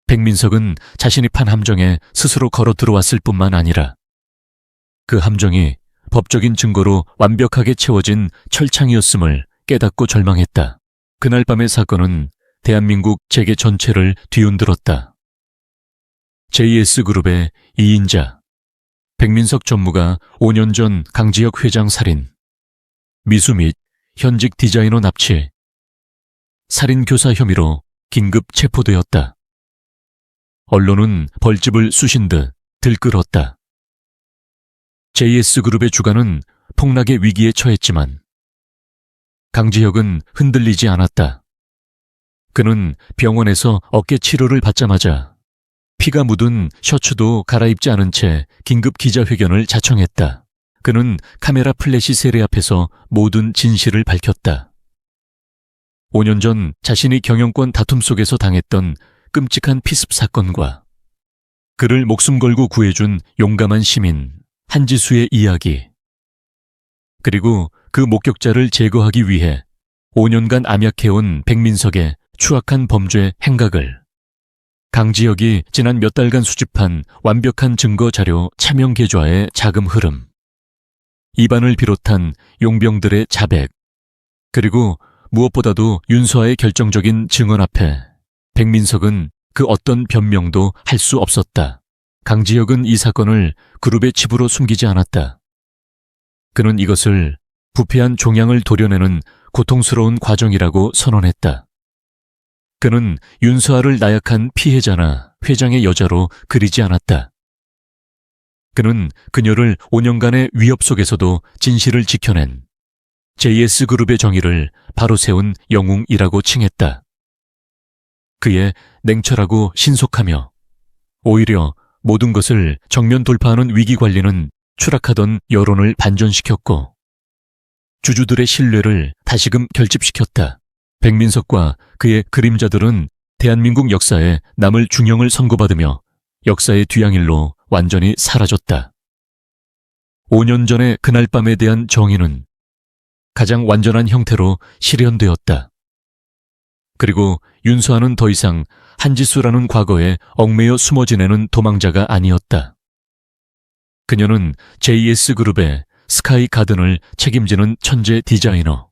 백민석은 자신이 판 함정에 스스로 걸어 들어왔을 뿐만 아니라 그 함정이 법적인 증거로 완벽하게 채워진 철창이었음을 깨닫고 절망했다. 그날 밤의 사건은 대한민국 재계 전체를 뒤흔들었다. JS그룹의 2인자 백민석 전무가 5년 전 강지혁 회장 살인, 미수 및 현직 디자이너 납치, 살인 교사 혐의로 긴급 체포되었다. 언론은 벌집을 쑤신 듯 들끓었다. JS그룹의 주가는 폭락의 위기에 처했지만 강지혁은 흔들리지 않았다. 그는 병원에서 어깨 치료를 받자마자 피가 묻은 셔츠도 갈아입지 않은 채 긴급 기자회견을 자청했다. 그는 카메라 플래시 세례 앞에서 모든 진실을 밝혔다. 5년 전 자신이 경영권 다툼 속에서 당했던 끔찍한 피습 사건과 그를 목숨 걸고 구해준 용감한 시민 한지수의 이야기, 그리고 그 목격자를 제거하기 위해 5년간 암약해온 백민석의 추악한 범죄 행각을 강지혁이 지난 몇 달간 수집한 완벽한 증거 자료 차명 계좌의 자금 흐름, 이반을 비롯한 용병들의 자백, 그리고 무엇보다도 윤서아의 결정적인 증언 앞에 백민석은 그 어떤 변명도 할 수 없었다. 강지혁은 이 사건을 그룹의 칩으로 숨기지 않았다. 그는 이것을 부패한 종양을 도려내는 고통스러운 과정이라고 선언했다. 그는 윤서아를 나약한 피해자나 회장의 여자로 그리지 않았다. 그는 그녀를 5년간의 위협 속에서도 진실을 지켜낸 JS그룹의 정의를 바로 세운 영웅이라고 칭했다. 그의 냉철하고 신속하며 오히려 모든 것을 정면 돌파하는 위기 관리는 추락하던 여론을 반전시켰고 주주들의 신뢰를 다시금 결집시켰다. 백민석과 그의 그림자들은 대한민국 역사에 남을 중형을 선고받으며 역사의 뒤양일로 완전히 사라졌다. 5년 전의 그날 밤에 대한 정의는 가장 완전한 형태로 실현되었다. 그리고 윤서아는 더 이상 한지수라는 과거에 얽매여 숨어 지내는 도망자가 아니었다. 그녀는 JS그룹의 스카이 가든을 책임지는 천재 디자이너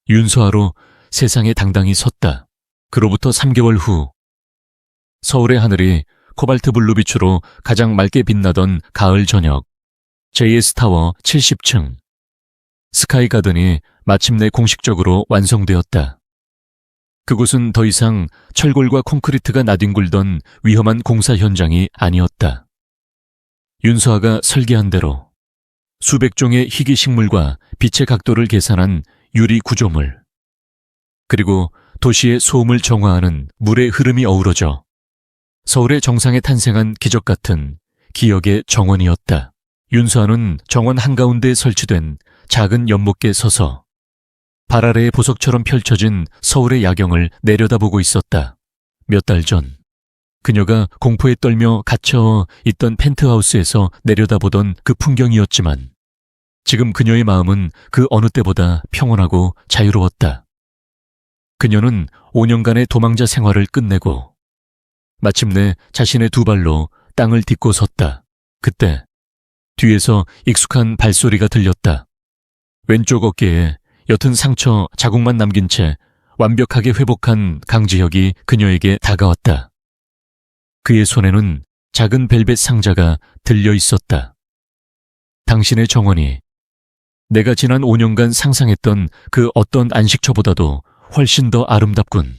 윤서아로 세상에 당당히 섰다. 그로부터 3개월 후 서울의 하늘이 코발트 블루빛으로 가장 맑게 빛나던 가을 저녁, JS타워 70층 스카이 가든이 마침내 공식적으로 완성되었다. 그곳은 더 이상 철골과 콘크리트가 나뒹굴던 위험한 공사 현장이 아니었다. 윤서아가 설계한 대로 수백 종의 희귀 식물과 빛의 각도를 계산한 유리 구조물, 그리고 도시의 소음을 정화하는 물의 흐름이 어우러져 서울의 정상에 탄생한 기적 같은 기억의 정원이었다. 윤서아는 정원 한가운데에 설치된 작은 연못계에 서서 발 아래의 보석처럼 펼쳐진 서울의 야경을 내려다보고 있었다. 몇 달 전 그녀가 공포에 떨며 갇혀 있던 펜트하우스에서 내려다보던 그 풍경이었지만 지금 그녀의 마음은 그 어느 때보다 평온하고 자유로웠다. 그녀는 5년간의 도망자 생활을 끝내고 마침내 자신의 두 발로 땅을 딛고 섰다. 그때 뒤에서 익숙한 발소리가 들렸다. 왼쪽 어깨에 옅은 상처 자국만 남긴 채 완벽하게 회복한 강지혁이 그녀에게 다가왔다. 그의 손에는 작은 벨벳 상자가 들려 있었다. 당신의 정원이 내가 지난 5년간 상상했던 그 어떤 안식처보다도 훨씬 더 아름답군.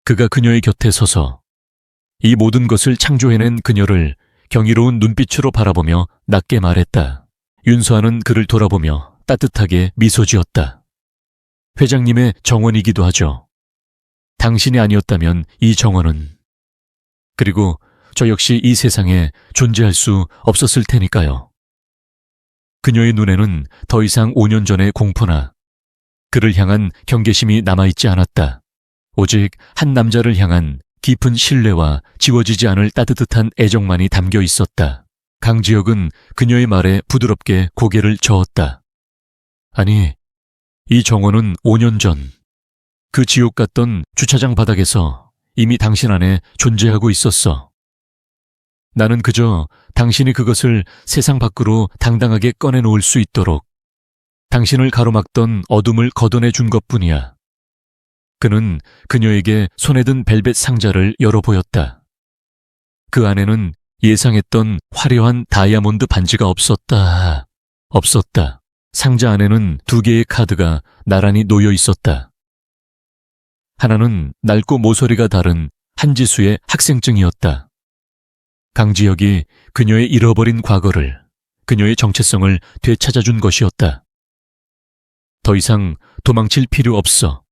그가 그녀의 곁에 서서 이 모든 것을 창조해낸 그녀를 경이로운 눈빛으로 바라보며 낮게 말했다. 윤서아는 그를 돌아보며 따뜻하게 미소 지었다. 회장님의 정원이기도 하죠. 당신이 아니었다면 이 정원은, 그리고 저 역시 이 세상에 존재할 수 없었을 테니까요. 그녀의 눈에는 더 이상 5년 전의 공포나 그를 향한 경계심이 남아있지 않았다. 오직 한 남자를 향한 깊은 신뢰와 지워지지 않을 따뜻한 애정만이 담겨 있었다. 강지혁은 그녀의 말에 부드럽게 고개를 저었다. 아니, 이 정원은 5년 전 그 지옥 같던 주차장 바닥에서 이미 당신 안에 존재하고 있었어. 나는 그저 당신이 그것을 세상 밖으로 당당하게 꺼내놓을 수 있도록 당신을 가로막던 어둠을 걷어내 준 것뿐이야. 그는 그녀에게 손에 든 벨벳 상자를 열어보였다. 그 안에는 예상했던 화려한 다이아몬드 반지가 없었다. 상자 안에는 2개의 카드가 나란히 놓여 있었다. 하나는 낡고 모서리가 다른 한지수의 학생증이었다. 강지혁이 그녀의 잃어버린 과거를, 그녀의 정체성을 되찾아준 것이었다. 더 이상 도망칠 필요 없어.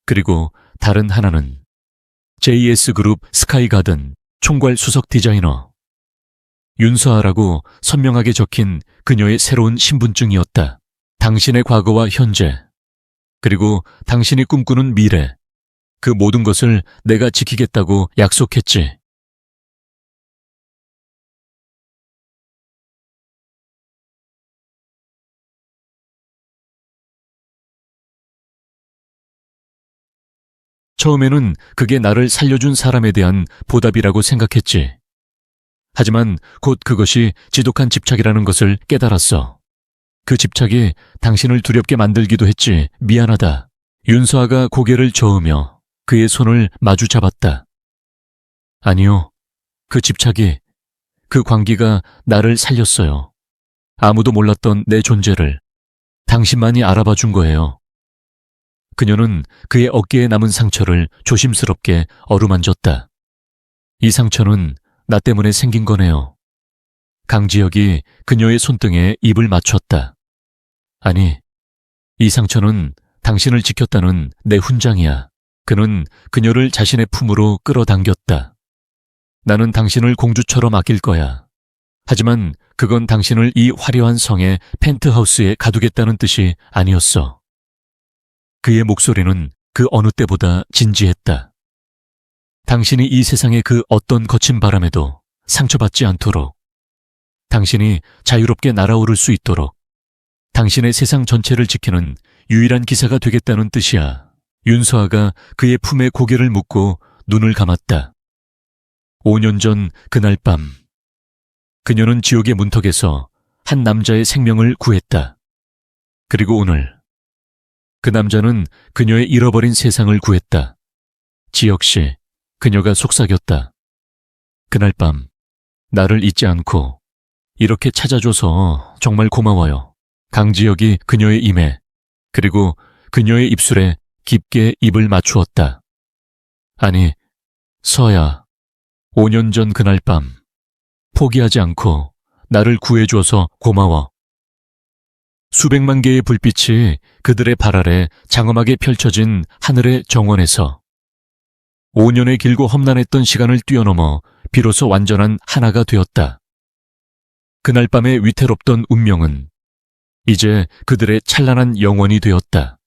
그리고 다른 하나는 JS그룹 스카이가든 총괄 수석 디자이너 윤서아라고 선명하게 적힌 그녀의 새로운 신분증이었다. 당신의 과거와 현재, 그리고 당신이 꿈꾸는 미래, 그 모든 것을 내가 지키겠다고 약속했지. 처음에는 그게 나를 살려준 사람에 대한 보답이라고 생각했지. 하지만 곧 그것이 지독한 집착이라는 것을 깨달았어. 그 집착이 당신을 두렵게 만들기도 했지. 미안하다. 윤서아가 고개를 저으며 그의 손을 마주 잡았다. 아니요. 그 집착이, 그 광기가 나를 살렸어요. 아무도 몰랐던 내 존재를 당신만이 알아봐 준 거예요. 그녀는 그의 어깨에 남은 상처를 조심스럽게 어루만졌다. 이 상처는 나 때문에 생긴 거네요. 강지혁이 그녀의 손등에 입을 맞췄다. 아니, 이 상처는 당신을 지켰다는 내 훈장이야. 그는 그녀를 자신의 품으로 끌어당겼다. 나는 당신을 공주처럼 아낄 거야. 하지만 그건 당신을 이 화려한 성의 펜트하우스에 가두겠다는 뜻이 아니었어. 그의 목소리는 그 어느 때보다 진지했다. 당신이 이 세상의 그 어떤 거친 바람에도 상처받지 않도록, 당신이 자유롭게 날아오를 수 있도록 당신의 세상 전체를 지키는 유일한 기사가 되겠다는 뜻이야. 윤서아가 그의 품에 고개를 묻고 눈을 감았다. 5년 전 그날 밤, 그녀는 지옥의 문턱에서 한 남자의 생명을 구했다. 그리고 오늘, 그 남자는 그녀의 잃어버린 세상을 구했다. 지혁 씨, 그녀가 속삭였다. 그날 밤, 나를 잊지 않고 이렇게 찾아줘서 정말 고마워요. 강지혁이 그녀의 임에, 그리고 그녀의 입술에 깊게 입을 맞추었다. 아니, 서야, 5년 전 그날 밤, 포기하지 않고 나를 구해줘서 고마워. 수백만 개의 불빛이 그들의 발 아래 장엄하게 펼쳐진 하늘의 정원에서 5년의 길고 험난했던 시간을 뛰어넘어 비로소 완전한 하나가 되었다. 그날 밤의 위태롭던 운명은 이제 그들의 찬란한 영원이 되었다.